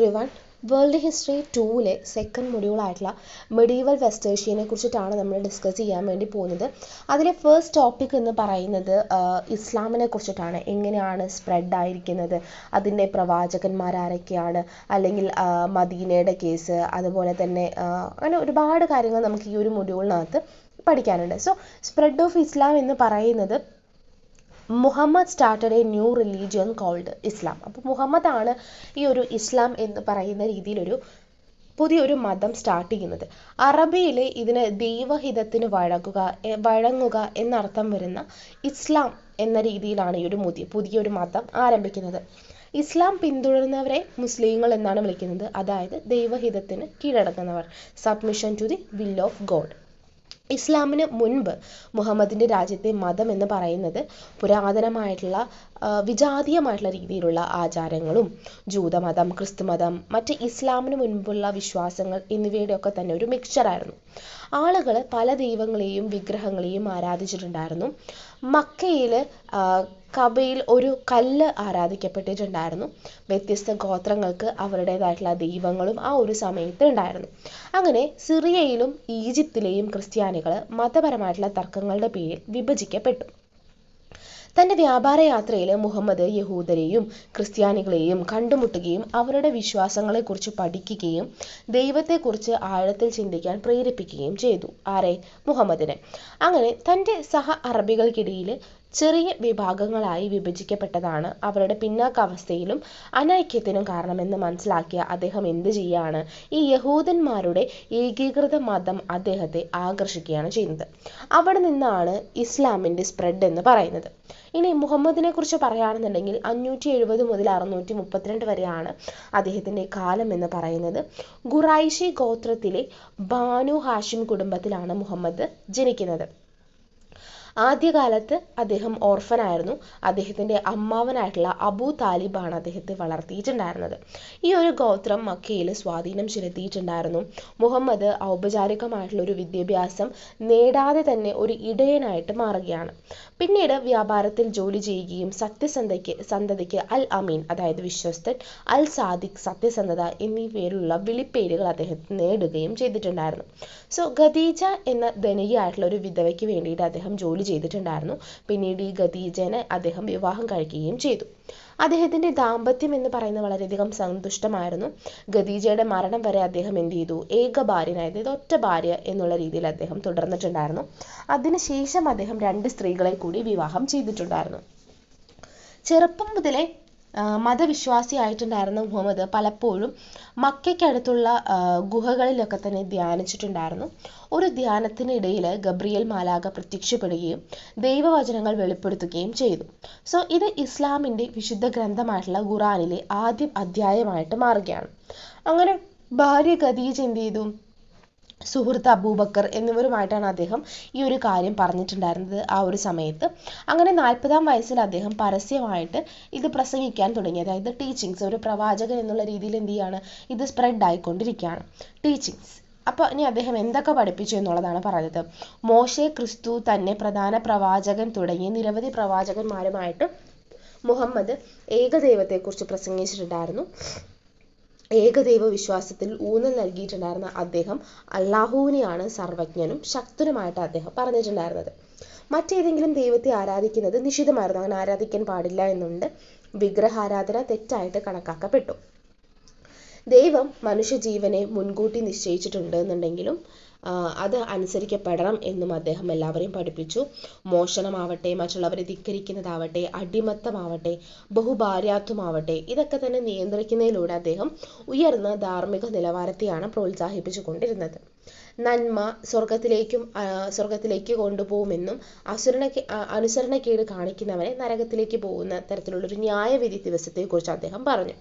Everyone, world history 2-ലെ second മൊഡ്യൂളായിട്ടുള്ള medieval west ഏഷ്യനെ കുറിച്ചിട്ടാണ് നമ്മൾ ഡിസ്കസ് ചെയ്യാൻ വേണ്ടി പോകുന്നത്. അതിലെ ഫസ്റ്റ് ടോപ്പിക് എന്ന് പറയുന്നത് ഇസ്ലാമിനെ കുറിച്ചിട്ടാണ്. എങ്ങനെയാണ് സ്പ്രെഡ് ആയിരിക്കുന്നത്, അതിൻ്റെ പ്രവാചകന്മാരാരൊക്കെയാണ്, അല്ലെങ്കിൽ മദീനയുടെ കേസ്, അതുപോലെ തന്നെ അങ്ങനെ ഒരുപാട് കാര്യങ്ങൾ നമുക്ക് ഈ ഒരു മൊഡ്യൂളിനകത്ത് പഠിക്കാനുണ്ട്. സോ സ്പ്രെഡ് ഓഫ് ഇസ്ലാം എന്ന് പറയുന്നത് Muhammad started a new religion called Islam. അപ്പോൾ മുഹമ്മദാണ് ഈ ഒരു ഇസ്ലാം എന്ന് പറയുന്ന രീതിയിലൊരു പുതിയൊരു മതം സ്റ്റാർട്ട് ചെയ്യുന്നത്. അറബിയിൽ ഇതിന് ദൈവഹിതത്തിന് വഴങ്ങുക എന്നർത്ഥം വരുന്ന ഇസ്ലാം എന്ന രീതിയിലാണ് ഈ ഒരു പുതിയൊരു മതം ആരംഭിക്കുന്നത്. ഇസ്ലാം പിന്തുടരുന്നവരെ മുസ്ലിങ്ങൾ എന്നാണ് വിളിക്കുന്നത്, അതായത് ദൈവഹിതത്തിന് കീഴടങ്ങുന്നവർ, submission to the will of God. ഇസ്ലാമിന് മുൻപ് മുഹമ്മദിൻ്റെ രാജ്യത്തെ മതം എന്ന് പറയുന്നത് പുരാതനമായിട്ടുള്ള വിജാതീയമായിട്ടുള്ള രീതിയിലുള്ള ആചാരങ്ങളും ജൂതമതം, ക്രിസ്തുമതം, മറ്റ് ഇസ്ലാമിന് മുൻപുള്ള വിശ്വാസങ്ങൾ എന്നിവയുടെയൊക്കെ തന്നെ ഒരു മിക്സ്ചറായിരുന്നു. ആളുകൾ പല ദൈവങ്ങളെയും വിഗ്രഹങ്ങളെയും ആരാധിച്ചിട്ടുണ്ടായിരുന്നു. മക്കയിൽ കബയിൽ ഒരു കല്ല് ആരാധിക്കപ്പെട്ടിട്ടുണ്ടായിരുന്നു. വ്യത്യസ്ത ഗോത്രങ്ങൾക്ക് അവരുടേതായിട്ടുള്ള ദൈവങ്ങളും ആ ഒരു സമയത്ത് ഉണ്ടായിരുന്നു. അങ്ങനെ സിറിയയിലും ഈജിപ്തിലെയും ക്രിസ്ത്യാനികൾ മതപരമായിട്ടുള്ള തർക്കങ്ങളുടെ പേരിൽ വിഭജിക്കപ്പെട്ടു. തൻ്റെ വ്യാപാര യാത്രയിൽ മുഹമ്മദ് യഹൂദരെയും ക്രിസ്ത്യാനികളെയും കണ്ടുമുട്ടുകയും അവരുടെ വിശ്വാസങ്ങളെക്കുറിച്ച് പഠിക്കുകയും ദൈവത്തെക്കുറിച്ച് ആഴത്തിൽ ചിന്തിക്കാൻ പ്രേരിപ്പിക്കുകയും ചെയ്തു. ആരെ? മുഹമ്മദിനെ. അങ്ങനെ തൻ്റെ സഹ അറബികൾക്കിടയിൽ ചെറിയ വിഭാഗങ്ങളായി വിഭജിക്കപ്പെട്ടതാണ് അവരുടെ പിന്നാക്കാവസ്ഥയിലും അനൈക്യത്തിനും കാരണമെന്ന് മനസ്സിലാക്കിയ അദ്ദേഹം എന്ത് ചെയ്യുകയാണ്? ഈ യഹൂദന്മാരുടെ ഏകീകൃത മതം അദ്ദേഹത്തെ ആകർഷിക്കുകയാണ് ചെയ്യുന്നത്. അവിടെ നിന്നാണ് ഇസ്ലാമിൻ്റെ സ്പ്രെഡ് എന്ന് പറയുന്നത്. ഇനി മുഹമ്മദിനെ കുറിച്ച് പറയുകയാണെന്നുണ്ടെങ്കിൽ 570 മുതൽ 632 വരെയാണ് അദ്ദേഹത്തിൻ്റെ കാലം എന്ന് പറയുന്നത്. ഖുറൈശി ഗോത്രത്തിലെ ബാനു ഹാഷിം കുടുംബത്തിലാണ് മുഹമ്മദ് ജനിക്കുന്നത്. ആദ്യകാലത്ത് അദ്ദേഹം ഓർഫനായിരുന്നു. അദ്ദേഹത്തിൻ്റെ അമ്മാവനായിട്ടുള്ള അബൂ താലിബാണ് അദ്ദേഹത്തെ വളർത്തിയിട്ടുണ്ടായിരുന്നത്. ഈ ഒരു ഗോത്രം മക്കയിൽ സ്വാധീനം ചെലുത്തിയിട്ടുണ്ടായിരുന്നു. മുഹമ്മദ് ഔപചാരികമായിട്ടുള്ള ഒരു വിദ്യാഭ്യാസം നേടാതെ തന്നെ ഒരു ഇടയനായിട്ട് മാറുകയാണ്. പിന്നീട് വ്യാപാരത്തിൽ ജോലി ചെയ്യുകയും സത്യസന്ധതയ്ക്ക് അൽ അമീൻ, അതായത് വിശ്വസ്തൻ, അൽ സാദിഖ്, സത്യസന്ധത എന്നീ പേരിലുള്ള വിളിപ്പേരുകൾ അദ്ദേഹത്തിന് നേടുകയും ചെയ്തിട്ടുണ്ടായിരുന്നു. സോ ഖദീജ എന്ന ധനികയായിട്ടുള്ള ഒരു വിധവയ്ക്ക് വേണ്ടിയിട്ട് അദ്ദേഹം ജോലി ചെയ്തിട്ടുണ്ടായിരുന്നു. പിന്നീട് ഈ ഖദീജനെ അദ്ദേഹം വിവാഹം കഴിക്കുകയും ചെയ്തു. അദ്ദേഹത്തിൻ്റെ ദാമ്പത്യം എന്ന് പറയുന്നത് വളരെയധികം സന്തുഷ്ടമായിരുന്നു. ഖദീജയുടെ മരണം വരെ അദ്ദേഹം എന്ത് ചെയ്തു? ഏക ഭാര്യനായത്, ഒറ്റ ഭാര്യ എന്നുള്ള രീതിയിൽ അദ്ദേഹം തുടർന്നിട്ടുണ്ടായിരുന്നു. അതിനുശേഷം അദ്ദേഹം 2 സ്ത്രീകളെ കൂടി വിവാഹം ചെയ്തിട്ടുണ്ടായിരുന്നു. ചെറുപ്പം മുതലേ മതവിശ്വാസിയായിട്ടുണ്ടായിരുന്ന മുഹമ്മദ് പലപ്പോഴും മക്കയ്ക്കടുത്തുള്ള ഗുഹകളിലൊക്കെ തന്നെ ധ്യാനിച്ചിട്ടുണ്ടായിരുന്നു. ഒരു ധ്യാനത്തിനിടയിൽ ഗബ്രിയേൽ മാലാഖ പ്രത്യക്ഷപ്പെടുകയും ദൈവവചനങ്ങൾ വെളിപ്പെടുത്തുകയും ചെയ്തു. സോ ഇത് ഇസ്ലാമിൻ്റെ വിശുദ്ധ ഗ്രന്ഥമായിട്ടുള്ള ഖുറാനിലെ ആദ്യ അധ്യായമായിട്ട് മാറുകയാണ്. അങ്ങനെ ഭാര്യ ഖദീജ എന്ത് ചെയ്തു? സുഹൃത്ത് അബൂബക്കർ എന്നിവരുമായിട്ടാണ് അദ്ദേഹം ഈ ഒരു കാര്യം പറഞ്ഞിട്ടുണ്ടായിരുന്നത് ആ ഒരു സമയത്ത്. അങ്ങനെ 40-ാം വയസ്സിൽ അദ്ദേഹം പരസ്യമായിട്ട് ഇത് പ്രസംഗിക്കാൻ തുടങ്ങി. അതായത് ടീച്ചിങ്സ്, ഒരു പ്രവാചകൻ എന്നുള്ള രീതിയിൽ എന്ത് ചെയ്യാണ്? ഇത് സ്പ്രെഡ് ആയിക്കൊണ്ടിരിക്കുകയാണ്, ടീച്ചിങ്സ്. അപ്പോൾ ഇനി അദ്ദേഹം എന്തൊക്കെ പഠിപ്പിച്ചു എന്നുള്ളതാണ് പറയുന്നത്. മോശെ, ക്രിസ്തു, തന്നെ പ്രധാന പ്രവാചകൻ തുടങ്ങി നിരവധി പ്രവാചകന്മാരുമായിട്ട് മുഹമ്മദ് ഏകദൈവത്തെക്കുറിച്ച് പ്രസംഗിച്ചിട്ടുണ്ടായിരുന്നു. ഏകദൈവ വിശ്വാസത്തിൽ ഊന്നൽ നൽകിയിട്ടുണ്ടായിരുന്ന അദ്ദേഹം അള്ളാഹുവിനെയാണ് സർവജ്ഞനും ശക്തനുമായിട്ട് അദ്ദേഹം പറഞ്ഞിട്ടുണ്ടായിരുന്നത്. മറ്റേതെങ്കിലും ദൈവത്തെ ആരാധിക്കുന്നത് നിഷിദ്ധമായിരുന്നു. അങ്ങനെ ആരാധിക്കാൻ പാടില്ല എന്നുണ്ട്. വിഗ്രഹാരാധന തെറ്റായിട്ട് കണക്കാക്കപ്പെട്ടു. ദൈവം മനുഷ്യജീവനെ മുൻകൂട്ടി നിശ്ചയിച്ചിട്ടുണ്ട് എന്നുണ്ടെങ്കിലും അത് അനുസരിക്കപ്പെടണം എന്നും അദ്ദേഹം എല്ലാവരെയും പഠിപ്പിച്ചു. മോഷണമാവട്ടെ, മറ്റുള്ളവരെ ധിക്കരിക്കുന്നതാവട്ടെ, അടിമത്തമാവട്ടെ, ബഹുഭാര്യാത്വമാവട്ടെ, ഇതൊക്കെ തന്നെ നിയന്ത്രിക്കുന്നതിലൂടെ അദ്ദേഹം ഉയർന്ന ധാർമ്മിക നിലവാരത്തെയാണ് പ്രോത്സാഹിപ്പിച്ചു കൊണ്ടിരുന്നത്. നന്മ സ്വർഗത്തിലേക്ക് കൊണ്ടുപോകുമെന്നും അനുസരണക്കേട് കാണിക്കുന്നവനെ നരകത്തിലേക്ക് പോകുന്ന തരത്തിലുള്ളൊരു ന്യായവിധി ദിവസത്തെക്കുറിച്ച് അദ്ദേഹം പറഞ്ഞു.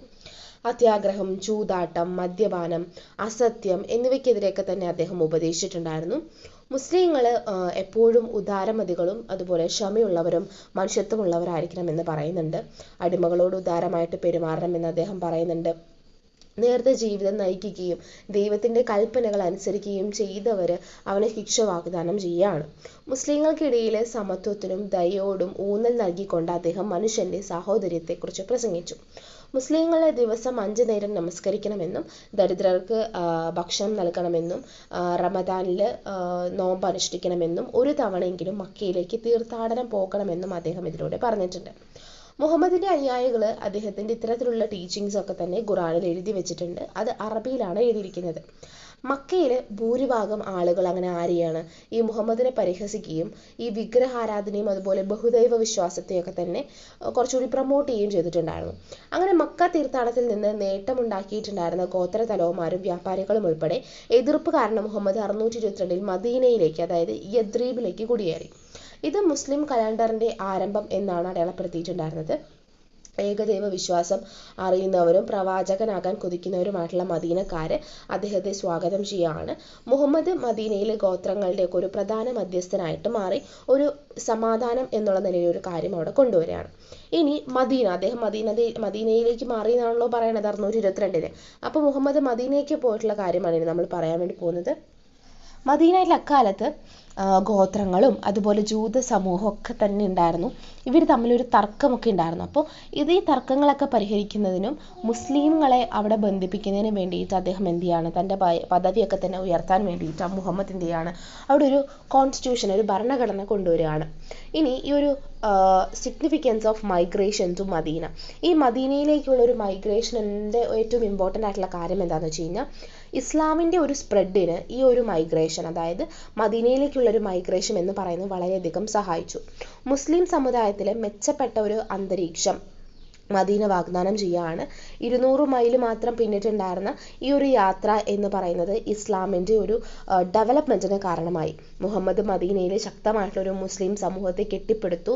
അത്യാഗ്രഹം, ചൂതാട്ടം, മദ്യപാനം, അസത്യം എന്നിവയ്ക്കെതിരെയൊക്കെ തന്നെ അദ്ദേഹം ഉപദേശിച്ചിട്ടുണ്ടായിരുന്നു. മുസ്ലിങ്ങൾ എപ്പോഴും ഉദാരമതികളും അതുപോലെ ക്ഷമയുള്ളവരും മനുഷ്യത്വമുള്ളവരായിരിക്കണമെന്ന് പറയുന്നുണ്ട്. അടിമകളോട് ഉദാരമായിട്ട് പെരുമാറണമെന്ന് അദ്ദേഹം പറയുന്നുണ്ട്. നേർത്ത ജീവിതം നയിക്കുകയും ദൈവത്തിൻ്റെ കൽപ്പനകൾ അനുസരിക്കുകയും ചെയ്തവർ അവന് ശിക്ഷ വാഗ്ദാനം ചെയ്യുകയാണ്. മുസ്ലിങ്ങൾക്കിടയിൽ സമത്വത്തിനും ദയോടും ഊന്നൽ നൽകിക്കൊണ്ട് അദ്ദേഹം മനുഷ്യൻ്റെ സാഹോദര്യത്തെക്കുറിച്ച് പ്രസംഗിച്ചു. മുസ്ലിങ്ങൾ ദിവസം 5 നേരം നമസ്കരിക്കണമെന്നും ദരിദ്രർക്ക് ഭക്ഷണം നൽകണമെന്നും റമദാനിൽ നോമ്പ് അനുഷ്ഠിക്കണമെന്നും ഒരു തവണയെങ്കിലും മക്കയിലേക്ക് തീർത്ഥാടനം പോകണമെന്നും അദ്ദേഹം ഇതിലൂടെ പറഞ്ഞിട്ടുണ്ട്. മുഹമ്മദിന്റെ അനുയായികൾ അദ്ദേഹത്തിന്റെ ഇത്തരത്തിലുള്ള ടീച്ചിങ്സ് ഒക്കെ തന്നെ ഖുറാനിൽ എഴുതി വെച്ചിട്ടുണ്ട്. അത് അറബിയിലാണ് എഴുതിയിരിക്കുന്നത്. മക്കയിലെ ഭൂരിഭാഗം ആളുകൾ അങ്ങനെ ആരെയാണ് ഈ മുഹമ്മദിനെ പരിഹസിക്കുകയും ഈ വിഗ്രഹാരാധനയും അതുപോലെ ബഹുദൈവ വിശ്വാസത്തെയൊക്കെ തന്നെ കുറച്ചുകൂടി പ്രൊമോട്ട് ചെയ്യുകയും ചെയ്തിട്ടുണ്ടായിരുന്നു. അങ്ങനെ മക്ക തീർത്ഥാടനത്തിൽ നിന്ന് നേട്ടമുണ്ടാക്കിയിട്ടുണ്ടായിരുന്ന ഗോത്ര തലവന്മാരും വ്യാപാരികളും ഉൾപ്പെടെ എതിർപ്പ് കാരണം മുഹമ്മദ് 622 മദീനയിലേക്ക്, അതായത് യദ്രീബിലേക്ക് കുടിയേറി. ഇത് മുസ്ലിം കലണ്ടറിന്റെ ആരംഭം എന്നാണ് അടയാളപ്പെടുത്തിയിട്ടുണ്ടായിരുന്നത്. ഏകദൈവ വിശ്വാസം അറിയുന്നവരും പ്രവാചകനാകാൻ കൊതിക്കുന്നവരുമായിട്ടുള്ള മദീനക്കാര് അദ്ദേഹത്തെ സ്വാഗതം ചെയ്യുകയാണ്. മുഹമ്മദ് മദീനയിലെ ഗോത്രങ്ങളുടെ ഒരു പ്രധാന മധ്യസ്ഥനായിട്ട് മാറി ഒരു സമാധാനം എന്നുള്ള നിലയിൽ ഒരു കാര്യം അവിടെ കൊണ്ടുവരികയാണ്. ഇനി അദ്ദേഹം മദീനയിലേക്ക് മാറി എന്നാണല്ലോ പറയണത് 622. അപ്പോൾ മുഹമ്മദ് മദീനയ്ക്ക് പോയിട്ടുള്ള കാര്യമാണ് ഇനി നമ്മൾ പറയാൻ വേണ്ടി പോകുന്നത്. മദീനയിൽ അക്കാലത്ത് ഗോത്രങ്ങളും അതുപോലെ ജൂത സമൂഹം ഒക്കെ തന്നെ ഉണ്ടായിരുന്നു. ഇവർ തമ്മിലൊരു തർക്കമൊക്കെ ഉണ്ടായിരുന്നു. അപ്പോൾ ഈ തർക്കങ്ങളൊക്കെ പരിഹരിക്കുന്നതിനും മുസ്ലിങ്ങളെ അവിടെ ബന്ധിപ്പിക്കുന്നതിനും വേണ്ടിയിട്ട് അദ്ദേഹം എന്ത് ചെയ്യാണ്, തൻ്റെ പദവിയൊക്കെ തന്നെ ഉയർത്താൻ വേണ്ടിയിട്ട് മുഹമ്മദ് എന്ത് ചെയ്യാണ്, അവിടെ ഒരു കോൺസ്റ്റിറ്റ്യൂഷൻ, ഒരു ഭരണഘടന കൊണ്ടുവരികയാണ്. ഇനി ഈ ഒരു significance of migration to Medina, ഈ മദീനയിലേക്കുള്ള ഒരു മൈഗ്രേഷൻ്റെ ഏറ്റവും ഇമ്പോർട്ടൻ്റ് ആയിട്ടുള്ള കാര്യം എന്താണെന്ന് വെച്ച് കഴിഞ്ഞാൽ ഇസ്ലാമിൻ്റെ ഒരു സ്പ്രെഡിന് ഈ ഒരു മൈഗ്രേഷൻ, അതായത് മദീനയിലേക്കുള്ള ഒരു മൈഗ്രേഷൻ എന്ന് പറയുന്നത് വളരെയധികം സഹായിച്ചു. മുസ്ലിം സമുദായത്തിലെ മെച്ചപ്പെട്ട ഒരു അന്തരീക്ഷം മദീന വാഗ്ദാനം ചെയ്യുകയാണ്. 200 മൈൽ മാത്രം പിന്നിട്ടുണ്ടായിരുന്ന ഈ ഒരു യാത്ര എന്ന് പറയുന്നത് ഇസ്ലാമിൻ്റെ ഒരു ഡെവലപ്മെൻറ്റിന് കാരണമായി. മുഹമ്മദ് മദീനയിൽ ശക്തമായിട്ടുള്ളൊരു മുസ്ലിം സമൂഹത്തെ കെട്ടിപ്പടുത്തു.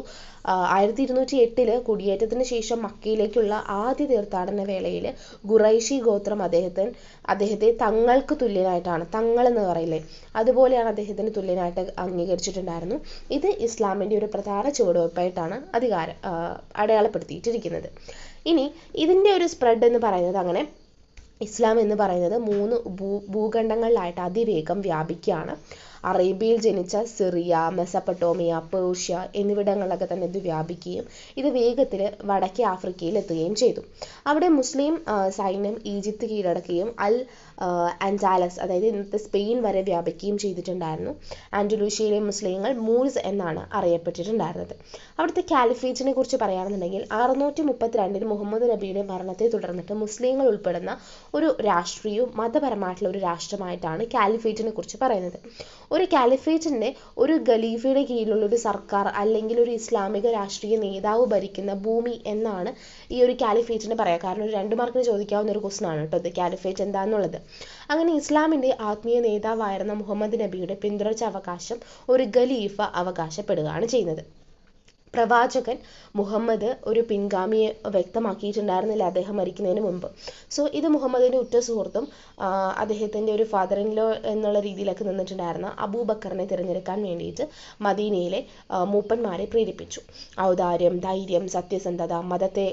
1208 കുടിയേറ്റത്തിന് ശേഷം മക്കയിലേക്കുള്ള ആദ്യ തീർത്ഥാടന വേളയിൽ ഖുറൈശി ഗോത്രം അദ്ദേഹത്തെ തങ്ങൾക്ക് തുല്യനായിട്ടാണ്, തങ്ങൾ എന്ന് പറയില്ലേ, അതുപോലെയാണ് അദ്ദേഹത്തിന് തുല്യനായിട്ട് അംഗീകരിച്ചിട്ടുണ്ടായിരുന്നു. ഇത് ഇസ്ലാമിൻ്റെ ഒരു പ്രധാന ചുവടുവയ്പ്പായിട്ടാണ് അടയാളപ്പെടുത്തിയിട്ടിരിക്കുന്നത്. ഇനി ഇതിൻ്റെ ഒരു സ്പ്രെഡ് എന്ന് പറയുന്നത്, അങ്ങനെ ഇസ്ലാം എന്ന് പറയുന്നത് 3 ഭൂഖണ്ഡങ്ങളിലായിട്ട് അതിവേഗം വ്യാപിക്കുകയാണ്. അറേബ്യയിൽ ജനിച്ച സിറിയ, മെസപ്പട്ടോമിയ, പേർഷ്യ എന്നിവിടങ്ങളിലൊക്കെ തന്നെ ഇത് വ്യാപിക്കുകയും ഇത് വേഗത്തിൽ വടക്കേ ആഫ്രിക്കയിൽ എത്തുകയും ചെയ്തു. അവിടെ മുസ്ലിം സൈന്യം ഈജിപ്ത് കീഴടക്കുകയും അൻഡാലസ്, അതായത് ഇന്നത്തെ സ്പെയിൻ വരെ വ്യാപിക്കുകയും ചെയ്തിട്ടുണ്ടായിരുന്നു. ആൻഡലൂഷ്യയിലെ മുസ്ലിങ്ങൾ മൂഴ്സ് എന്നാണ് അറിയപ്പെട്ടിട്ടുണ്ടായിരുന്നത്. അവിടുത്തെ കാലിഫേറ്റിനെ കുറിച്ച് പറയുകയാണെന്നുണ്ടെങ്കിൽ 632 മുഹമ്മദ് നബിയുടെ മരണത്തെ തുടർന്നിട്ട് മുസ്ലിങ്ങൾ ഉൾപ്പെടുന്ന ഒരു രാഷ്ട്രീയവും മതപരമായിട്ടുള്ള ഒരു രാഷ്ട്രമായിട്ടാണ് കാലിഫേറ്റിനെ കുറിച്ച് പറയുന്നത്. ഒരു കാലിഫേറ്റിൻ്റെ ഒരു ഖലീഫയുടെ കീഴിലുള്ള ഒരു സർക്കാർ അല്ലെങ്കിൽ ഒരു ഇസ്ലാമിക രാഷ്ട്രീയ നേതാവ് ഭരിക്കുന്ന ഭൂമി എന്നാണ് ഈ ഒരു കാലിഫേറ്റിന് പറയുക. കാരണം ഒരു 2 മാർക്കിന് ചോദിക്കാവുന്ന ഒരു ക്വസ്റ്റൻ ആണ് കേട്ടോ ഇത്, കാലിഫേറ്റ് എന്താണെന്നുള്ളത്. അങ്ങനെ ഇസ്ലാമിൻ്റെ ആത്മീയ നേതാവായിരുന്ന മുഹമ്മദ് നബിയുടെ പിന്തുടർച്ച അവകാശം ഒരു ഖലീഫ അവകാശപ്പെടുകയാണ് ചെയ്യുന്നത്. പ്രവാചകൻ മുഹമ്മദ് ഒരു പിൻഗാമിയെ വ്യക്തമാക്കിയിട്ടുണ്ടായിരുന്നില്ല അദ്ദേഹം മരിക്കുന്നതിന് മുമ്പ്. സോ ഇത് മുഹമ്മദിൻ്റെ ഉറ്റ സുഹൃത്തും അദ്ദേഹത്തിൻ്റെ ഒരു ഫാദർ ഇൻ ലോ എന്നുള്ള രീതിയിലൊക്കെ നിന്നിട്ടുണ്ടായിരുന്ന അബൂബക്കറിനെ തിരഞ്ഞെടുക്കാൻ വേണ്ടിയിട്ട് മദീനയിലെ മൂപ്പന്മാരെ പ്രേരിപ്പിച്ചു. ഔദാര്യം, ധൈര്യം, സത്യസന്ധത, മതത്തെ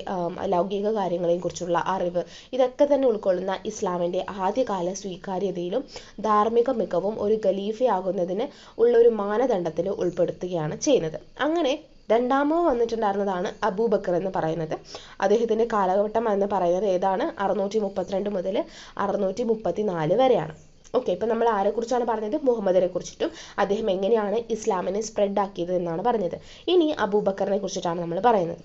ലൗകിക കാര്യങ്ങളെയും കുറിച്ചുള്ള അറിവ്, ഇതൊക്കെ തന്നെ ഉൾക്കൊള്ളുന്ന ഇസ്ലാമിൻ്റെ ആദ്യകാല സ്വീകാര്യതയിലും ധാർമ്മിക മികവും ഒരു ഖലീഫയാകുന്നതിന് ഉള്ളൊരു മാനദണ്ഡത്തിൽ ഉൾപ്പെടുത്തുകയാണ് ചെയ്യുന്നത്. അങ്ങനെ രണ്ടാമത് വന്നിട്ടുണ്ടായിരുന്നതാണ് അബൂബക്കർ എന്ന് പറയുന്നത്. അദ്ദേഹത്തിൻ്റെ കാലഘട്ടം എന്ന് പറയുന്നത് ഏതാണ്, 632 മുതൽ 634 വരെയാണ്. ഓക്കെ, ഇപ്പം നമ്മൾ ആരെക്കുറിച്ചാണ് പറഞ്ഞത്, മുഹമ്മദിനെ കുറിച്ചിട്ടും അദ്ദേഹം എങ്ങനെയാണ് ഇസ്ലാമിനെ സ്പ്രെഡ് ആക്കിയത് എന്നാണ് പറഞ്ഞത്. ഇനി അബൂബക്കറിനെ കുറിച്ചിട്ടാണ് നമ്മൾ പറയുന്നത്.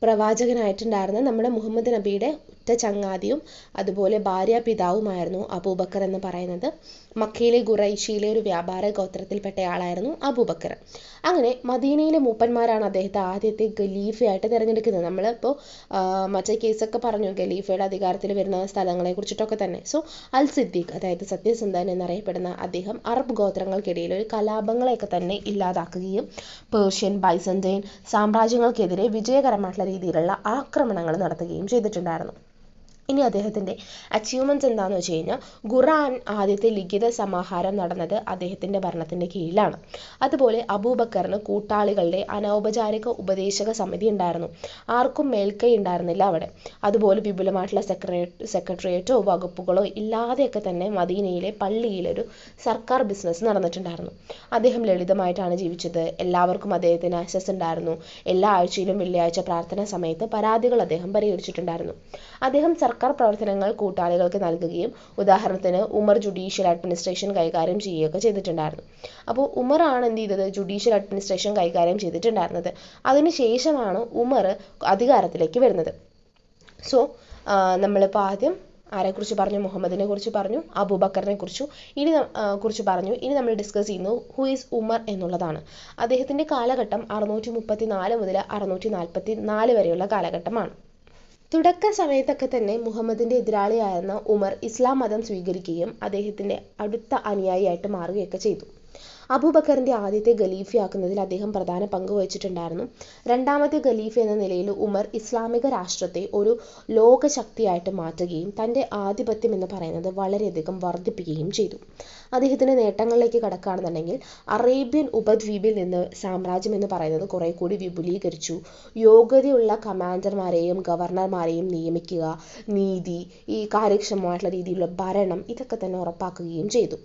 പ്രവാചകനായിട്ടുണ്ടായിരുന്ന നമ്മുടെ മുഹമ്മദ് നബിയുടെ ഉറ്റ ചങ്ങാതിയും അതുപോലെ ഭാര്യാപിതാവുമായിരുന്നു അബൂബക്കർ എന്ന് പറയുന്നത്. മക്കയിലെ ഖുറൈശിയിലെ ഒരു വ്യാപാര ഗോത്രത്തിൽപ്പെട്ടയാളായിരുന്നു അബൂബക്കർ. അങ്ങനെ മദീനയിലെ മൂപ്പന്മാരാണ് അദ്ദേഹത്തെ ആദ്യത്തെ ഖലീഫയായിട്ട് തിരഞ്ഞെടുക്കുന്നത്. നമ്മളിപ്പോൾ മറ്റേ കേസൊക്കെ പറഞ്ഞു ഖലീഫയുടെ അധികാരത്തിൽ വരുന്ന സ്ഥലങ്ങളെ കുറിച്ചിട്ടൊക്കെ തന്നെ. സോ അൽ സിദ്ദീഖ്, അതായത് സത്യസന്ധൻ എന്നറിയപ്പെടുന്ന അദ്ദേഹം അറബ് ഗോത്രങ്ങൾക്കിടയിൽ ഒരു കലാപങ്ങളെയൊക്കെ തന്നെ ഇല്ലാതാക്കുകയും പേർഷ്യൻ, ബൈസന്റൈൻ സാമ്രാജ്യങ്ങൾക്കെതിരെ വിജയകരമായിട്ടുള്ള രീതിയിലുള്ള ആക്രമണങ്ങൾ നടത്തുകയും ചെയ്തിട്ടുണ്ടായിരുന്നു. ഇനി അദ്ദേഹത്തിൻ്റെ അച്ചീവ്മെൻറ്റ്സ് എന്താണെന്ന് വെച്ച് കഴിഞ്ഞാൽ ഖുർആൻ ആദ്യത്തെ ലിഖിത സമാഹാരം നടന്നത് അദ്ദേഹത്തിൻ്റെ ഭരണത്തിൻ്റെ കീഴിലാണ്. അതുപോലെ അബൂബക്കറിന് കൂട്ടാളികളുടെ അനൗപചാരിക ഉപദേശക സമിതി ഉണ്ടായിരുന്നു. ആർക്കും മേൽക്കൈ ഉണ്ടായിരുന്നില്ല അവിടെ. അതുപോലെ വിപുലമായിട്ടുള്ള സെക്രട്ടേറിയറ്റോ വകുപ്പുകളോ ഇല്ലാതെയൊക്കെ തന്നെ മദീനയിലെ പള്ളിയിലൊരു സർക്കാർ ബിസിനസ് നടന്നിട്ടുണ്ടായിരുന്നു. അദ്ദേഹം ലളിതമായിട്ടാണ് ജീവിച്ചത്. എല്ലാവർക്കും അദ്ദേഹത്തിന് ആക്സസ് ഉണ്ടായിരുന്നു. എല്ലാ ആഴ്ചയിലും വെള്ളിയാഴ്ച പ്രാർത്ഥനാ സമയത്ത് പരാതികൾ അദ്ദേഹം പരിഹരിച്ചിട്ടുണ്ടായിരുന്നു. അദ്ദേഹം സർക്കാർ പ്രവർത്തനങ്ങൾ കൂട്ടാളികൾക്ക് നൽകുകയും ഉദാഹരണത്തിന് ഉമർ ജുഡീഷ്യൽ അഡ്മിനിസ്ട്രേഷൻ കൈകാര്യം ചെയ്യുകയൊക്കെ ചെയ്തിട്ടുണ്ടായിരുന്നു. അപ്പോൾ ഉമറാണ് എന്ത് ചെയ്തത്, ജുഡീഷ്യൽ അഡ്മിനിസ്ട്രേഷൻ കൈകാര്യം ചെയ്തിട്ടുണ്ടായിരുന്നത്. അതിനുശേഷമാണ് ഉമർ അധികാരത്തിലേക്ക് വരുന്നത്. സോ നമ്മളിപ്പോൾ ആദ്യം ആരെക്കുറിച്ച് പറഞ്ഞു, മുഹമ്മദിനെ കുറിച്ച് പറഞ്ഞു, അബൂബക്കറിനെ കുറിച്ച് പറഞ്ഞു. ഇനി നമ്മൾ ഡിസ്കസ് ചെയ്യുന്നു ഹു ഈസ് ഉമർ എന്നുള്ളതാണ്. അദ്ദേഹത്തിൻ്റെ കാലഘട്ടം 634 മുതൽ 644 വരെയുള്ള കാലഘട്ടമാണ്. തുടക്ക സമയത്തൊക്കെ തന്നെ മുഹമ്മദിൻ്റെ എതിരാളിയായിരുന്ന ഉമർ ഇസ്ലാം മതം സ്വീകരിക്കുകയും അദ്ദേഹത്തിൻ്റെ അടുത്ത അനുയായിയായിട്ട് മാറുകയൊക്കെ ചെയ്തു. അബൂബക്കറിൻ്റെ ആദ്യത്തെ ഖലീഫയാക്കുന്നതിൽ അദ്ദേഹം പ്രധാന പങ്ക് വഹിച്ചിട്ടുണ്ടായിരുന്നു. രണ്ടാമത്തെ ഖലീഫ എന്ന നിലയിൽ ഉമർ ഇസ്ലാമിക രാഷ്ട്രത്തെ ഒരു ലോകശക്തിയായിട്ട് മാറ്റുകയും തൻ്റെ ആധിപത്യം എന്ന് പറയുന്നത് വളരെയധികം വർദ്ധിപ്പിക്കുകയും ചെയ്തു. അദ്ദേഹത്തിൻ്റെ നേട്ടങ്ങളിലേക്ക് കടക്കുകയാണെന്നുണ്ടെങ്കിൽ അറേബ്യൻ ഉപദ്വീപിൽ നിന്ന് സാമ്രാജ്യം എന്ന് പറയുന്നത് കുറേ കൂടി വിപുലീകരിച്ചു. യോഗ്യതയുള്ള കമാൻഡർമാരെയും ഗവർണർമാരെയും നിയമിക്കുക, നീതി, ഈ കാര്യക്ഷമമായിട്ടുള്ള രീതിയിലുള്ള ഭരണം, ഇതൊക്കെ തന്നെ ഉറപ്പാക്കുകയും ചെയ്തു.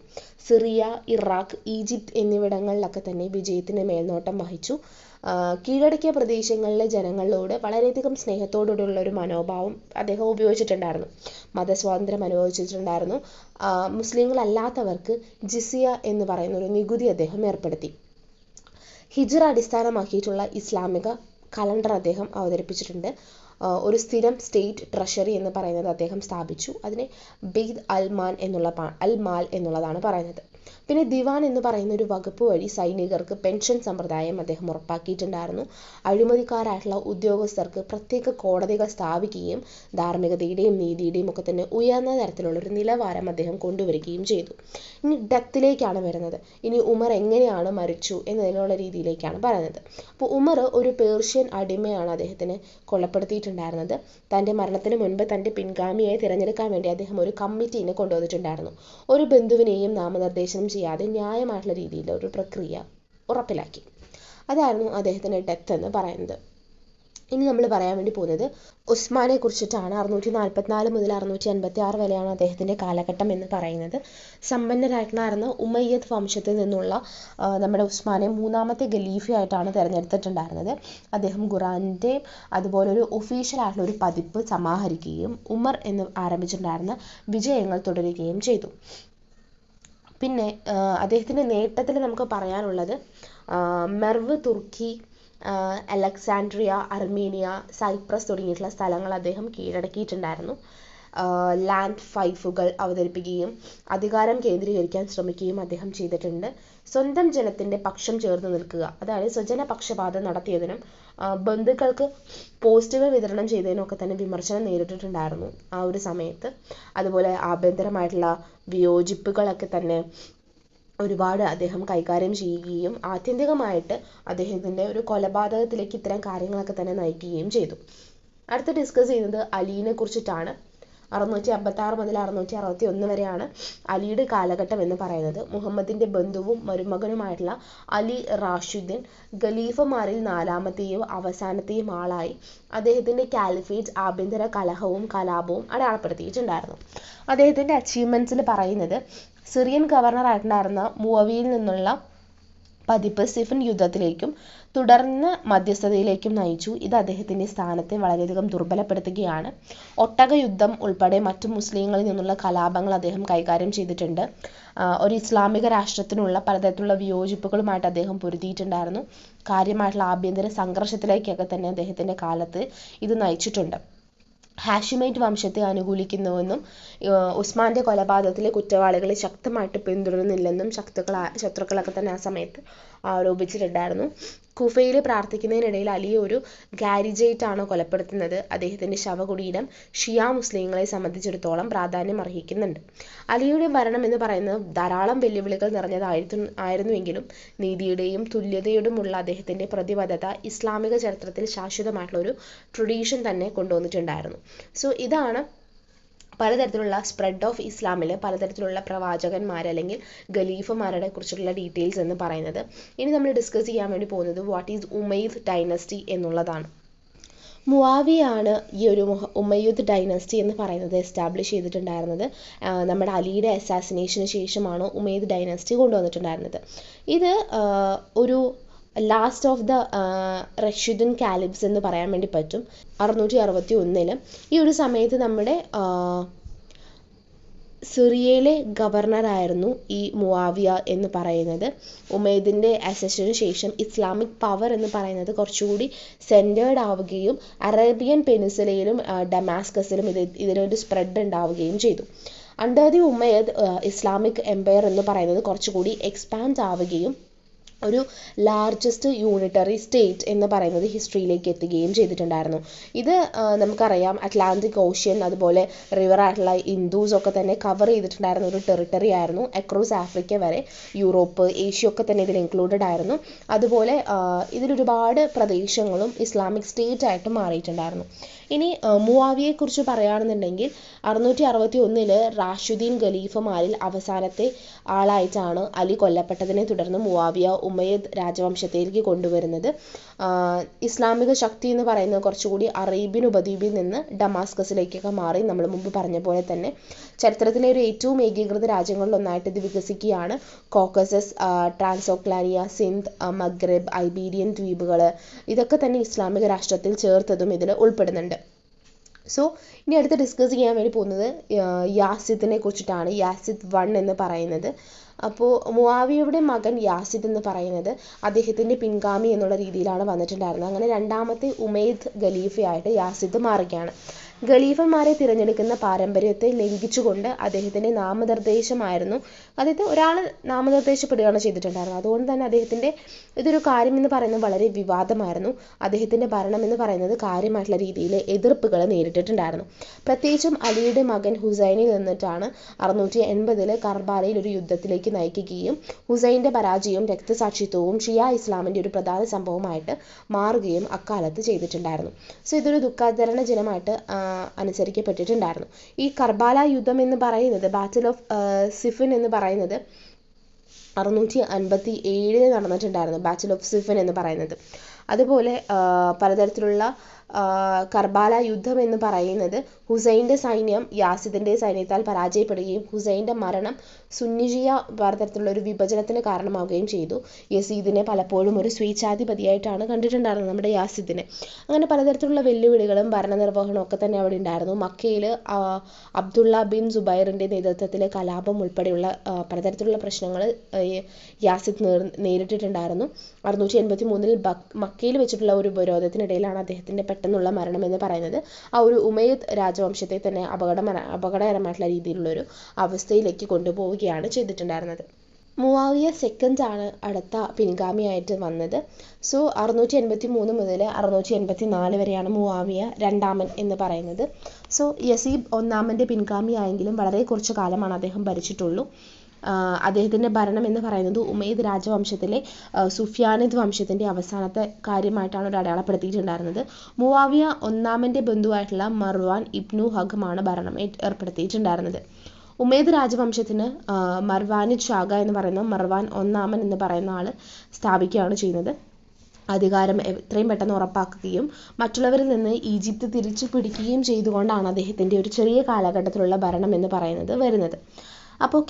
സിറിയ, ഇറാഖ്, ഈജിപ്ത് എന്നിവിടങ്ങളിലൊക്കെ തന്നെ വിജയത്തിന് മേൽനോട്ടം വഹിച്ചു. കീഴടക്കിയ പ്രദേശങ്ങളിലെ ജനങ്ങളോട് വളരെയധികം സ്നേഹത്തോടുള്ള ഒരു മനോഭാവം അദ്ദേഹം ഉപയോഗിച്ചിട്ടുണ്ടായിരുന്നു. മതസ്വാതന്ത്ര്യം അനുഭവിച്ചിട്ടുണ്ടായിരുന്നു. മുസ്ലിങ്ങളല്ലാത്തവർക്ക് ജിസിയ എന്ന് പറയുന്ന ഒരു നികുതി അദ്ദേഹം ഏർപ്പെടുത്തി. ഹിജ്റ അടിസ്ഥാനമാക്കിയിട്ടുള്ള ഇസ്ലാമിക കലണ്ടർ അദ്ദേഹം അവതരിപ്പിച്ചിട്ടുണ്ട്. ഒരു സ്ഥിരം സ്റ്റേറ്റ് ട്രഷറി എന്ന് പറയുന്നത് അദ്ദേഹം സ്ഥാപിച്ചു. അതിനെ ബെയ്ത് അൽ മാൽ എന്നുള്ളതാണ് പറയുന്നത്. പിന്നെ ദിവാൻ എന്ന് പറയുന്ന ഒരു വകുപ്പ് വഴി സൈനികർക്ക് പെൻഷൻ സമ്പ്രദായം അദ്ദേഹം ഉറപ്പാക്കിയിട്ടുണ്ടായിരുന്നു. അഴിമതിക്കാരായിട്ടുള്ള ഉദ്യോഗസ്ഥർക്ക് പ്രത്യേക കോടതികൾ സ്ഥാപിക്കുകയും ധാർമ്മികതയുടെയും നീതിയുടെയും ഒക്കെ തന്നെ ഉയർന്ന തരത്തിലുള്ളൊരു നിലവാരം അദ്ദേഹം കൊണ്ടുവരികയും ചെയ്തു. ഇനി ഡെത്തിലേക്കാണ് വരുന്നത്. ഇനി ഉമർ എങ്ങനെയാണ് മരിച്ചു എന്നതിനുള്ള രീതിയിലേക്കാണ് പറയുന്നത്. അപ്പോൾ ഉമർ ഒരു പേർഷ്യൻ അടിമയാണ് അദ്ദേഹത്തിന് കൊലപ്പെടുത്തിയിട്ടുണ്ടായിരുന്നത്. തൻ്റെ മരണത്തിന് മുൻപ് തൻ്റെ പിൻഗാമിയായി തിരഞ്ഞെടുക്കാൻ വേണ്ടി അദ്ദേഹം ഒരു കമ്മിറ്റീനെ കൊണ്ടുവന്നിട്ടുണ്ടായിരുന്നു. ഒരു ബന്ധുവിനെയും നാമനിർദ്ദേശം ചെയ്യാതെ ന്യായമായിട്ടുള്ള രീതിയിൽ ഒരു പ്രക്രിയ ഉറപ്പിലാക്കി. അതായിരുന്നു അദ്ദേഹത്തിൻ്റെ ഡെത്ത് എന്ന് പറയുന്നത്. ഇനി നമ്മൾ പറയാൻ വേണ്ടി പോകുന്നത് ഉസ്മാനെ കുറിച്ചിട്ടാണ്. 644 മുതൽ 656 വരെയാണ് അദ്ദേഹത്തിൻ്റെ കാലഘട്ടം എന്ന് പറയുന്നത്. സമ്പന്നരായിട്ടുണ്ടായിരുന്ന ഉമയ്യദ് വംശത്തിൽ നിന്നുള്ള നമ്മുടെ ഉസ്മാനെ മൂന്നാമത്തെ ഖലീഫയായിട്ടാണ് തിരഞ്ഞെടുത്തിട്ടുണ്ടായിരുന്നത്. അദ്ദേഹം ഖുറാൻ്റെ അതുപോലെ ഒരു ഒഫീഷ്യൽ ആയിട്ടുള്ള ഒരു പതിപ്പ് സമാഹരിക്കുകയും ഉമർ എന്ന് ആരംഭിച്ചിട്ടുണ്ടായിരുന്ന വിജയങ്ങൾ തുടരുകയും ചെയ്തു. പിന്നെ അദ്ദേഹത്തിൻ്റെ നേട്ടത്തിൽ നമുക്ക് പറയാനുള്ളത് മെർവ്, തുർക്കി, അലക്സാൻഡ്രിയ, അർമീനിയ, സൈപ്രസ് തുടങ്ങിയിട്ടുള്ള സ്ഥലങ്ങൾ അദ്ദേഹം കീഴടക്കിയിട്ടുണ്ടായിരുന്നു. ലാൻഡ് ഫൈഫുകൾ അവതരിപ്പിക്കുകയും അധികാരം കേന്ദ്രീകരിക്കാൻ ശ്രമിക്കുകയും അദ്ദേഹം ചെയ്തിട്ടുണ്ട്. സ്വന്തം ജനത്തിൻ്റെ പക്ഷം ചേർന്ന് നിൽക്കുക, അതായത് സ്വജന പക്ഷപാതം നടത്തിയതിനും ബന്ധുക്കൾക്ക് പോസ്റ്റുകൾ വിതരണം ചെയ്തതിനും ഒക്കെ തന്നെ വിമർശനം നേരിട്ടിട്ടുണ്ടായിരുന്നു ആ ഒരു സമയത്ത്. അതുപോലെ ആഭ്യന്തരമായിട്ടുള്ള വിയോജിപ്പുകളൊക്കെ തന്നെ ഒരുപാട് അദ്ദേഹം കൈകാര്യം ചെയ്യുകയും ആത്യന്തികമായിട്ട് അദ്ദേഹത്തിൻ്റെ ഒരു കൊലപാതകത്തിലേക്ക് ഇത്തരം കാര്യങ്ങളൊക്കെ തന്നെ നയിക്കുകയും ചെയ്തു. അടുത്ത് ഡിസ്കസ് ചെയ്യുന്നത് അലീനെ കുറിച്ചിട്ടാണ്. 656 മുതൽ 661 വരെയാണ് അലിയുടെ കാലഘട്ടം എന്ന് പറയുന്നത്. മുഹമ്മദിൻ്റെ ബന്ധുവും മരുമകനുമായിട്ടുള്ള അലി റാഷിദുൻ ഖലീഫമാരിൽ 4ാമത്തെയും അവസാനത്തെയും ആളായി അദ്ദേഹത്തിൻ്റെ കാലിഫേറ്റ് ആഭ്യന്തര കലഹവും കലാപവും അടയാളപ്പെടുത്തിയിട്ടുണ്ടായിരുന്നു. അദ്ദേഹത്തിൻ്റെ അച്ചീവ്മെൻറ്റ്സിൽ പറയുന്നത് സിറിയൻ ഗവർണറായിട്ടുണ്ടായിരുന്ന മുഅവിയിൽ നിന്നുള്ള പതിപ്പ് സിഫിൻ യുദ്ധത്തിലേക്കും തുടർന്ന് മധ്യസ്ഥതയിലേക്കും നയിച്ചു. ഇത് അദ്ദേഹത്തിൻ്റെ സ്ഥാനത്തെ വളരെയധികം ദുർബലപ്പെടുത്തുകയാണ്. ഒട്ടക യുദ്ധം ഉൾപ്പെടെ മറ്റു മുസ്ലിങ്ങളിൽ നിന്നുള്ള കലാപങ്ങൾ അദ്ദേഹം കൈകാര്യം ചെയ്തിട്ടുണ്ട്. ഒരു ഇസ്ലാമിക രാഷ്ട്രത്തിനുള്ള പലതരത്തിലുള്ള വിയോജിപ്പുകളുമായിട്ട് അദ്ദേഹം പൊരുതിയിട്ടുണ്ടായിരുന്നു. കാര്യമായിട്ടുള്ള ആഭ്യന്തര സംഘർഷത്തിലേക്കൊക്കെ തന്നെ അദ്ദേഹത്തിൻ്റെ കാലത്ത് ഇത് നയിച്ചിട്ടുണ്ട്. ഹാഷിമൈറ്റ് വംശത്തെ അനുകൂലിക്കുന്നുവെന്നും ഉസ്മാൻ്റെ കൊലപാതകത്തിലെ കുറ്റവാളികളെ ശക്തമായിട്ട് പിന്തുടരുന്നില്ലെന്നും ശത്രുക്കളൊക്കെ തന്നെ ആ സമയത്ത് ആരോപിച്ചിട്ടുണ്ടായിരുന്നു. കുഫയിൽ പ്രാർത്ഥിക്കുന്നതിനിടയിൽ അലിയെ ഒരു ഗാരിജൈറ്റാണ് കൊലപ്പെടുത്തുന്നത്. അദ്ദേഹത്തിൻ്റെ ശവകുടീരം ഷിയ മുസ്ലിങ്ങളെ സംബന്ധിച്ചിടത്തോളം പ്രാധാന്യം അർഹിക്കുന്നുണ്ട്. അലിയുടെ ഭരണം എന്ന് പറയുന്നത് ധാരാളം വെല്ലുവിളികൾ നിറഞ്ഞതായിരുന്നുവെങ്കിലും നീതിയുടെയും തുല്യതയുടെയുമുള്ള അദ്ദേഹത്തിൻ്റെ പ്രതിബദ്ധത ഇസ്ലാമിക ചരിത്രത്തിൽ ശാശ്വതമായിട്ടുള്ള ഒരു ട്രഡീഷൻ തന്നെ കൊണ്ടുവന്നിട്ടുണ്ടായിരുന്നു. സോ ഇതാണ് പലതരത്തിലുള്ള സ്പ്രെഡ് ഓഫ് ഇസ്ലാമിൽ പലതരത്തിലുള്ള പ്രവാചകന്മാർ അല്ലെങ്കിൽ ഖലീഫമാരുടെ കുറിച്ചുള്ള ഡീറ്റെയിൽസ് എന്ന് പറയുന്നത്. ഇനി നമ്മൾ ഡിസ്കസ് ചെയ്യാൻ വേണ്ടി പോകുന്നത് വാട്ട് ഈസ് ഉമയ്യദ് ഡൈനസ്റ്റി എന്നുള്ളതാണ്. മുആവിയാണ് ഈ ഒരു ഉമയ്യദ് ഡൈനസ്റ്റി എന്ന് പറയുന്നത് എസ്റ്റാബ്ലിഷ് ചെയ്തിട്ടുണ്ടായിരുന്നത്. നമ്മുടെ അലിയുടെ അസാസിനേഷന് ശേഷമാണ് ഉമയ്യദ് ഡൈനസ്റ്റി കൊണ്ടുവന്നിട്ടുണ്ടായിരുന്നത്. ഇത് ഒരു ലാസ്റ്റ് ഓഫ് ദ റഷീദൻ കാലിബ്സ് എന്ന് പറയാൻ വേണ്ടി പറ്റും. 661 ഈ ഒരു സമയത്ത് നമ്മുടെ സിറിയയിലെ ഗവർണറായിരുന്നു ഈ മുആവിയ എന്ന് പറയുന്നത്. ഉമയ്യദിൻ്റെ അസസിന് ശേഷം ഇസ്ലാമിക് പവർ എന്ന് പറയുന്നത് കുറച്ചുകൂടി സെൻറ്റേർഡ് ആവുകയും അറേബ്യൻ പെനിൻസുലയിലും ഡമാസ്കസിലും ഇതിനൊരു സ്പ്രെഡ് ഉണ്ടാവുകയും ചെയ്തു. Under the Umayyad Islamic empire എന്ന് പറയുന്നത് കുറച്ചുകൂടി എക്സ്പാൻഡ് ആവുകയും ഒരു ലാർജസ്റ്റ് യൂണിറ്ററി സ്റ്റേറ്റ് എന്ന് പറയുന്നത് ഹിസ്റ്ററിയിലേക്ക് എത്തുകയും ചെയ്തിട്ടുണ്ടായിരുന്നു. ഇത് നമുക്കറിയാം അറ്റ്ലാന്റിക് ഓഷ്യൻ അതുപോലെ റിവർ ആയിട്ടുള്ള ഇൻഡൂസ് ഒക്കെ തന്നെ കവർ ചെയ്തിട്ടുണ്ടായിരുന്ന ഒരു ടെറിട്ടറി ആയിരുന്നു. അക്രോസ് ആഫ്രിക്ക വരെ യൂറോപ്പ് ഏഷ്യ ഒക്കെ തന്നെ ഇതിൽ ഇൻക്ലൂഡഡ് ആയിരുന്നു. അതുപോലെ ഇതിലൊരുപാട് പ്രദേശങ്ങളും ഇസ്ലാമിക് സ്റ്റേറ്റ് ആയിട്ട് മാറിയിട്ടുണ്ടായിരുന്നു. ഇനി മുആവിയയെക്കുറിച്ച് പറയുകയാണെന്നുണ്ടെങ്കിൽ 661 റാഷിദീൻ ഖലീഫമാരിൽ അവസാനത്തെ ആളായിട്ടാണ് അലി കൊല്ലപ്പെട്ടതിനെ തുടർന്ന് മുആവിയ ഉമയ്യദ് രാജവംശത്തിലേക്ക് കൊണ്ടുവരുന്നത്. ഇസ്ലാമിക ശക്തി എന്ന് പറയുന്നത് കുറച്ചുകൂടി അറേബ്യൻ ഉപദ്വീപിൽ നിന്ന് ഡമാസ്കസിലേക്കൊക്കെ മാറി. നമ്മൾ മുമ്പ് പറഞ്ഞ പോലെ തന്നെ ചരിത്രത്തിലെ ഒരു ഏറ്റവും ഏകീകൃത രാജ്യങ്ങളിലൊന്നായിട്ട് ഇത് വികസിക്കുകയാണ്. കോക്കസസ്, ട്രാൻസോക്ലാനിയ, സിന്ധ്, മഗ്രെബ്, ഐബീരിയൻ ദ്വീപുകൾ ഇതൊക്കെ തന്നെ ഇസ്ലാമിക രാഷ്ട്രത്തിൽ ചേർത്തതും ഇതിൽ ഉൾപ്പെടുന്നുണ്ട്. സോ ഇനി അടുത്ത് ഡിസ്കസ് ചെയ്യാൻ വേണ്ടി പോകുന്നത് യാസിദിനെ കുറിച്ചിട്ടാണ്. യാസിദ് 1 എന്ന് പറയുന്നത്. അപ്പോൾ മുആവിയയുടെ മകൻ യാസിദ് എന്ന് പറയുന്നത് അദ്ദേഹത്തിൻ്റെ പിൻഗാമി എന്നുള്ള രീതിയിലാണ് വന്നിട്ടുണ്ടായിരുന്നത്. അങ്ങനെ രണ്ടാമത്തെ ഉമയ്യദ് ഖലീഫയായിട്ട് യാസിദ് മാറുകയാണ്. ഖലീഫന്മാരെ തിരഞ്ഞെടുക്കുന്ന പാരമ്പര്യത്തെ ലംഘിച്ചുകൊണ്ട് അദ്ദേഹത്തിൻ്റെ നാമനിർദ്ദേശമായിരുന്നു. അദ്ദേഹത്തെ ഒരാൾ നാമനിർദ്ദേശപ്പെടുകയാണ് ചെയ്തിട്ടുണ്ടായിരുന്നത്. അതുകൊണ്ട് തന്നെ അദ്ദേഹത്തിൻ്റെ ഇതൊരു കാര്യം എന്ന് പറയുന്നത് വളരെ വിവാദമായിരുന്നു. അദ്ദേഹത്തിൻ്റെ ഭരണം എന്ന് പറയുന്നത് കാര്യമായിട്ടുള്ള രീതിയിൽ എതിർപ്പുകൾ നേരിട്ടിട്ടുണ്ടായിരുന്നു. പ്രത്യേകിച്ചും അലിയുടെ മകൻ ഹുസൈനിൽ നിന്നിട്ടാണ് 680 കർബാലയിൽ ഒരു യുദ്ധത്തിലേക്ക് നയിക്കുകയും ഹുസൈൻ്റെ പരാജയവും രക്തസാക്ഷിത്വവും ഷിയ ഇസ്ലാമിൻ്റെ ഒരു പ്രധാന സംഭവമായിട്ട് മാറുകയും അക്കാലത്ത് ചെയ്തിട്ടുണ്ടായിരുന്നു. സോ ഇതൊരു ദുഃഖാചരണ ദിനമായിട്ട് അനുസരിക്കപ്പെട്ടിട്ടുണ്ടായിരുന്നു. ഈ കർബാല യുദ്ധം എന്ന് പറയുന്നത് ബാറ്റിൽ ഓഫ് സിഫിൻ എന്ന് പറയുന്നത് 657 നടന്നിട്ടുണ്ടായിരുന്നു. ബാറ്റിൽ ഓഫ് സിഫിൻ എന്ന് പറയുന്നത്. അതുപോലെ പലതരത്തിലുള്ള കർബാല യുദ്ധം എന്ന് പറയുന്നത് ഹുസൈൻ്റെ സൈന്യം യാസിദിൻ്റെ സൈന്യത്താൽ പരാജയപ്പെടുകയും ഹുസൈൻ്റെ മരണം സുന്നി ഷിയ തരത്തിലുള്ള ഒരു വിഭജനത്തിന് കാരണമാവുകയും ചെയ്തു. യസീദിനെ പലപ്പോഴും ഒരു സ്വേച്ഛാധിപതിയായിട്ടാണ് കണ്ടിട്ടുണ്ടായിരുന്നത് നമ്മുടെ യാസിദിനെ. അങ്ങനെ പലതരത്തിലുള്ള വെല്ലുവിളികളും ഭരണനിർവഹണവും ഒക്കെ തന്നെ അവിടെ ഉണ്ടായിരുന്നു. മക്കയിൽ അബ്ദുള്ള ബിൻ സുബൈറിൻ്റെ നേതൃത്വത്തിലെ കലാപം ഉൾപ്പെടെയുള്ള പലതരത്തിലുള്ള പ്രശ്നങ്ങൾ യാസിദ് നേരിട്ടിട്ടുണ്ടായിരുന്നു. 683 മക്കയിൽ വെച്ചിട്ടുള്ള ഒരു ഉപരോധത്തിനിടയിലാണ് അദ്ദേഹത്തിൻ്റെ പെട്ടെന്നുള്ള മരണം എന്ന് പറയുന്നത്. ആ ഒരു ഉമയ്യദ് രാജവംശത്തെ തന്നെ അപകടകരമായിട്ടുള്ള രീതിയിലുള്ളൊരു അവസ്ഥയിലേക്ക് കൊണ്ടുപോവുകയാണ് ചെയ്തിട്ടുണ്ടായിരുന്നത്. മുആവിയ സെക്കൻഡ് ആണ് അടുത്ത പിൻഗാമിയായിട്ട് വന്നത്. സോ 683 മുതൽ 684 വരെയാണ് മുആവിയ രണ്ടാമൻ എന്ന് പറയുന്നത്. സോ യസീബ് ഒന്നാമൻ്റെ പിൻഗാമിയായെങ്കിലും വളരെ കുറച്ച് കാലമാണ് അദ്ദേഹം ഭരിച്ചിട്ടുള്ളൂ. അദ്ദേഹത്തിൻ്റെ ഭരണം എന്ന് പറയുന്നത് ഉമയ്യദ് രാജവംശത്തിലെ സുഫിയാനിദ് വംശത്തിൻ്റെ അവസാനത്തെ കാര്യമായിട്ടാണ് ഒരു അടയാളപ്പെടുത്തിയിട്ടുണ്ടായിരുന്നത്. മുആവിയ ഒന്നാമൻ്റെ ബന്ധുവായിട്ടുള്ള മർവാൻ ഇബ്നു ഹഖമാണ് ഭരണം ഏർപ്പെടുത്തിയിട്ടുണ്ടായിരുന്നത്. ഉമയ്യദ് രാജവംശത്തിന് മർവാനിദ് ഷാഖ എന്ന് പറയുന്ന മർവാൻ ഒന്നാമൻ എന്ന് പറയുന്ന ആൾ സ്ഥാപിക്കുകയാണ് ചെയ്യുന്നത്. അധികാരം എത്രയും പെട്ടെന്ന് ഉറപ്പാക്കുകയും മറ്റുള്ളവരിൽ നിന്ന് ഈജിപ്ത് തിരിച്ചു പിടിക്കുകയും ചെയ്തുകൊണ്ടാണ് അദ്ദേഹത്തിൻ്റെ ഒരു ചെറിയ കാലഘട്ടത്തിലുള്ള ഭരണം എന്ന് പറയുന്നത് വരുന്നത്. അപ്പോൾ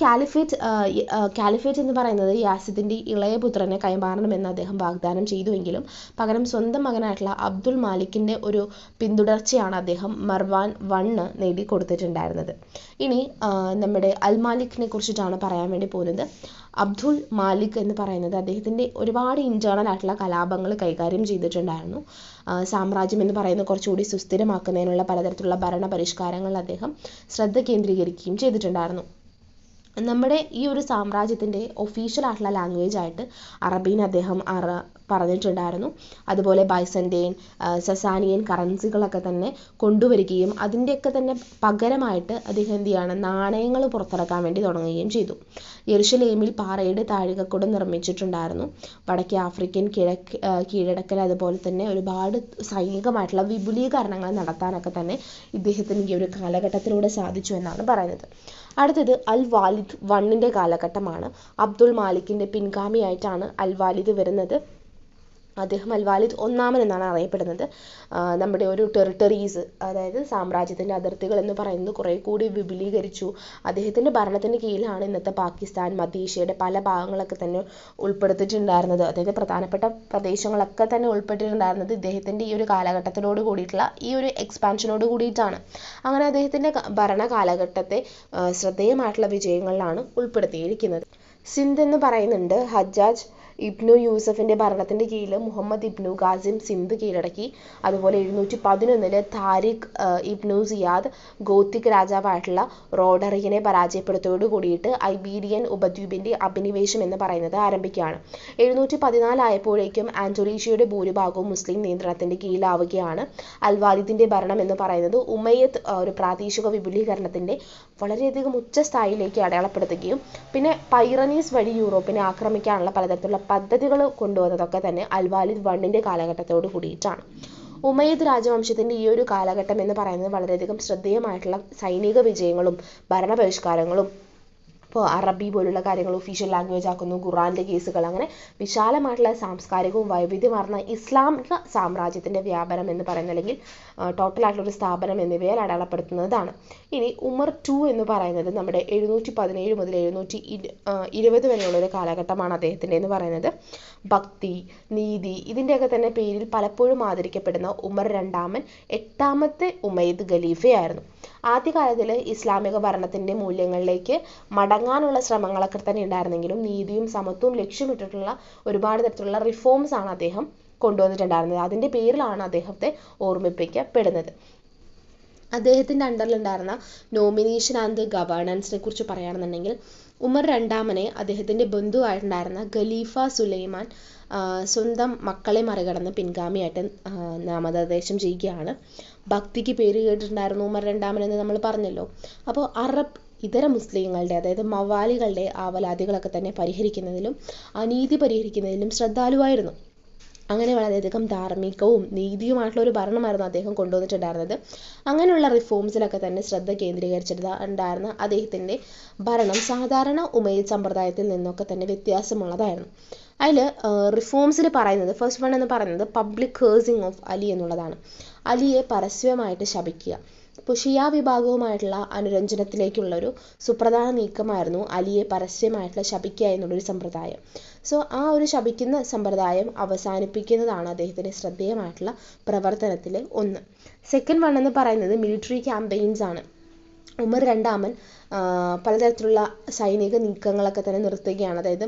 കാലിഫേറ്റ് എന്ന് പറയുന്നത് യാസിദിൻ്റെ ഇളയ പുത്രനെ കൈമാറണമെന്ന് അദ്ദേഹം വാഗ്ദാനം ചെയ്തുവെങ്കിലും പകരം സ്വന്തം മകനായിട്ടുള്ള അബ്ദുൽ മാലിക്കിൻ്റെ ഒരു പിന്തുടർച്ചയാണ് അദ്ദേഹം മർവാൻ 1 നേടിക്കൊടുത്തിട്ടുണ്ടായിരുന്നത്. ഇനി നമ്മുടെ അൽ മാലിക്കിനെ കുറിച്ചിട്ടാണ് പറയാൻ വേണ്ടി പോകുന്നത്. അബ്ദുൽ മാലിക് എന്ന് പറയുന്നത് അദ്ദേഹത്തിൻ്റെ ഒരുപാട് ഇൻറ്റേർണൽ ആയിട്ടുള്ള കലാപങ്ങൾ കൈകാര്യം ചെയ്തിട്ടുണ്ടായിരുന്നു. സാമ്രാജ്യം എന്ന് പറയുന്നത് കുറച്ചുകൂടി സുസ്ഥിരമാക്കുന്നതിനുള്ള പലതരത്തിലുള്ള ഭരണ പരിഷ്കാരങ്ങളിൽ അദ്ദേഹം ശ്രദ്ധ കേന്ദ്രീകരിക്കുകയും ചെയ്തിട്ടുണ്ടായിരുന്നു. നമ്മുടെ ഈ ഒരു സാമ്രാജ്യത്തിൻ്റെ ഒഫീഷ്യൽ ആയിട്ടുള്ള ലാംഗ്വേജ് ആയിട്ട് അറബീനെ അദ്ദേഹം പറഞ്ഞിട്ടുണ്ടായിരുന്നു. അതുപോലെ ബൈസൻറ്റൈൻ, സസാനിയൻ കറൻസികളൊക്കെ തന്നെ കൊണ്ടുവരികയും അതിൻ്റെയൊക്കെ തന്നെ പകരമായിട്ട് അദ്ദേഹം എന്ത് ചെയ്യാണ്, നാണയങ്ങൾ പുറത്തിറക്കാൻ വേണ്ടി തുടങ്ങുകയും ചെയ്തു. യെരുശലേമിൽ പാറയുടെ താഴികക്കുടം നിർമ്മിച്ചിട്ടുണ്ടായിരുന്നു. വടക്കേ ആഫ്രിക്കൻ കീഴടക്കൽ അതുപോലെ തന്നെ ഒരുപാട് സൈനികമായിട്ടുള്ള വിപുലീകരണങ്ങൾ നടത്താനൊക്കെ തന്നെ ഇദ്ദേഹത്തിന് ഈ ഒരു കാലഘട്ടത്തിലൂടെ സാധിച്ചു എന്നാണ് പറയുന്നത്. അടുത്തത് അൽ വാലിദ് വണ്ണിൻ്റെ കാലഘട്ടമാണ്. അബ്ദുൾ മാലിക്കിൻ്റെ പിൻഗാമിയായിട്ടാണ് അൽ വാലിദ് വരുന്നത്. അദ്ദേഹം അൽ വാലിദ് ഒന്നാമൻ എന്നാണ് അറിയപ്പെടുന്നത്. നമ്മുടെ ഒരു ടെറിട്ടറീസ്, അതായത് സാമ്രാജ്യത്തിൻ്റെ അതിർത്തികൾ എന്ന് പറയുന്നത് കുറേ കൂടി വിപുലീകരിച്ചു. അദ്ദേഹത്തിൻ്റെ ഭരണത്തിൻ്റെ കീഴിലാണ് ഇന്നത്തെ പാകിസ്ഥാൻ, മധ്യേഷ്യയുടെ പല ഭാഗങ്ങളൊക്കെ തന്നെ ഉൾപ്പെടുത്തിയിട്ടുണ്ടായിരുന്നത്. അതായത് പ്രധാനപ്പെട്ട പ്രദേശങ്ങളൊക്കെ തന്നെ ഉൾപ്പെട്ടിട്ടുണ്ടായിരുന്നത് ഇദ്ദേഹത്തിൻ്റെ ഈ ഒരു കാലഘട്ടത്തിനോട് കൂടിയിട്ടുള്ള ഈ ഒരു എക്സ്പാൻഷനോട് കൂടിയിട്ടാണ്. അങ്ങനെ അദ്ദേഹത്തിൻ്റെ ഭരണ കാലഘട്ടത്തെ ശ്രദ്ധേയമായിട്ടുള്ള വിജയങ്ങളിലാണ് ഉൾപ്പെടുത്തിയിരിക്കുന്നത്. സിന്ധ് എന്ന് പറയുന്നുണ്ട്. ഹജ്ജാജ് ഇബ്നു യൂസഫിൻ്റെ ഭരണത്തിൻ്റെ കീഴിൽ മുഹമ്മദ് ഇബ്നു ഖാസിം സിന്ധ് കീഴടക്കി. അതുപോലെ 711 താരിഖ് ഇബ്നു സിയാദ് ഗോത്തിക് രാജാവായിട്ടുള്ള റോഡറിയനെ പരാജയപ്പെടുത്തിയോട് കൂടിയിട്ട് ഐബീരിയൻ ഉപദ്വീപിൻ്റെ അഭിനിവേശം എന്ന് പറയുന്നത് ആരംഭിക്കുകയാണ്. 714 ആയപ്പോഴേക്കും ആൻഡോനേഷ്യയുടെ ഭൂരിഭാഗവും മുസ്ലിം നിയന്ത്രണത്തിൻ്റെ കീഴിലാവുകയാണ്. അൽ വാലിദിൻ്റെ ഭരണം എന്ന് പറയുന്നത് ഉമയ്യദ് ഒരു പ്രാദേശിക വിപുലീകരണത്തിൻ്റെ വളരെയധികം ഉച്ചസ്ഥായിലേക്ക് അടയാളപ്പെടുത്തുകയും പിന്നെ പൈറനീസ് വഴി യൂറോപ്പിനെ ആക്രമിക്കാനുള്ള പലതരത്തിലുള്ള പദ്ധതികൾ കൊണ്ടുവന്നതൊക്കെ തന്നെ അൽ വാലിദ് വണ്ണിൻ്റെ കാലഘട്ടത്തോട് കൂടിയിട്ടാണ്. ഉമയ്യദ് രാജവംശത്തിൻ്റെ ഈ ഒരു കാലഘട്ടം എന്ന് പറയുന്നത് വളരെയധികം ശ്രദ്ധേയമായിട്ടുള്ള സൈനിക വിജയങ്ങളും ഭരണപരിഷ്കാരങ്ങളും, ഇപ്പോൾ അറബി പോലുള്ള കാര്യങ്ങൾ ഒഫീഷ്യൽ ലാംഗ്വേജ് ആക്കുന്നു, ഖുറാൻ്റെ കേസുകൾ, അങ്ങനെ വിശാലമായിട്ടുള്ള സാംസ്കാരികവും വൈവിധ്യമാർന്ന ഇസ്ലാമിക സാമ്രാജ്യത്തിൻ്റെ വ്യാപനം എന്ന് പറയുന്നത്, അല്ലെങ്കിൽ ടോട്ടലായിട്ടുള്ളൊരു സ്ഥാപനം എന്നിവയാൽ അടയാളപ്പെടുത്തുന്നതാണ്. ഇനി ഉമർ ടു എന്ന് പറയുന്നത് നമ്മുടെ 717 മുതൽ 720 വരെയുള്ളൊരു കാലഘട്ടമാണ് അദ്ദേഹത്തിൻ്റെ എന്ന് പറയുന്നത്. ഭക്തി, നീതി ഇതിൻ്റെയൊക്കെ തന്നെ പേരിൽ പലപ്പോഴും ആദരിക്കപ്പെടുന്ന ഉമർ രണ്ടാമൻ 8ാമത്തെ ഉമയ്യദ് ഖലീഫയായിരുന്നു. ആദ്യകാലത്തിൽ ഇസ്ലാമിക ഭരണത്തിൻ്റെ മൂല്യങ്ങളിലേക്ക് മടങ്ങാനുള്ള ശ്രമങ്ങളൊക്കെ തന്നെ ഉണ്ടായിരുന്നെങ്കിലും നീതിയും സമത്വവും ലക്ഷ്യമിട്ടിട്ടുള്ള ഒരുപാട് തരത്തിലുള്ള റിഫോംസ് ആണ് അദ്ദേഹം കൊണ്ടുവന്നിട്ടുണ്ടായിരുന്നത്. അതിൻ്റെ പേരിലാണ് അദ്ദേഹത്തെ ഓർമ്മിപ്പിക്കപ്പെടുന്നത്. അദ്ദേഹത്തിൻ്റെ അണ്ടറിലുണ്ടായിരുന്ന നോമിനേഷൻ ആൻഡ് ഗവേണൻസിനെ കുറിച്ച് പറയുകയാണെന്നുണ്ടെങ്കിൽ ഉമർ രണ്ടാമനെ അദ്ദേഹത്തിൻ്റെ ബന്ധുവായിട്ടുണ്ടായിരുന്ന ഖലീഫ സുലൈമാൻ സ്വന്തം മക്കളെ മറികടന്ന് പിൻഗാമിയായിട്ട് നാമനിർദ്ദേശം ചെയ്യുകയാണ്. ഭക്തിക്ക് പേര് കേട്ടിട്ടുണ്ടായിരുന്നു ഉമർ രണ്ടാമൻ എന്ന് നമ്മൾ പറഞ്ഞല്ലോ. അപ്പോൾ അറബ് ഇതര മുസ്ലിങ്ങളുടെ, അതായത് മവാലികളുടെ ആവലാതികളൊക്കെ തന്നെ പരിഹരിക്കുന്നതിലും അനീതി പരിഹരിക്കുന്നതിലും ശ്രദ്ധാലുവായിരുന്നു. അങ്ങനെ വളരെയധികം ധാർമ്മികവും നീതിയുമായിട്ടുള്ള ഒരു ഭരണമായിരുന്നു അദ്ദേഹം കൊണ്ടുവന്നിട്ടുണ്ടായിരുന്നത്. അങ്ങനെയുള്ള റിഫോംസിലൊക്കെ തന്നെ ശ്രദ്ധ കേന്ദ്രീകരിച്ചിട്ടുണ്ടായിരുന്ന അദ്ദേഹത്തിൻ്റെ ഭരണം സാധാരണ ഉമയ്യദ് സമ്പ്രദായത്തിൽ നിന്നൊക്കെ തന്നെ വ്യത്യാസമുള്ളതായിരുന്നു. അതിൽ റിഫോംസിൽ പറയുന്നത്, ഫസ്റ്റ് വൺ എന്ന് പറയുന്നത് പബ്ലിക് ഹേഴ്സിങ് ഓഫ് അലി എന്നുള്ളതാണ്. അലിയെ പരസ്യമായിട്ട് ശപിക്കുക. ഇപ്പോൾ ഷിയ വിഭാഗവുമായിട്ടുള്ള അനുരഞ്ജനത്തിലേക്കുള്ളൊരു സുപ്രധാന നീക്കമായിരുന്നു അലിയെ പരസ്യമായിട്ടുള്ള ശപിക്കുക എന്നുള്ളൊരു സമ്പ്രദായം. സോ ആ ഒരു ശപിക്കുന്ന സമ്പ്രദായം അവസാനിപ്പിക്കുന്നതാണ് അദ്ദേഹത്തിൻ്റെ ശ്രദ്ധേയമായിട്ടുള്ള പ്രവർത്തനത്തിൽ ഒന്ന്. സെക്കൻഡ് വൺ എന്ന് പറയുന്നത് മിലിറ്ററി ക്യാമ്പയിൻസ് ആണ്. ഉമർ രണ്ടാമൻ പലതരത്തിലുള്ള സൈനിക നീക്കങ്ങളൊക്കെ തന്നെ നിർത്തുകയാണ്. അതായത്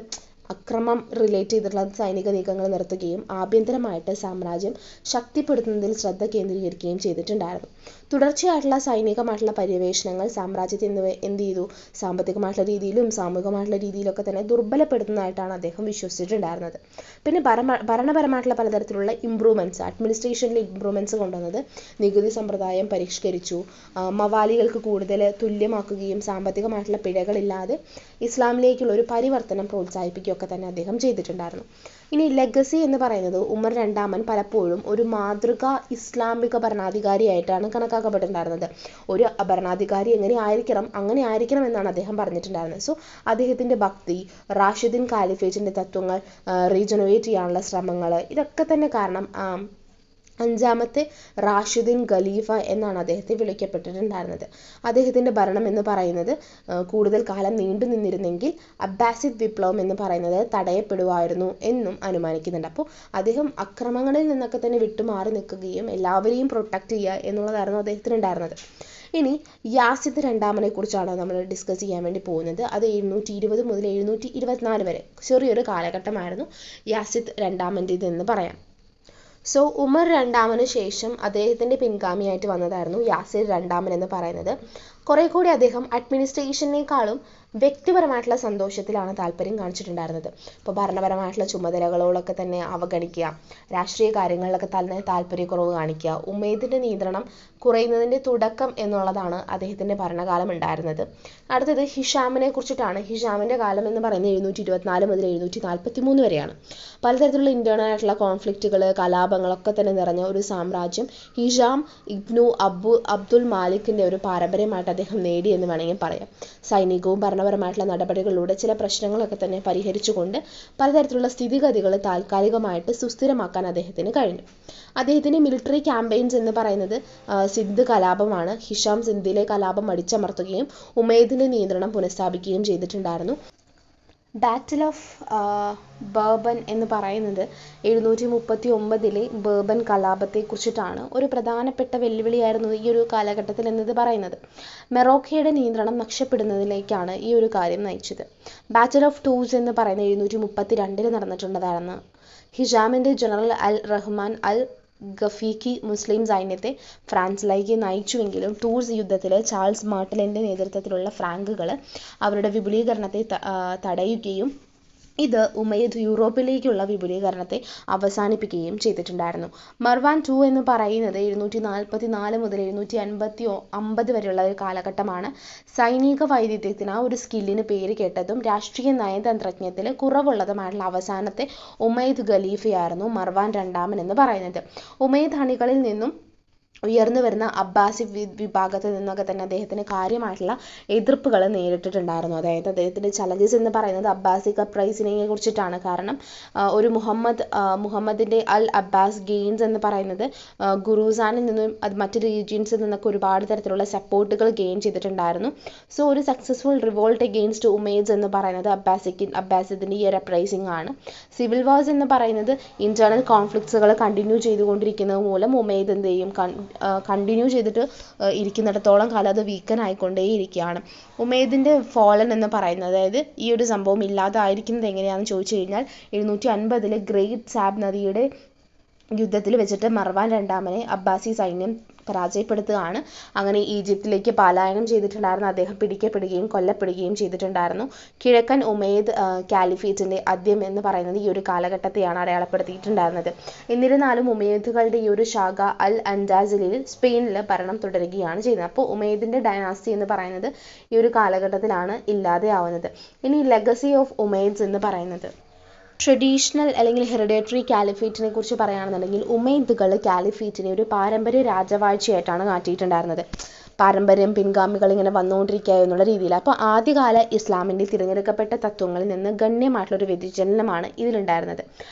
അക്രമം റിലേറ്റ് ചെയ്തിട്ടുള്ള സൈനിക നീക്കങ്ങൾ നിർത്തുകയും ആഭ്യന്തരമായിട്ട് സാമ്രാജ്യം ശക്തിപ്പെടുത്തുന്നതിൽ ശ്രദ്ധ കേന്ദ്രീകരിക്കുകയും ചെയ്തിട്ടുണ്ടായിരുന്നു. തുടർച്ചയായിട്ടുള്ള സൈനികമായിട്ടുള്ള പര്യവേഷണങ്ങൾ സാമ്രാജ്യത്തെ എന്ത് ചെയ്തു, സാമ്പത്തികമായിട്ടുള്ള രീതിയിലും സാമൂഹികമായിട്ടുള്ള രീതിയിലൊക്കെ തന്നെ ദുർബലപ്പെടുത്തുന്നതായിട്ടാണ് അദ്ദേഹം വിശ്വസിച്ചിട്ടുണ്ടായിരുന്നത്. പിന്നെ ഭരണപരമായിട്ടുള്ള പലതരത്തിലുള്ള ഇംപ്രൂവ്മെൻറ്റ്സ്, അഡ്മിനിസ്ട്രേഷനിൽ ഇംപ്രൂവ്മെൻറ്റ്സ് കൊണ്ടുവന്നത്, നികുതി സമ്പ്രദായം പരിഷ്കരിച്ചു, മവാലികൾക്ക് കൂടുതൽ തുല്യമാക്കുകയും സാമ്പത്തികമായിട്ടുള്ള പിഴകളില്ലാതെ ഇസ്ലാമിലേക്കുള്ള ഒരു പരിവർത്തനം പ്രോത്സാഹിപ്പിക്കുകയൊക്കെ തന്നെ അദ്ദേഹം ചെയ്തിട്ടുണ്ടായിരുന്നു. ഇനി ലെഗസി എന്ന് പറയുന്നത് ഉമർ രണ്ടാമൻ പലപ്പോഴും ഒരു മാതൃകാ ഇസ്ലാമിക ഭരണാധികാരിയായിട്ടാണ് കണക്കാക്കപ്പെട്ടിട്ടുണ്ടായിരുന്നത്. ഒരു ഭരണാധികാരി എങ്ങനെ ആയിരിക്കണം എന്നാണ് അദ്ദേഹം പറഞ്ഞിട്ടുണ്ടായിരുന്നത്. സോ അദ്ദേഹത്തിൻ്റെ ഭക്തി, റാഷിദിൻ കാലിഫേറ്റിൻ്റെ തത്വങ്ങൾ റീജനറേറ്റ് ചെയ്യാനുള്ള ശ്രമങ്ങൾ, ഇതൊക്കെ തന്നെ കാരണം 5ാമത്തെ റാഷിദിൻ ഖലീഫ എന്നാണ് അദ്ദേഹത്തെ വിളിക്കപ്പെട്ടിട്ടുണ്ടായിരുന്നത്. അദ്ദേഹത്തിൻ്റെ ഭരണം എന്ന് പറയുന്നത് കൂടുതൽ കാലം നീണ്ടു നിന്നിരുന്നെങ്കിൽ അബ്ബാസിദ് വിപ്ലവം എന്ന് പറയുന്നത് തടയപ്പെടുമായിരുന്നു എന്നും അനുമാനിക്കുന്നുണ്ട്. അപ്പോൾ അദ്ദേഹം അക്രമങ്ങളിൽ നിന്നൊക്കെ തന്നെ വിട്ടുമാറി നിൽക്കുകയും എല്ലാവരെയും പ്രൊട്ടക്റ്റ് ചെയ്യുക എന്നുള്ളതായിരുന്നു അദ്ദേഹത്തിനുണ്ടായിരുന്നത്. ഇനി യാസിദ് രണ്ടാമനെ കുറിച്ചാണ് നമ്മൾ ഡിസ്കസ് ചെയ്യാൻ വേണ്ടി പോകുന്നത്. അത് 720 മുതൽ 724 വരെ ചെറിയൊരു കാലഘട്ടമായിരുന്നു യാസിദ് രണ്ടാമൻ്റേത് എന്ന് പറയാം. സോ ഉമർ രണ്ടാമന് ശേഷം അദ്ദേഹത്തിൻ്റെ പിൻഗാമിയായിട്ട് വന്നതായിരുന്നു യാസിർ രണ്ടാമൻ എന്ന് പറയുന്നത്. കുറേ കൂടി അദ്ദേഹം അഡ്മിനിസ്ട്രേഷനേക്കാളും വ്യക്തിപരമായിട്ടുള്ള സന്തോഷത്തിലാണ് താല്പര്യം കാണിച്ചിട്ടുണ്ടായിരുന്നത്. ഇപ്പോൾ ഭരണപരമായിട്ടുള്ള ചുമതലകളോടൊക്കെ തന്നെ അവഗണിക്കുക, രാഷ്ട്രീയ കാര്യങ്ങളിലൊക്കെ തന്നെ താല്പര്യക്കുറവ് കാണിക്കുക, ഉമൈദിൻ്റെ നിയന്ത്രണം കുറയുന്നതിൻ്റെ തുടക്കം എന്നുള്ളതാണ് അദ്ദേഹത്തിൻ്റെ ഭരണകാലം ഉണ്ടായിരുന്നത്. അടുത്തത് ഹിഷാമിനെ കുറിച്ചിട്ടാണ്. ഹിഷാമിൻ്റെ കാലം എന്ന് പറയുന്നത് 724 മുതൽ 743 വരെയാണ്. പലതരത്തിലുള്ള ഇൻറ്റേർണൽ ആയിട്ടുള്ള കോൺഫ്ലിക്റ്റുകൾ, കലാപങ്ങളൊക്കെ തന്നെ നിറഞ്ഞ ഒരു സാമ്രാജ്യം ഹിഷാം ഇബ്നു അബ്ദുൽ മാലിക്കിൻ്റെ ഒരു പാരമ്പര്യമായിട്ട് അദ്ദേഹം നേടിയെന്ന് വേണമെങ്കിൽ പറയാം. സൈനികവും ഭരണപരമായിട്ടുള്ള നടപടികളിലൂടെ ചില പ്രശ്നങ്ങളൊക്കെ തന്നെ പരിഹരിച്ചുകൊണ്ട് പലതരത്തിലുള്ള സ്ഥിതിഗതികൾ താൽക്കാലികമായിട്ട് സുസ്ഥിരമാക്കാൻ അദ്ദേഹത്തിന് കഴിഞ്ഞു. അദ്ദേഹത്തിൻ്റെ മിലിറ്ററി ക്യാമ്പയിൻസ് എന്ന് പറയുന്നത് സിന്ധ് കലാപമാണ്. ഹിഷാം സിന്ധിലെ കലാപം അടിച്ചമർത്തുകയും ഉമൈദിൻ്റെ നിയന്ത്രണം പുനഃസ്ഥാപിക്കുകയും ചെയ്തിട്ടുണ്ടായിരുന്നു. ബാറ്റിൽ ഓഫ് ബർബൻ എന്ന് പറയുന്നത് 739 ബർബൻ കലാപത്തെക്കുറിച്ചിട്ടാണ്. ഒരു പ്രധാനപ്പെട്ട വെല്ലുവിളിയായിരുന്നു ഈ ഒരു കാലഘട്ടത്തിൽ എന്നത് പറയുന്നത്. മൊറോക്കോയുടെ നിയന്ത്രണം നഷ്ടപ്പെടുന്നതിലേക്കാണ് ഈ ഒരു കാര്യം നയിച്ചത്. ബാറ്റിൽ ഓഫ് ടൂസ് എന്ന് പറയുന്നത് 732 നടന്നിട്ടുള്ളതാണ്. ഹിഷാമിൻ്റെ ജനറൽ അൽ റഹ്മാൻ അൽ ഗഫീഖി മുസ്ലിം സൈന്യത്തെ ഫ്രാൻസിലേക്ക് നയിച്ചുവെങ്കിലും ടൂർസ് യുദ്ധത്തിൽ ചാൾസ് മാർട്ടലിൻ്റെ നേതൃത്വത്തിലുള്ള ഫ്രാങ്കുകൾ അവരുടെ വിപുലീകരണത്തെ തടയുകയും ഇത് ഉമൈദ് യൂറോപ്പിലേക്കുള്ള വിപുലീകരണത്തെ അവസാനിപ്പിക്കുകയും ചെയ്തിട്ടുണ്ടായിരുന്നു. മർവാൻ II എന്ന് പറയുന്നത് 744 മുതൽ 750 വരെയുള്ള ഒരു കാലഘട്ടമാണ്. സൈനിക വൈദഗ്ധ്യത്തിന് ഒരു സ്കില്ലിന് പേര് കേട്ടതും രാഷ്ട്രീയ നയതന്ത്രജ്ഞത്തിൽ കുറവുള്ളതുമായിട്ടുള്ള അവസാനത്തെ ഉമൈദ് ഖലീഫയായിരുന്നു മർവാൻ II എന്ന് പറയുന്നത്. ഉമൈദ് അണികളിൽ നിന്നും ഉയർന്നു വരുന്ന അബ്ബാസി വിഭാഗത്തിൽ നിന്നൊക്കെ തന്നെ അദ്ദേഹത്തിന് കാര്യമായിട്ടുള്ള എതിർപ്പുകൾ നേരിട്ടിട്ടുണ്ടായിരുന്നു. അതായത് അദ്ദേഹത്തിൻ്റെ ചലഞ്ചസ് എന്ന് പറയുന്നത് അബ്ബാസി അപ്രൈസിനെ കുറിച്ചിട്ടാണ്. കാരണം ഒരു മുഹമ്മദിൻ്റെ അൽ അബ്ബാസ് ഗെയിൻസ് എന്ന് പറയുന്നത് ഖുറൂസാനിൽ നിന്നും അത് മറ്റ് റീജിയൻസിൽ നിന്നൊക്കെ ഒരുപാട് തരത്തിലുള്ള സപ്പോർട്ടുകൾ ഗെയിൻ ചെയ്തിട്ടുണ്ടായിരുന്നു. സോ ഒരു സക്സസ്ഫുൾ റിവോൾട്ട് എഗെയിൻസ്റ്റ് ഉമൈദ്സ് എന്ന് പറയുന്നത് അബ്ബാസിദിൻ്റെ ഈ ഒരു അപ്രൈസിംഗ് ആണ്. സിവിൽ വാർസ് എന്ന് പറയുന്നത് ഇന്റേണൽ കോൺഫ്ലിക്ട്സുകൾ കണ്ടിന്യൂ ചെയ്തുകൊണ്ടിരിക്കുന്നത് മൂലം ഉമൈദ് എന്ത് ചെയ്യും, കണ്ടിന്യൂ ചെയ്തിട്ട് ഇരിക്കുന്നിടത്തോളം കാലം അത് വീക്കൻ ആയിക്കൊണ്ടേയിരിക്കുകയാണ്. ഉമൈദിൻ്റെ ഫോളൻ എന്ന് പറയുന്നത്, അതായത് ഈ ഒരു സംഭവം ഇല്ലാതായിരിക്കുന്നത് എങ്ങനെയാണെന്ന് ചോദിച്ചു കഴിഞ്ഞാൽ 750 ഗ്രേറ്റ് സാബ് നദിയുടെ യുദ്ധത്തിൽ വെച്ചിട്ട് മർവാൻ II അബ്ബാസി സൈന്യം പരാജയപ്പെടുത്തുകയാണ്. അങ്ങനെ ഈജിപ്തിലേക്ക് പലായനം ചെയ്തിട്ടുണ്ടായിരുന്ന അദ്ദേഹം പിടിക്കപ്പെടുകയും കൊല്ലപ്പെടുകയും ചെയ്തിട്ടുണ്ടായിരുന്നു. കിഴക്കൻ ഉമൈദ് കാലിഫേറ്റിൻ്റെ ആദ്യം എന്ന് പറയുന്നത് ഈ ഒരു കാലഘട്ടത്തെയാണ് അടയാളപ്പെടുത്തിയിട്ടുണ്ടായിരുന്നത്. എന്നിരുന്നാലും ഉമൈദുകളുടെ ഈ ഒരു ശാഖ അൽ അൻഡാസിലിൽ സ്പെയിനിൽ ഭരണം തുടരുകയാണ് ചെയ്യുന്നത്. അപ്പോൾ ഉമൈദിൻ്റെ ഡൈനാസ്റ്റി എന്ന് പറയുന്നത് ഈ ഒരു കാലഘട്ടത്തിലാണ് ഇല്ലാതെയാവുന്നത്. ഇനി ലെഗസി ഓഫ് ഉമൈദ്സ് എന്ന് പറയുന്നത് ട്രഡീഷണൽ അല്ലെങ്കിൽ ഹെറിഡേറ്ററി കാലിഫേറ്റിനെ കുറിച്ച് പറയുകയാണെന്നുണ്ടെങ്കിൽ ഉമൈദുകൾ കാലിഫേറ്റിനെ ഒരു പാരമ്പര്യ രാജവാഴ്ചയായിട്ടാണ് മാറ്റിയിട്ടുണ്ടായിരുന്നത്. പാരമ്പര്യം പിൻഗാമികൾ ഇങ്ങനെ വന്നുകൊണ്ടിരിക്കുക എന്നുള്ള രീതിയിൽ. അപ്പോൾ ആദ്യകാല ഇസ്ലാമിൻ്റെ തിരഞ്ഞെടുക്കപ്പെട്ട തത്വങ്ങളിൽ നിന്ന് ഗണ്യമായിട്ടുള്ളൊരു വ്യതിചലനമാണ് ഇതിലുണ്ടായിരുന്നത്.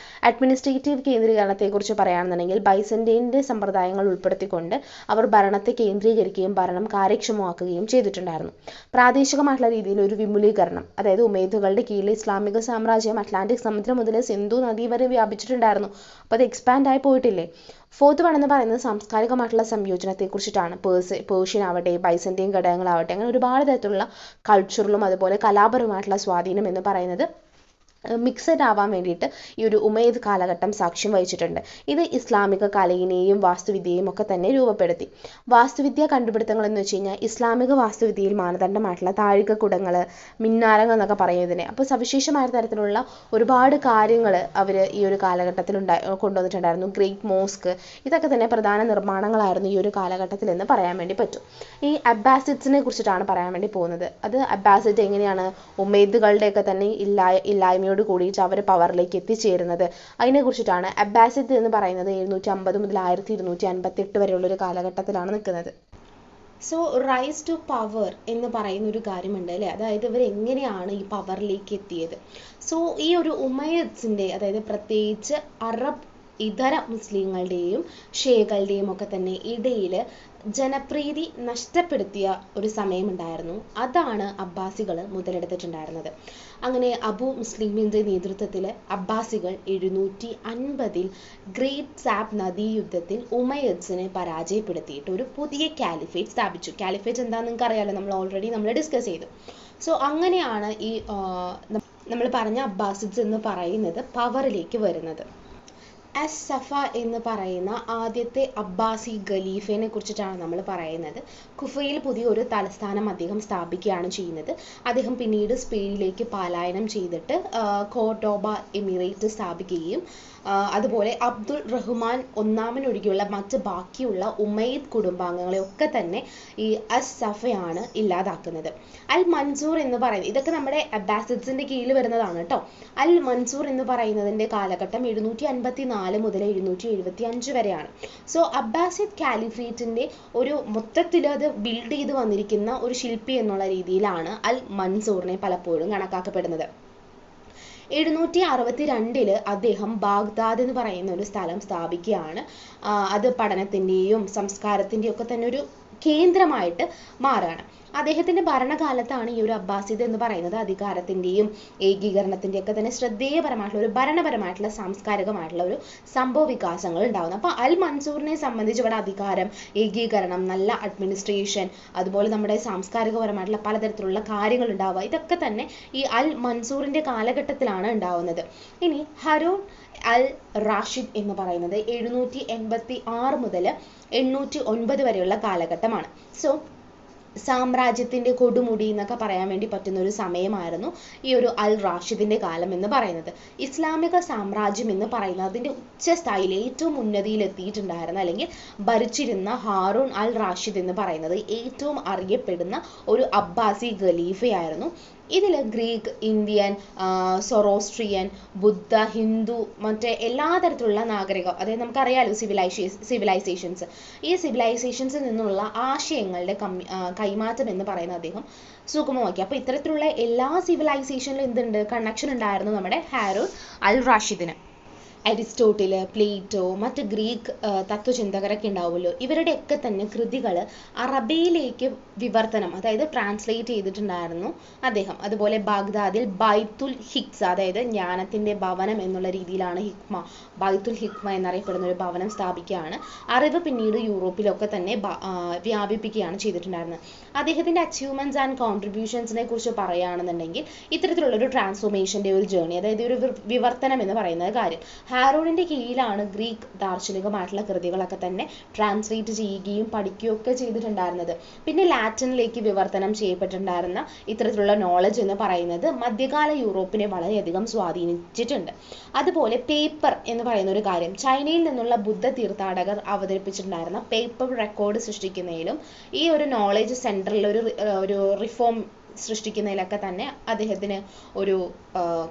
അഡ്മിനിസ്ട്രേറ്റീവ് കേന്ദ്രീകരണത്തെക്കുറിച്ച് പറയുകയാണെന്നുണ്ടെങ്കിൽ ബൈസന്റൈൻ്റെ സമ്പ്രദായങ്ങൾ ഉൾപ്പെടുത്തിക്കൊണ്ട് അവർ ഭരണത്തെ കേന്ദ്രീകരിക്കുകയും ഭരണം കാര്യക്ഷമമാക്കുകയും ചെയ്തിട്ടുണ്ടായിരുന്നു. പ്രാദേശികമായിട്ടുള്ള രീതിയിൽ ഒരു വിപുലീകരണം, അതായത് ഉമൈദുകളുടെ കീഴിൽ ഇസ്ലാമിക സാമ്രാജ്യം അറ്റ്ലാന്റിക് സമുദ്രം മുതൽ സിന്ധു നദി വരെ വ്യാപിച്ചിട്ടുണ്ടായിരുന്നു. അപ്പോൾ അത് എക്സ്പാൻഡ് ആയി പോയിട്ടില്ലേ. ഫോർത്ത് വൺ എന്ന് പറയുന്നത് സാംസ്കാരികമായിട്ടുള്ള സംയോജനത്തെക്കുറിച്ചിട്ടാണ്. പേർഷ്യൻ ആവട്ടെ, ബൈസന്റൈൻ ഘടകങ്ങളാവട്ടെ, അങ്ങനെ ഒരുപാട് തരത്തിലുള്ള കൾച്ചറലും അതുപോലെ കലാപരമായിട്ടുള്ള സ്വാധീനം എന്ന് പറയുന്നത് മിക്സഡ് ആവാൻ വേണ്ടിയിട്ട് ഈ ഒരു ഉമൈദ് കാലഘട്ടം സാക്ഷ്യം വഹിച്ചിട്ടുണ്ട്. ഇത് ഇസ്ലാമിക കലയിനെയും വാസ്തുവിദ്യയും ഒക്കെ തന്നെ രൂപപ്പെടുത്തി. വാസ്തുവിദ്യ കണ്ടുപിടുത്തങ്ങൾ എന്ന് വെച്ച് കഴിഞ്ഞാൽ ഇസ്ലാമിക വാസ്തുവിദ്യയിൽ മാനദണ്ഡമായിട്ടുള്ള താഴികക്കുടങ്ങൾ, മിന്നാരങ്ങൾ എന്നൊക്കെ പറയും ഇതിനെ. അപ്പോൾ സവിശേഷമായ തരത്തിലുള്ള ഒരുപാട് കാര്യങ്ങൾ അവർ ഈ ഒരു കാലഘട്ടത്തിൽ കൊണ്ടുവന്നിട്ടുണ്ടായിരുന്നു. ഗ്രേറ്റ് മോസ്ക്, ഇതൊക്കെ തന്നെ പ്രധാന നിർമ്മാണങ്ങളായിരുന്നു ഈ ഒരു കാലഘട്ടത്തിൽ എന്ന് പറയാൻ വേണ്ടി പറ്റും. ഈ അബ്ബാസിഡ്സിനെ കുറിച്ചിട്ടാണ് പറയാൻ വേണ്ടി പോകുന്നത്. അത് അബ്ബാസിഡ് എങ്ങനെയാണ് ഉമൈദുകളുടെയൊക്കെ തന്നെ ഇല്ലായ്മയോട് കൂടിയിട്ട് അവർ പവറിലേക്ക് എത്തിച്ചേരുന്നത്, അതിനെക്കുറിച്ചിട്ടാണ്. അബ്ബാസിദ് എന്ന് പറയുന്നത് 750 മുതൽ 1258 വരെയുള്ളൊരു കാലഘട്ടത്തിലാണ് നിൽക്കുന്നത്. സോ റൈസ് ടു പവർ എന്ന് പറയുന്ന ഒരു കാര്യമുണ്ട് അല്ലേ, അതായത് ഇവർ എങ്ങനെയാണ് ഈ പവറിലേക്ക് എത്തിയത്. സോ ഈ ഒരു ഉമൈദ്സിൻ്റെ, അതായത് പ്രത്യേകിച്ച് അറബ് ഇതര മുസ്ലിങ്ങളുടെയും ഷിയകളുടെയും ഒക്കെ തന്നെ ഇടയിൽ ജനപ്രീതി നഷ്ടപ്പെടുത്തിയ ഒരു സമയമുണ്ടായിരുന്നു. അതാണ് അബ്ബാസികൾ മുതലെടുത്തിട്ടുണ്ടായിരുന്നത്. അങ്ങനെ അബു മുസ്ലിമിൻ്റെ നേതൃത്വത്തിൽ അബ്ബാസികൾ 750 ഗ്രേറ്റ് സാബ് നദീ യുദ്ധത്തിൽ ഉമൈദ്സിനെ പരാജയപ്പെടുത്തിയിട്ട് ഒരു പുതിയ കാലിഫേറ്റ് സ്ഥാപിച്ചു. കാലിഫേറ്റ് എന്താണെന്ന് നിങ്ങൾക്ക് അറിയാമല്ലോ, നമ്മൾ ഡിസ്കസ് ചെയ്തു. സോ അങ്ങനെയാണ് ഈ നമ്മൾ പറഞ്ഞ അബ്ബാസിഡ്സ് എന്ന് പറയുന്നത് പവറിലേക്ക് വരുന്നത്. അസ് സഫ എന്ന് പറയുന്ന ആദ്യത്തെ അബ്ബാസി ഖലീഫയെ കുറിച്ചിട്ടാണ് നമ്മൾ പറയുന്നത്. കുഫയിൽ പുതിയൊരു തലസ്ഥാനം അദ്ദേഹം സ്ഥാപിക്കുകയാണ് ചെയ്യുന്നത്. അദ്ദേഹം പിന്നീട് സ്പെയിനിലേക്ക് പലായനം ചെയ്തിട്ട് കോർഡോബ എമിറേറ്റ് സ്ഥാപിക്കുകയും അതുപോലെ അബ്ദുൾ റഹ്മാൻ ഒന്നാമനൊഴികെയുള്ള മറ്റ് ബാക്കിയുള്ള ഉമയ്യദ് കുടുംബാംഗങ്ങളെ ഒക്കെ തന്നെ ഈ അസ് സഫയാണ് ഇല്ലാതാക്കുന്നത്. അൽ മൻസൂർ എന്ന് പറയുന്നത് ഇതൊക്കെ നമ്മുടെ അബ്ബാസിഡ്സിന്റെ കീഴിൽ വരുന്നതാണ് കേട്ടോ. അൽ മൻസൂർ എന്ന് പറയുന്നതിന്റെ കാലഘട്ടം 754 മുതൽ 775 വരെയാണ്. സോ അബ്ബാസിദ് കാലിഫേറ്റിന്റെ ഒരു മൊത്തത്തിൽ അത് ബിൽഡ് ചെയ്ത് വന്നിരിക്കുന്ന ഒരു ശില്പി എന്നുള്ള രീതിയിലാണ് അൽ മൻസൂറിനെ പലപ്പോഴും കണക്കാക്കപ്പെടുന്നത്. 762 അദ്ദേഹം ബാഗ്ദാദ് എന്ന് പറയുന്ന ഒരു സ്ഥലം സ്ഥാപിക്കുകയാണ്. അത് പഠനത്തിന്റെയും സംസ്കാരത്തിന്റെയും ഒക്കെ തന്നെ ഒരു കേന്ദ്രമായിട്ട് മാറുകയാണ്. അദ്ദേഹത്തിന്റെ ഭരണകാലത്താണ് ഈ ഒരു അബ്ബാസിദ് എന്ന് പറയുന്നത് അധികാരത്തിന്റെയും ഏകീകരണത്തിന്റെയും ഒക്കെ തന്നെ ശ്രദ്ധേയപരമായിട്ടുള്ള ഒരു ഭരണപരമായിട്ടുള്ള സാംസ്കാരികമായിട്ടുള്ള ഒരു സംഭവ വികാസങ്ങൾ ഉണ്ടാകുന്നത്. അപ്പോൾ അൽ മൻസൂറിനെ സംബന്ധിച്ച് ഇവിടെ അധികാരം, ഏകീകരണം, നല്ല അഡ്മിനിസ്ട്രേഷൻ, അതുപോലെ നമ്മുടെ സാംസ്കാരികപരമായിട്ടുള്ള പലതരത്തിലുള്ള കാര്യങ്ങൾ ഉണ്ടാവുക, ഇതൊക്കെ തന്നെ ഈ അൽ മൻസൂറിന്റെ കാലഘട്ടത്തിലാണ് ഉണ്ടാവുന്നത്. ഇനി ഹരൂൺ അൽ റാഷിദ് എന്ന് പറയുന്നത് 786 മുതൽ 809 വരെയുള്ള കാലഘട്ടമാണ്. സോ സാമ്രാജ്യത്തിന്റെ കൊടുമുടി എന്നൊക്കെ പറയാൻ വേണ്ടി പറ്റുന്ന ഒരു സമയമായിരുന്നു ഈ ഒരു അൽ റാഷിദിന്റെ കാലം എന്ന് പറയുന്നത്. ഇസ്ലാമിക സാമ്രാജ്യം എന്ന് പറയുന്നത് അതിന്റെ ഉച്ചസ്ഥായിയിൽ ഏറ്റവും ഉന്നതിയിൽ എത്തിയിട്ടുണ്ടായിരുന്ന അല്ലെങ്കിൽ ഭരിച്ചിരുന്ന ഹാറൂൺ അൽ റാഷിദ് എന്ന് പറയുന്നത് ഏറ്റവും അറിയപ്പെടുന്ന ഒരു അബ്ബാസി ഖലീഫയായിരുന്നു. ഇതിൽ ഗ്രീക്ക്, ഇന്ത്യൻ, സൊറോസ്ട്രിയൻ, ബുദ്ധ, ഹിന്ദു, മറ്റേ എല്ലാ തരത്തിലുള്ള നാഗരികം, അതായത് നമുക്കറിയാലോ സിവിലൈസേഷൻസ്, ഈ സിവിലൈസേഷൻസിൽ നിന്നുള്ള ആശയങ്ങളുടെ കൈമാറ്റം എന്ന് പറയുന്നത് അദ്ദേഹം സുഗമമാക്കി. അപ്പോൾ ഇത്തരത്തിലുള്ള എല്ലാ സിവിലൈസേഷനിലും എന്തുണ്ട്, കണക്ഷൻ ഉണ്ടായിരുന്നു നമ്മുടെ ഹാരൂൺ അൽ റാഷിദിന്. അരിസ്റ്റോട്ടിൽ, പ്ലേറ്റോ, മറ്റ് ഗ്രീക്ക് തത്വചിന്തകരൊക്കെ ഉണ്ടാവുമല്ലോ, ഇവരുടെയൊക്കെ തന്നെ കൃതികൾ അറബിയിലേക്ക് വിവർത്തനം, അതായത് ട്രാൻസ്ലേറ്റ് ചെയ്തിട്ടുണ്ടായിരുന്നു അദ്ദേഹം. അതുപോലെ ബാഗ്ദാദിൽ ബൈത്തുൽ ഹിക്സ, അതായത് ജ്ഞാനത്തിന്റെ ഭവനം എന്നുള്ള രീതിയിലാണ് ബൈത്തുൽ ഹിക്മ എന്നറിയപ്പെടുന്ന ഒരു ഭവനം സ്ഥാപിക്കുകയാണ്. അറിവ് പിന്നീട് യൂറോപ്പിലൊക്കെ തന്നെ വ്യാപിപ്പിക്കുകയാണ് ചെയ്തിട്ടുണ്ടായിരുന്നത്. അദ്ദേഹത്തിന്റെ അച്ചീവ്മെന്റ്സ് ആൻഡ് കോൺട്രിബ്യൂഷൻസിനെ കുറിച്ച് പറയുകയാണെന്നുണ്ടെങ്കിൽ ഇത്തരത്തിലുള്ള ഒരു ട്രാൻസ്ഫോർമേഷന്റെ ഒരു ജേർണി, അതായത് ഒരു വിവർത്തനം എന്ന് പറയുന്ന കാര്യം. ഹാറൂണിന്റെ കീഴിലാണ് ഗ്രീക്ക് ദാർശനികമായിട്ടുള്ള കൃതികളൊക്കെ തന്നെ ട്രാൻസ്ലേറ്റ് ചെയ്യുകയും പഠിക്കുകയും ഒക്കെ ചെയ്തിട്ടുണ്ടായിരുന്നത്. പിന്നെ ലാറ്റിനിലേക്ക് വിവർത്തനം ചെയ്യപ്പെട്ടിട്ടുണ്ടായിരുന്ന ഇത്തരത്തിലുള്ള നോളജ് എന്ന് പറയുന്നത് മധ്യകാല യൂറോപ്പിനെ വളരെയധികം സ്വാധീനിച്ചിട്ടുണ്ട്. അതുപോലെ പേപ്പർ എന്ന് പറയുന്ന ഒരു കാര്യം, ചൈനയിൽ നിന്നുള്ള ബുദ്ധ തീർത്ഥാടകർ അവതരിപ്പിച്ചിട്ടുണ്ടായിരുന്ന പേപ്പർ റെക്കോർഡ് സൃഷ്ടിക്കുന്നതിലും ഈ ഒരു നോളജ് സെന്ററിൽ ഒരു റിഫോം സൃഷ്ടിക്കുന്നതിലൊക്കെ തന്നെ അദ്ദേഹത്തിന് ഒരു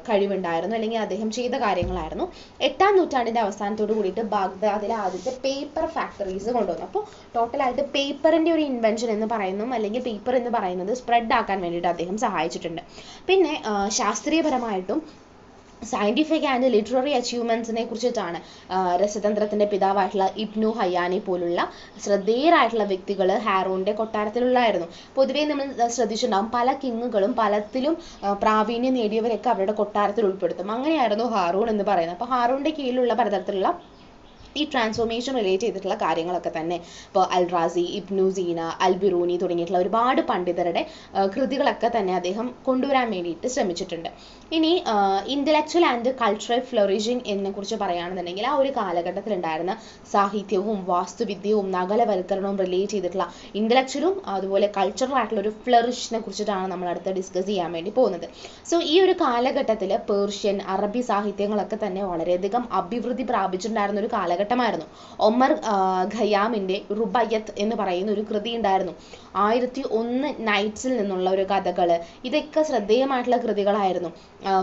കഴിവുണ്ടായിരുന്നു, അല്ലെങ്കിൽ അദ്ദേഹം ചെയ്ത കാര്യങ്ങളായിരുന്നു. 8-ാം നൂറ്റാണ്ടിന്റെ അവസാനത്തോട് കൂടിയിട്ട് ബാഗ്ദാദിലെ ആദ്യത്തെ പേപ്പർ ഫാക്ടറീസ് കൊണ്ടുവന്നു. അപ്പോൾ ടോട്ടലായിട്ട് പേപ്പറിന്റെ ഒരു ഇൻവെൻഷൻ എന്ന് പറയുന്നു, അല്ലെങ്കിൽ പേപ്പർ എന്ന് പറയുന്നത് സ്പ്രെഡ് ആക്കാൻ വേണ്ടിയിട്ട് അദ്ദേഹം സഹായിച്ചിട്ടുണ്ട്. പിന്നെ ശാസ്ത്രീയപരമായിട്ടും സയന്റിഫിക് ആൻഡ് ലിറ്റററി അച്ചീവ്മെന്റ്സിനെ കുറിച്ചിട്ടാണ് രസതന്ത്രത്തിന്റെ പിതാവായിട്ടുള്ള ഇബ്നു ഹയ്യാനെ പോലുള്ള ശ്രദ്ധേയരായിട്ടുള്ള വ്യക്തികൾ ഹാറൂണിന്റെ കൊട്ടാരത്തിലുള്ളായിരുന്നു. പൊതുവേ നമ്മൾ ശ്രദ്ധിച്ചിട്ടുണ്ടാകും, പല കിങ്ങുകളും പലത്തിലും പ്രാവീണ്യം നേടിയവരൊക്കെ അവരുടെ കൊട്ടാരത്തിൽ ഉൾപ്പെടുത്തും. അങ്ങനെയായിരുന്നു ഹാറൂൺ എന്ന് പറയുന്നത്. അപ്പോൾ ഹാറൂണിന്റെ കീഴിലുള്ള പലതരത്തിലുള്ള ഈ ട്രാൻസ്ഫോർമേഷൻ റിലേറ്റ് ചെയ്തിട്ടുള്ള കാര്യങ്ങളൊക്കെ തന്നെ ഇപ്പോൾ അൽ റാസി, ഇബ്നു സീന, അൽ ബിറൂനി തുടങ്ങിയിട്ടുള്ള ഒരുപാട് പണ്ഡിതരുടെ കൃതികളൊക്കെ തന്നെ അദ്ദേഹം കൊണ്ടുവരാൻ വേണ്ടിയിട്ട് ശ്രമിച്ചിട്ടുണ്ട്. ഇനി ഇന്റലക്ച്വൽ ആൻഡ് കൾച്ചറൽ ഫ്ലറിഷിംഗ് എന്നെ കുറിച്ച് പറയുകയാണെന്നുണ്ടെങ്കിൽ ആ ഒരു കാലഘട്ടത്തിൽ ഉണ്ടായിരുന്ന സാഹിത്യവും വാസ്തുവിദ്യയും നഗരവൽക്കരണവും റിലേറ്റ് ചെയ്തിട്ടുള്ള ഇന്റലക്ച്വലും അതുപോലെ കൾച്ചറൽ ആയിട്ടുള്ള ഒരു ഫ്ലറിഷിനെ കുറിച്ചിട്ടാണ് നമ്മൾ അടുത്ത് ഡിസ്കസ് ചെയ്യാൻ വേണ്ടി പോകുന്നത്. സോ ഈ ഒരു കാലഘട്ടത്തിൽ പേർഷ്യൻ, അറബി സാഹിത്യങ്ങളൊക്കെ തന്നെ വളരെയധികം അഭിവൃദ്ധി പ്രാപിച്ചിട്ടുണ്ടായിരുന്ന ഒരു കാലഘട്ടമായിരുന്നു. ഒമർ ഖയ്യാമിന്റെ റുബയ്യത്ത് എന്ന് പറയുന്ന ഒരു കൃതി ഉണ്ടായിരുന്നു. 1001 നൈറ്റ്സിൽ നിന്നുള്ള ഒരു കഥകള്, ഇതൊക്കെ ശ്രദ്ധേയമായിട്ടുള്ള കൃതികളായിരുന്നു.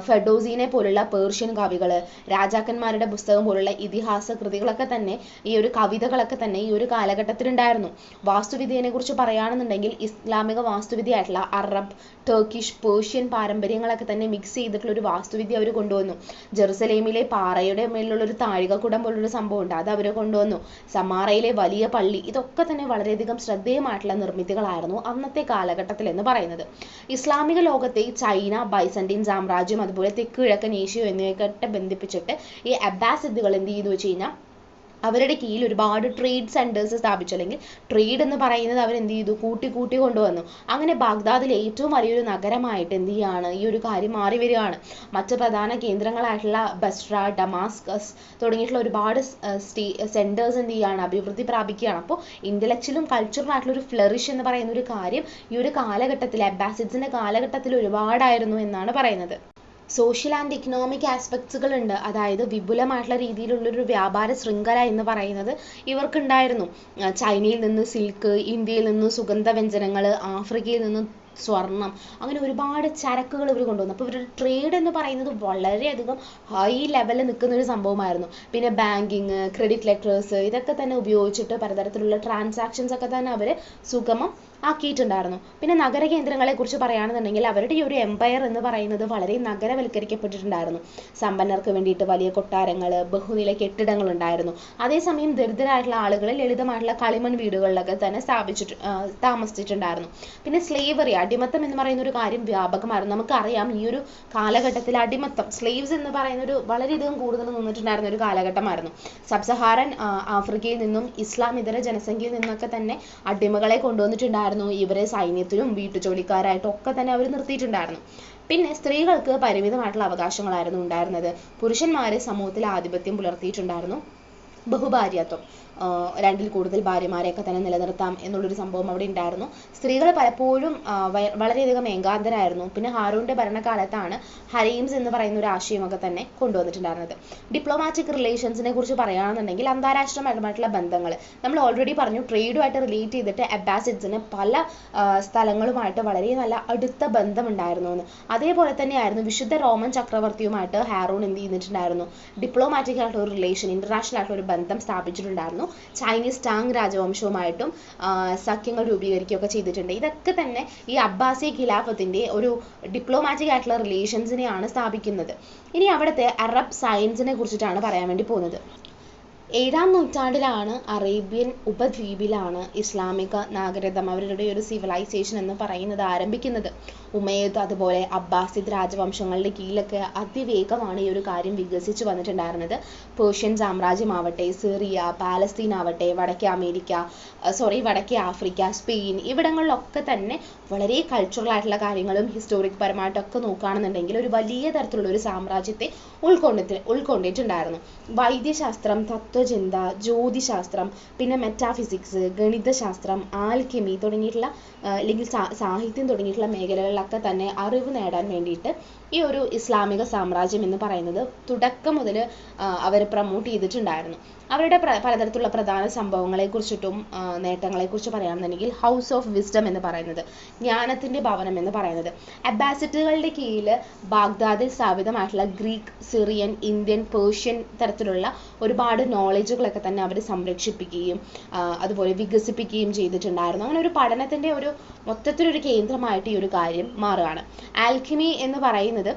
ഫെഡോസിനെ പോലുള്ള പേർഷ്യൻ കവികള്, രാജാക്കന്മാരുടെ പുസ്തകം പോലുള്ള ഇതിഹാസ കൃതികളൊക്കെ തന്നെ, ഈ ഒരു കവിതകളൊക്കെ തന്നെ ഈ ഒരു കാലഘട്ടത്തിലുണ്ടായിരുന്നു. വാസ്തുവിദ്യയെ കുറിച്ച് പറയുകയാണെന്നുണ്ടെങ്കിൽ ഇസ്ലാമിക വാസ്തുവിദ്യയായിട്ടുള്ള അറബ്, ടർക്കിഷ്, പേർഷ്യൻ പാരമ്പര്യങ്ങളൊക്കെ തന്നെ മിക്സ് ചെയ്തിട്ടുള്ള ഒരു വാസ്തുവിദ്യ അവർ കൊണ്ടുവന്നു. ജെറുസലേമിലെ പാറയുടെ മേലുള്ള ഒരു താഴികക്കുടം പോലുള്ളൊരു സംഭവം ഉണ്ട്, അത് അവർ കൊണ്ടുവന്നു. സമാറയിലെ വലിയ പള്ളി, ഇതൊക്കെ തന്നെ വളരെയധികം ശ്രദ്ധേയമായിട്ടുള്ള നിർമ്മിതികളായിരുന്നു അന്നത്തെ കാലഘട്ടത്തിൽ എന്ന് പറയുന്നത്. ഇസ്ലാമിക ലോകത്തെ ചൈന, ബൈസന്റൈൻ സാമ്രാജ്യം, അതുപോലെ തെക്ക് കിഴക്കൻ ഏഷ്യ എന്നിവയൊക്കെ ബന്ധിപ്പിച്ചിട്ട് ഈ അബ്ബാസിദുകൾ എന്ത് ചെയ്തു വെച്ച് കഴിഞ്ഞാൽ അവരുടെ കീഴിൽ ഒരുപാട് ട്രേഡ് സെൻറ്റേഴ്സ് സ്ഥാപിച്ചു, അല്ലെങ്കിൽ ട്രേഡ് എന്ന് പറയുന്നത് അവരെന്ത് ചെയ്തു, കൂട്ടി കൊണ്ടുവന്നു. അങ്ങനെ ബാഗ്ദാദിൽ ഏറ്റവും വലിയൊരു നഗരമായിട്ട് എന്ത് ചെയ്യാണ്, ഈ ഒരു കാര്യം മാറി വരികയാണ്. മറ്റ് പ്രധാന കേന്ദ്രങ്ങളായിട്ടുള്ള ബസ്ര, ഡമാസ്കസ് തുടങ്ങിയിട്ടുള്ള ഒരുപാട് സെൻറ്റേഴ്സ് എന്ത് ചെയ്യാണ്, അഭിവൃദ്ധി പ്രാപിക്കുകയാണ്. അപ്പോൾ ഇൻ്റലക്ച്വലും കൾച്ചറലും ആയിട്ടുള്ള ഒരു ഫ്ലറിഷ് എന്ന് പറയുന്ന ഒരു കാര്യം ഈ ഒരു കാലഘട്ടത്തിൽ, അബ്ബാസിഡ്സിൻ്റെ കാലഘട്ടത്തിൽ ഒരുപാടായിരുന്നു എന്നാണ് പറയുന്നത്. സോഷ്യൽ ആൻഡ് ഇക്കണോമിക് ആസ്പെക്ട്സുകൾ ഉണ്ട്. അതായത് വിപുലമായിട്ടുള്ള രീതിയിലുള്ളൊരു വ്യാപാര ശൃംഖല എന്ന് പറയുന്നത് ഇവർക്കുണ്ടായിരുന്നു. ചൈനയിൽ നിന്ന് സിൽക്ക്, ഇന്ത്യയിൽ നിന്ന് സുഗന്ധവ്യഞ്ജനങ്ങൾ, ആഫ്രിക്കയിൽ നിന്ന് സ്വർണം, അങ്ങനെ ഒരുപാട് ചരക്കുകൾ ഇവർ കൊണ്ടുവന്നു. അപ്പോൾ ഇവരുടെ ട്രേഡ് എന്ന് പറയുന്നത് വളരെയധികം ഹൈ ലെവലിൽ നിൽക്കുന്ന ഒരു സംഭവമായിരുന്നു. പിന്നെ ബാങ്കിങ്, ക്രെഡിറ്റ് ലെറ്റേഴ്സ്, ഇതൊക്കെ തന്നെ ഉപയോഗിച്ചിട്ട് പലതരത്തിലുള്ള ട്രാൻസാക്ഷൻസ് ഒക്കെ തന്നെ അവർ സുഗമം ആക്കിയിട്ടുണ്ടായിരുന്നു. പിന്നെ നഗര കേന്ദ്രങ്ങളെ കുറിച്ച് പറയുകയാണെന്നുണ്ടെങ്കിൽ അവരുടെ ഈ ഒരു എംപയർ എന്ന് പറയുന്നത് വളരെ നഗരവൽക്കരിക്കപ്പെട്ടിട്ടുണ്ടായിരുന്നു. സമ്പന്നർക്ക് വേണ്ടിയിട്ട് വലിയ കൊട്ടാരങ്ങൾ, ബഹുനില കെട്ടിടങ്ങൾ ഉണ്ടായിരുന്നു. അതേസമയം ദരിദ്രരായിട്ടുള്ള ആളുകൾ ലളിതമായിട്ടുള്ള കളിമൺ വീടുകളിലൊക്കെ തന്നെ താമസിച്ചിട്ടുണ്ടായിരുന്നു. പിന്നെ സ്ലേവറി, അടിമത്തം എന്ന് പറയുന്ന ഒരു കാര്യം വ്യാപകമായിരുന്നു. നമുക്കറിയാം ഈ ഒരു കാലഘട്ടത്തിൽ അടിമത്തം, സ്ലേവ്സ് എന്ന് പറയുന്ന ഒരു വളരെയധികം കൂടുതൽ നിന്നിട്ടുണ്ടായിരുന്ന ഒരു കാലഘട്ടമായിരുന്നു. സബ്സഹാറൻ ആഫ്രിക്കയിൽ നിന്നും ഇസ്ലാം ഇതര ജനസംഖ്യയിൽ നിന്നൊക്കെ തന്നെ അടിമകളെ കൊണ്ടുവന്നിട്ടുണ്ടായിരുന്നു. ഇവരെ സൈന്യത്തിലും വീട്ടുജോലിക്കാരായിട്ടും ഒക്കെ തന്നെ അവർ നിർത്തിയിട്ടുണ്ടായിരുന്നു. പിന്നെ സ്ത്രീകൾക്ക് പരിമിതമായിട്ടുള്ള അവകാശങ്ങളായിരുന്നു ഉണ്ടായിരുന്നത്. പുരുഷന്മാർ സമൂഹത്തിൽ ആധിപത്യം പുലർത്തിയിട്ടുണ്ടായിരുന്നു. ബഹുഭാര്യത്വം, രണ്ടിൽ കൂടുതൽ ഭാര്യമാരെയൊക്കെ തന്നെ നിലനിർത്താം എന്നുള്ളൊരു സംഭവം അവിടെ ഉണ്ടായിരുന്നു. സ്ത്രീകൾ പലപ്പോഴും വളരെയധികം ഏകാന്തരായിരുന്നു. പിന്നെ ഹാറൂൻ്റെ ഭരണകാലത്താണ് ഹരീംസ് എന്ന് പറയുന്ന ഒരു ആശയമൊക്കെ തന്നെ കൊണ്ടുവന്നിട്ടുണ്ടായിരുന്നത്. ഡിപ്ലോമാറ്റിക് റിലേഷൻസിനെ കുറിച്ച് പറയുകയാണെന്നുണ്ടെങ്കിൽ അന്താരാഷ്ട്രപരമായിട്ടുള്ള ബന്ധങ്ങൾ നമ്മൾ ഓൾറെഡി പറഞ്ഞു. ട്രേഡുമായിട്ട് റിലേറ്റ് ചെയ്തിട്ട് അബ്ബാസിഡ്സിന് പല സ്ഥലങ്ങളുമായിട്ട് വളരെ നല്ല അടുത്ത ബന്ധമുണ്ടായിരുന്നു എന്ന്. അതേപോലെ തന്നെയായിരുന്നു വിശുദ്ധ റോമൻ ചക്രവർത്തിയുമായിട്ട് ഹാറൂൺ എന്ത് ചെയ്തിട്ടുണ്ടായിരുന്നു, ഡിപ്ലോമാറ്റിക് ആയിട്ടുള്ള ഒരു റിലേഷൻ, ഇന്റർനാഷണൽ ആയിട്ടുള്ള ഒരു ബന്ധം സ്ഥാപിച്ചിട്ടുണ്ടായിരുന്നു. ചൈനീസ് ടാങ് രാജവംശവുമായിട്ടും സഖ്യങ്ങൾ രൂപീകരിക്കുകയൊക്കെ ചെയ്തിട്ടുണ്ട്. ഇതൊക്കെ തന്നെ ഈ അബ്ബാസി ഖിലാഫത്തിൻ്റെ ഒരു ഡിപ്ലോമാറ്റിക് ആയിട്ടുള്ള റിലേഷൻസിനെയാണ് സ്ഥാപിക്കുന്നത്. ഇനി അവിടുത്തെ അറബ് സയൻസിനെ കുറിച്ചിട്ടാണ് പറയാൻ വേണ്ടി പോകുന്നത്. 7-ാം നൂറ്റാണ്ടിലാണ് അറേബ്യൻ ഉപദ്വീപിലാണ് ഇസ്ലാമിക നാഗരികത, അവരുടെ ഒരു സിവിലൈസേഷൻ എന്ന് പറയുന്നത് ആരംഭിക്കുന്നത്. ഉമയ്യദ് അതുപോലെ അബ്ബാസിദ് രാജവംശങ്ങളുടെ കീഴിലൊക്കെ അതിവേഗമാണ് ഈ ഒരു കാര്യം വികസിച്ചു വന്നിട്ടുണ്ടായിരുന്നത്. പേർഷ്യൻ സാമ്രാജ്യമാവട്ടെ, സിറിയ, പാലസ്തീൻ ആവട്ടെ, വടക്കേ ആഫ്രിക്ക, സ്പെയിൻ, ഇവിടങ്ങളിലൊക്കെ തന്നെ വളരെ കൾച്ചറൽ ആയിട്ടുള്ള കാര്യങ്ങളും ഹിസ്റ്റോറിക് പരമായിട്ടൊക്കെ നോക്കുകയാണെന്നുണ്ടെങ്കിൽ ഒരു വലിയ തരത്തിലുള്ള ഒരു സാമ്രാജ്യത്തെ ഉൾക്കൊണ്ടിട്ടുണ്ടായിരുന്നു. വൈദ്യശാസ്ത്രം, തത്വചിന്ത, ജ്യോതിശാസ്ത്രം, പിന്നെ മെറ്റാഫിസിക്സ്, ഗണിതശാസ്ത്രം, ആൽക്കെമി തുടങ്ങിയിട്ടുള്ള അല്ലെങ്കിൽ സാഹിത്യം തുടങ്ങിയിട്ടുള്ള മേഖലകളിലൊക്കെ തന്നെ അറിവ് നേടാൻ വേണ്ടിയിട്ട് ഈ ഒരു ഇസ്ലാമിക സാമ്രാജ്യം എന്ന് പറയുന്നത് തുടക്കം മുതൽ അവർ പ്രൊമോട്ട് ചെയ്തിട്ടുണ്ടായിരുന്നു. അവരുടെ പലതരത്തിലുള്ള പ്രധാന സംഭവങ്ങളെക്കുറിച്ചിട്ടും നേട്ടങ്ങളെക്കുറിച്ച് പറയുകയാണെന്നുണ്ടെങ്കിൽ ഹൗസ് ഓഫ് വിസ്ഡം എന്ന് പറയുന്നത്, ജ്ഞാനത്തിൻ്റെ ഭവനം എന്ന് പറയുന്നത്, അബ്ബാസിഡുകളുടെ കീഴിൽ ബാഗ്ദാദിൽ സ്ഥാപിതമായിട്ടുള്ള ഗ്രീക്ക്, സിറിയൻ, ഇന്ത്യൻ, പേർഷ്യൻ തരത്തിലുള്ള ഒരുപാട് നോളജുകളൊക്കെ തന്നെ അവർ സംരക്ഷിപ്പിക്കുകയും അതുപോലെ വികസിപ്പിക്കുകയും ചെയ്തിട്ടുണ്ടായിരുന്നു. അങ്ങനെ ഒരു പഠനത്തിൻ്റെ ഒരു മൊത്തത്തിലൊരു കേന്ദ്രമായിട്ട് ഈ ഒരു കാര്യം മാറുകയാണ്. ആൽക്കിമി എന്ന് പറയുന്നത്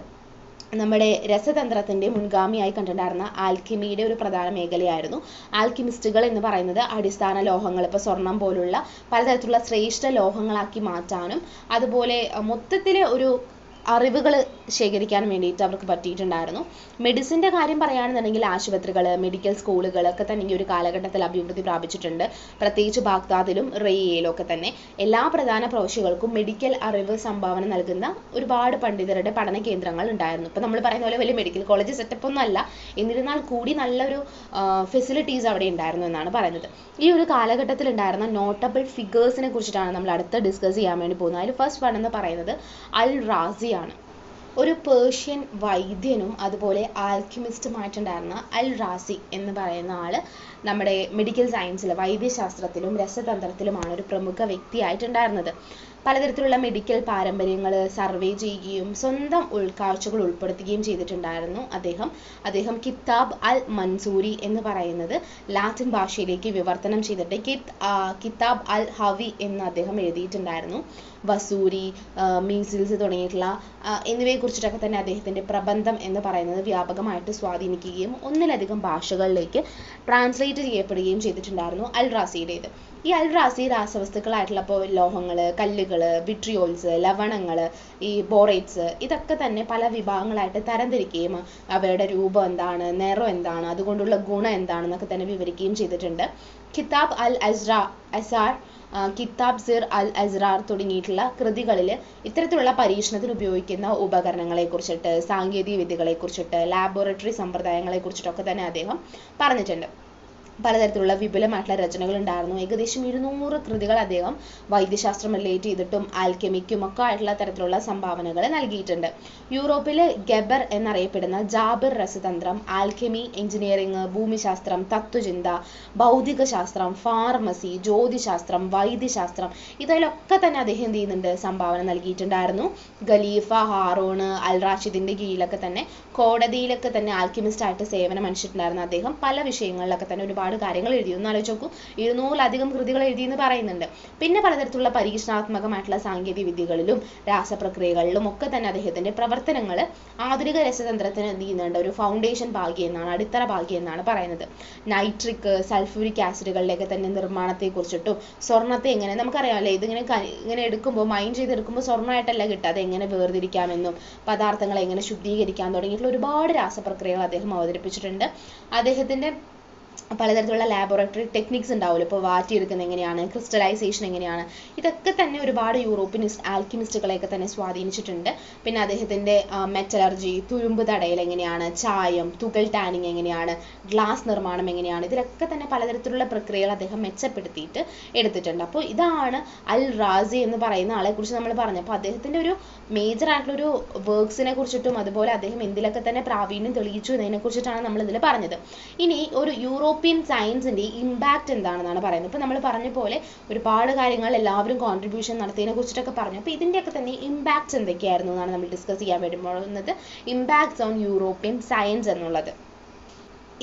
നമ്മുടെ രസതന്ത്രത്തിൻ്റെ മുൻഗാമിയായി കണ്ടിട്ടുണ്ടായിരുന്ന ആൽക്കിമിയുടെ ഒരു പ്രധാന മേഖലയായിരുന്നു. ആൽക്കിമിസ്റ്റുകൾ എന്ന് പറയുന്നത് അടിസ്ഥാന ലോഹങ്ങൾ, ഇപ്പോൾ സ്വർണം പോലുള്ള പലതരത്തിലുള്ള ശ്രേഷ്ഠ ലോഹങ്ങളാക്കി മാറ്റാനും അതുപോലെ മൊത്തത്തിൽ ഒരു അറിവുകൾ ശേഖരിക്കാൻ വേണ്ടിയിട്ട് അവർക്ക് പറ്റിയിട്ടുണ്ടായിരുന്നു. മെഡിസിൻ്റെ കാര്യം പറയുകയാണെന്നുണ്ടെങ്കിൽ ആശുപത്രികൾ, മെഡിക്കൽ സ്കൂളുകളൊക്കെ തന്നെ ഈ ഒരു കാലഘട്ടത്തിൽ അഭിവൃദ്ധി പ്രാപിച്ചിട്ടുണ്ട്. പ്രത്യേകിച്ച് ബാഗ്ദാദിലും റേയയിലും ഒക്കെ തന്നെ എല്ലാ പ്രധാന പ്രവിശ്യകൾക്കും മെഡിക്കൽ അറിവ് സംഭാവന നൽകുന്ന ഒരുപാട് പണ്ഡിതരുടെ പഠന കേന്ദ്രങ്ങൾ ഉണ്ടായിരുന്നു. ഇപ്പോൾ നമ്മൾ പറയുന്ന പോലെ വലിയ മെഡിക്കൽ കോളേജ് സെറ്റപ്പ് ഒന്നും അല്ല, എന്നിരുന്നാൽ കൂടി നല്ലൊരു ഫെസിലിറ്റീസ് അവിടെ ഉണ്ടായിരുന്നു എന്നാണ് പറയുന്നത്. ഈ ഒരു കാലഘട്ടത്തിൽ ഉണ്ടായിരുന്ന നോട്ടബിൾ ഫിഗേഴ്സിനെ കുറിച്ചിട്ടാണ് നമ്മൾ അടുത്ത് ഡിസ്കസ് ചെയ്യാൻ വേണ്ടി പോകുന്നത്. അതിൽ ഫസ്റ്റ് വൺ എന്ന് പറയുന്നത് അൽ റാസി ആണ്. ഒരു പേർഷ്യൻ വൈദ്യനും അതുപോലെ ആൽക്കിമിസ്റ്റുമായിട്ടുണ്ടായിരുന്ന അൽ റാസി എന്ന് പറയുന്ന ആൾ നമ്മുടെ മെഡിക്കൽ സയൻസിൽ, വൈദ്യശാസ്ത്രത്തിലും രസതന്ത്രത്തിലുമാണ് ഒരു പ്രമുഖ വ്യക്തിയായിട്ടുണ്ടായിരുന്നത്. പലതരത്തിലുള്ള മെഡിക്കൽ പാരമ്പര്യങ്ങൾ സർവേ ചെയ്യുകയും സ്വന്തം ഉൾക്കാഴ്ചകൾ ഉൾപ്പെടുത്തുകയും ചെയ്തിട്ടുണ്ടായിരുന്നു അദ്ദേഹം കിതാബ് അൽ മൻസൂരി എന്ന് പറയുന്നത് ലാറ്റിൻ ഭാഷയിലേക്ക് വിവർത്തനം ചെയ്തിട്ട് കിതാബ് അൽ ഹവി എന്ന് അദ്ദേഹം എഴുതിയിട്ടുണ്ടായിരുന്നു. വസൂരി, മീസിൽസ് തുടങ്ങിയിട്ടുള്ള എന്നിവയെക്കുറിച്ചിട്ടൊക്കെ തന്നെ അദ്ദേഹത്തിൻ്റെ പ്രബന്ധം എന്ന് പറയുന്നത് വ്യാപകമായിട്ട് സ്വാധീനിക്കുകയും ഒന്നിലധികം ഭാഷകളിലേക്ക് ട്രാൻസ്ലേറ്റ് ചെയ്യപ്പെടുകയും ചെയ്തിട്ടുണ്ടായിരുന്നു അൽ റാസിയുടേത്. ഈ അൽ റാസി രാസവസ്തുക്കളായിട്ടുള്ള ഇപ്പോൾ ലോഹങ്ങൾ, കല്ലുകൾ, ധാതുക്കൾ, വിട്രിയോൾസ്, ലവണങ്ങൾ, ഈ ബോറേറ്റ്സ്, ഇതൊക്കെ തന്നെ പല വിഭാഗങ്ങളായിട്ട് തരംതിരിക്കുകയും അവയുടെ രൂപം എന്താണ്, നിറം എന്താണ്, അതുകൊണ്ടുള്ള ഗുണം എന്താണെന്നൊക്കെ തന്നെ വിവരിക്കുകയും ചെയ്തിട്ടുണ്ട്. കിതാബ് അൽ അസാർ, കിതാബ് സിർ അൽ അസ്റാർ തുടങ്ങിയിട്ടുള്ള കൃതികളിൽ ഇത്തരത്തിലുള്ള പരീക്ഷണത്തിന് ഉപയോഗിക്കുന്ന ഉപകരണങ്ങളെ കുറിച്ചിട്ട്, സാങ്കേതിക വിദ്യകളെ കുറിച്ചിട്ട്, ലാബോറട്ടറി സമ്പ്രദായങ്ങളെ കുറിച്ചിട്ടൊക്കെ തന്നെ അദ്ദേഹം പറഞ്ഞിട്ടുണ്ട്. പലതരത്തിലുള്ള വിപുലമായിട്ടുള്ള രചനകൾ ഉണ്ടായിരുന്നു. ഏകദേശം 200 കൃതികൾ അദ്ദേഹം വൈദ്യശാസ്ത്രം റിലേറ്റ് ചെയ്തിട്ടും ആൽക്കെമിക്കും ഒക്കെ ആയിട്ടുള്ള തരത്തിലുള്ള സംഭാവനകൾ നൽകിയിട്ടുണ്ട്. യൂറോപ്പിൽ ഗെബർ എന്നറിയപ്പെടുന്ന ജാബിർ രസതന്ത്രം, ആൽക്കെമി, എഞ്ചിനീയറിംഗ്, ഭൂമിശാസ്ത്രം, തത്വചിന്ത, ഭൗതിക ശാസ്ത്രം, ഫാർമസി, ജ്യോതിശാസ്ത്രം, വൈദ്യശാസ്ത്രം, ഇതിലൊക്കെ തന്നെ അദ്ദേഹം എന്ത് ചെയ്യുന്നുണ്ട്, സംഭാവന നൽകിയിട്ടുണ്ടായിരുന്നു. ഖലീഫ ഹാറൂൺ അൽ റാഷിദിന്റെ കീഴിലൊക്കെ തന്നെ കോടതിയിലൊക്കെ തന്നെ ആൽക്കെമിസ്റ്റ് ആയിട്ട് സേവനം അനുഷ്ഠിച്ചിട്ടുണ്ടായിരുന്നു അദ്ദേഹം. പല വിഷയങ്ങളിലൊക്കെ തന്നെ ഒരുപാട് കാര്യങ്ങൾ എഴുതി. ഒന്ന് ആലോചിച്ച് നോക്കൂ, 200-ലധികം കൃതികൾ എഴുതിയെന്ന് പറയുന്നുണ്ട്. പിന്നെ പലതരത്തിലുള്ള പരീക്ഷണാത്മകമായിട്ടുള്ള സാങ്കേതിക വിദ്യകളിലും രാസപ്രക്രിയകളിലും ഒക്കെ തന്നെ അദ്ദേഹത്തിന്റെ പ്രവർത്തനങ്ങൾ ആധുനിക രസതന്ത്രത്തിന് എന്ത് ചെയ്യുന്നുണ്ട്, ഒരു ഫൗണ്ടേഷൻ ഭാഗ്യം എന്നാണ്, അടിത്തറ ഭാഗ്യം എന്നാണ് പറയുന്നത്. നൈട്രിക്, സൾഫ്യൂരിക് ആസിഡുകളുടെയൊക്കെ തന്നെ നിർമ്മാണത്തെ കുറിച്ചിട്ടും, സ്വർണ്ണത്തെ എങ്ങനെ, നമുക്കറിയാമല്ലേ, ഇങ്ങനെ എടുക്കുമ്പോൾ, മൈൻ ചെയ്തെടുക്കുമ്പോൾ സ്വർണ്ണമായിട്ടല്ല കിട്ടുക, അത് എങ്ങനെ വേർതിരിക്കാമെന്നും പദാർത്ഥങ്ങളെ എങ്ങനെ ശുദ്ധീകരിക്കാൻ തുടങ്ങിയിട്ടുള്ള ഒരുപാട് രാസപ്രക്രിയകൾ അദ്ദേഹം അവതരിപ്പിച്ചിട്ടുണ്ട്. അദ്ദേഹത്തിന്റെ പലതരത്തിലുള്ള ലാബോറട്ടറി ടെക്നിക്സ് ഉണ്ടാവുമല്ലോ, ഇപ്പോൾ വാറ്റിയെടുക്കുന്നത് എങ്ങനെയാണ്, ക്രിസ്റ്റലൈസേഷൻ എങ്ങനെയാണ്, ഇതൊക്കെ തന്നെ ഒരുപാട് യൂറോപ്യൻ ആൽക്കിമിസ്റ്റുകളെയൊക്കെ തന്നെ സ്വാധീനിച്ചിട്ടുണ്ട്. പിന്നെ അദ്ദേഹത്തിന്റെ മെറ്റലർജി, തുരുമ്പ് തടയൽ എങ്ങനെയാണ്, ചായം, തുകൽ ടാനിങ് എങ്ങനെയാണ്, ഗ്ലാസ് നിർമ്മാണം എങ്ങനെയാണ്, ഇതിലൊക്കെ തന്നെ പലതരത്തിലുള്ള പ്രക്രിയകൾ അദ്ദേഹം മെച്ചപ്പെടുത്തിയിട്ട് എടുത്തിട്ടുണ്ട്. അപ്പോൾ ഇതാണ് അൽ റാസി എന്ന് പറയുന്ന ആളെ കുറിച്ച് നമ്മൾ പറഞ്ഞു. അപ്പോൾ അദ്ദേഹത്തിന്റെ ഒരു മേജർ ആയിട്ടുള്ള ഒരു വർക്ക്സിനെ കുറിച്ചിട്ടും അതുപോലെ അദ്ദേഹം എന്തിലൊക്കെ തന്നെ പ്രാവീണ്യം തെളിയിച്ചു എന്നതിനെ കുറിച്ചിട്ടാണ് നമ്മൾ ഇതിൽ പറഞ്ഞത്. ഇനി ഒരു യൂറോപ്യൻ സയൻസിന്റെ ഇമ്പാക്ട് എന്താണെന്നാണ് പറയുന്നത്. ഇപ്പൊ നമ്മൾ പറഞ്ഞ പോലെ ഒരുപാട് കാര്യങ്ങൾ എല്ലാവരും കോൺട്രിബ്യൂഷൻ നടത്തിയതിനെ കുറിച്ചിട്ടൊക്കെ പറഞ്ഞു. അപ്പോൾ ഇതിന്റെയൊക്കെ തന്നെ ഇമ്പാക്ട്സ് എന്തൊക്കെയായിരുന്നു എന്നാണ് നമ്മൾ ഡിസ്കസ് ചെയ്യാൻ വേണ്ടി പോകുന്നത്. ഇമ്പാക്ട്സ് ഓൺ യൂറോപ്യൻ സയൻസ് എന്നുള്ളത്.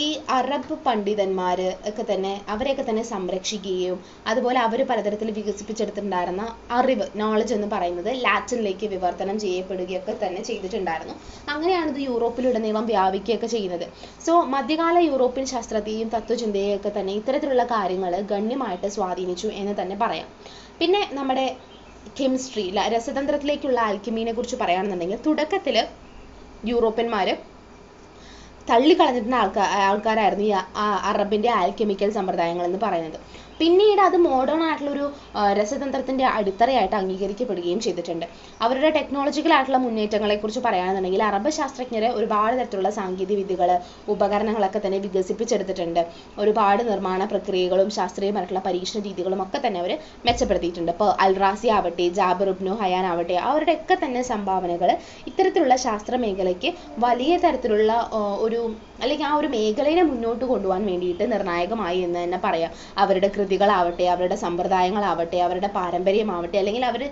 ഈ അറബ് പണ്ഡിതന്മാർ ഒക്കെ തന്നെ അവരെയൊക്കെ തന്നെ സംരക്ഷിക്കുകയും അതുപോലെ അവർ പലതരത്തിൽ വികസിപ്പിച്ചെടുത്തിട്ടുണ്ടായിരുന്ന അറിവ്, നോളജ് എന്ന് പറയുന്നത് ലാറ്റിനിലേക്ക് വിവർത്തനം ചെയ്യപ്പെടുകയൊക്കെ തന്നെ ചെയ്തിട്ടുണ്ടായിരുന്നു. അങ്ങനെയാണ് ഇത് യൂറോപ്പിലുടനീളം വ്യാപിക്കുകയൊക്കെ ചെയ്യുന്നത്. സോ മധ്യകാല യൂറോപ്യൻ ശാസ്ത്രത്തെയും തത്വചിന്തയെയും ഒക്കെ തന്നെ ഇത്തരത്തിലുള്ള കാര്യങ്ങൾ ഗണ്യമായിട്ട് സ്വാധീനിച്ചു എന്ന് തന്നെ പറയാം. പിന്നെ നമ്മുടെ കെമിസ്ട്രി, രസതന്ത്രത്തിലേക്കുള്ള ആൽക്കിമീനെ കുറിച്ച് പറയുകയാണെന്നുണ്ടെങ്കിൽ തുടക്കത്തിൽ യൂറോപ്യന്മാർ തള്ളിക്കളഞ്ഞിരുന്ന ആൾക്കാരായിരുന്നു ഈ അറബിന്റെ ആൽക്കെമിക്കൽ സമ്പ്രദായങ്ങൾ എന്ന് പറയുന്നത്. പിന്നീട് അത് മോഡേൺ ആയിട്ടുള്ളൊരു രസതന്ത്രത്തിന്റെ അടിത്തറയായിട്ട് അംഗീകരിക്കപ്പെടുകയും ചെയ്തിട്ടുണ്ട്. അവരുടെ ടെക്നോളജിക്കൽ ആയിട്ടുള്ള മുന്നേറ്റങ്ങളെ കുറിച്ച് പറയുകയാണെന്നുണ്ടെങ്കിൽ അറബ് ശാസ്ത്രജ്ഞരെ ഒരുപാട് തരത്തിലുള്ള സാങ്കേതിക വിദ്യകൾ, ഉപകരണങ്ങളൊക്കെ തന്നെ വികസിപ്പിച്ചെടുത്തിട്ടുണ്ട്. ഒരുപാട് നിർമ്മാണ പ്രക്രിയകളും ശാസ്ത്രീയമായിട്ടുള്ള പരീക്ഷണ രീതികളും ഒക്കെ തന്നെ അവർ മെച്ചപ്പെടുത്തിയിട്ടുണ്ട്. ഇപ്പോൾ അൽ റാസി ആവട്ടെ, ജാബിർ ഇബ്നു ഹയാൻ ആവട്ടെ, അവരുടെയൊക്കെ തന്നെ സംഭാവനകൾ ഇത്തരത്തിലുള്ള ശാസ്ത്ര മേഖലയ്ക്ക് വലിയ തരത്തിലുള്ള അല്ലെങ്കിൽ ആ ഒരു മേഖലയെ മുന്നോട്ട് കൊണ്ടുപോകാൻ വേണ്ടിയിട്ട് നിർണായകമായി എന്ന് തന്നെ പറയാം. അവരുടെ കൃതികളാവട്ടെ, അവരുടെ സമ്പ്രദായങ്ങളാവട്ടെ, അവരുടെ പാരമ്പര്യമാവട്ടെ, അല്ലെങ്കിൽ അവർ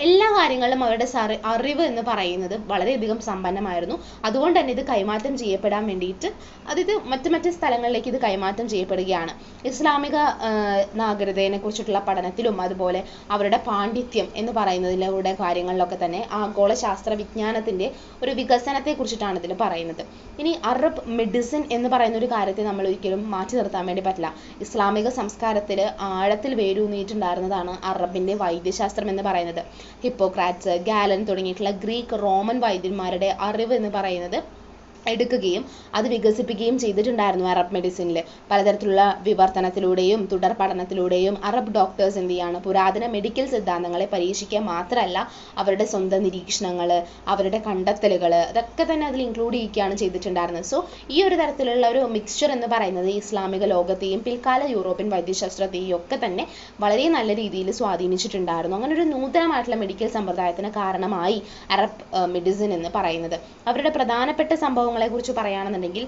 എല്ലാ കാര്യങ്ങളിലും അവരുടെ അറിവ് എന്ന് പറയുന്നത് വളരെയധികം സമ്പന്നമായിരുന്നു. അതുകൊണ്ട് തന്നെ ഇത് കൈമാറ്റം ചെയ്യപ്പെടാൻ വേണ്ടിയിട്ട് മറ്റ് സ്ഥലങ്ങളിലേക്ക് ഇത് കൈമാറ്റം ചെയ്യപ്പെടുകയാണ്. ഇസ്ലാമിക നാഗരികതയെ കുറിച്ചിട്ടുള്ള പഠനത്തിലും അതുപോലെ അവരുടെ പാണ്ഡിത്യം എന്ന് പറയുന്നതിലൂടെ കാര്യങ്ങളിലൊക്കെ തന്നെ ആഗോള ശാസ്ത്ര വിജ്ഞാനത്തിന്റെ ഒരു വികസനത്തെ കുറിച്ചിട്ടാണ് ഇതിൽ പറയുന്നത്. ഇനി അറബ് മെഡിസിൻ എന്ന് പറയുന്ന ഒരു കാര്യത്തെ നമ്മൾ ഒരിക്കലും മാറ്റി നിർത്താൻ വേണ്ടി പറ്റില്ല. ഇസ്ലാമിക സംസ്കാരത്തിൽ ആഴത്തിൽ വേരൂന്നിയിട്ടുണ്ടായിരുന്നതാണ് അറബിന്റെ വൈദ്യശാസ്ത്രം എന്ന് പറയുന്നത്. ഹിപ്പോക്രാറ്റ്സ്, ഗാലൻ തുടങ്ങിയിട്ടുള്ള ഗ്രീക്ക്, റോമൻ വൈദ്യന്മാരുടെ അറിവ് എന്ന് പറയുന്നത് എടുക്കുകയും അത് വികസിപ്പിക്കുകയും ചെയ്തിട്ടുണ്ടായിരുന്നു അറബ് മെഡിസിനിൽ. പലതരത്തിലുള്ള വിവർത്തനത്തിലൂടെയും തുടർ പഠനത്തിലൂടെയും അറബ് ഡോക്ടേഴ്സ് എന്ത് ചെയ്യാണ്, പുരാതന മെഡിക്കൽ സിദ്ധാന്തങ്ങളെ പരീക്ഷിക്കുക മാത്രമല്ല അവരുടെ സ്വന്തം നിരീക്ഷണങ്ങൾ, അവരുടെ കണ്ടെത്തലുകൾ, അതൊക്കെ തന്നെ അതിൽ ഇൻക്ലൂഡ് ചെയ്യുകയാണ് ചെയ്തിട്ടുണ്ടായിരുന്നത്. സോ ഈ ഒരു തരത്തിലുള്ള ഒരു മിക്സ്ചർ എന്ന് പറയുന്നത് ഇസ്ലാമിക ലോകത്തെയും പിൽക്കാല യൂറോപ്യൻ വൈദ്യശാസ്ത്രത്തെയും ഒക്കെ തന്നെ വളരെ നല്ല രീതിയിൽ സ്വാധീനിച്ചിട്ടുണ്ടായിരുന്നു. അങ്ങനെ ഒരു നൂതനമായിട്ടുള്ള മെഡിക്കൽ സമ്പ്രദായത്തിന് കാരണമായി അറബ് മെഡിസിൻ എന്ന് പറയുന്നത്. അവരുടെ പ്രധാനപ്പെട്ട സംഭവങ്ങളെ കുറിച്ച് പറയുകയാണെന്നുണ്ടെങ്കിൽ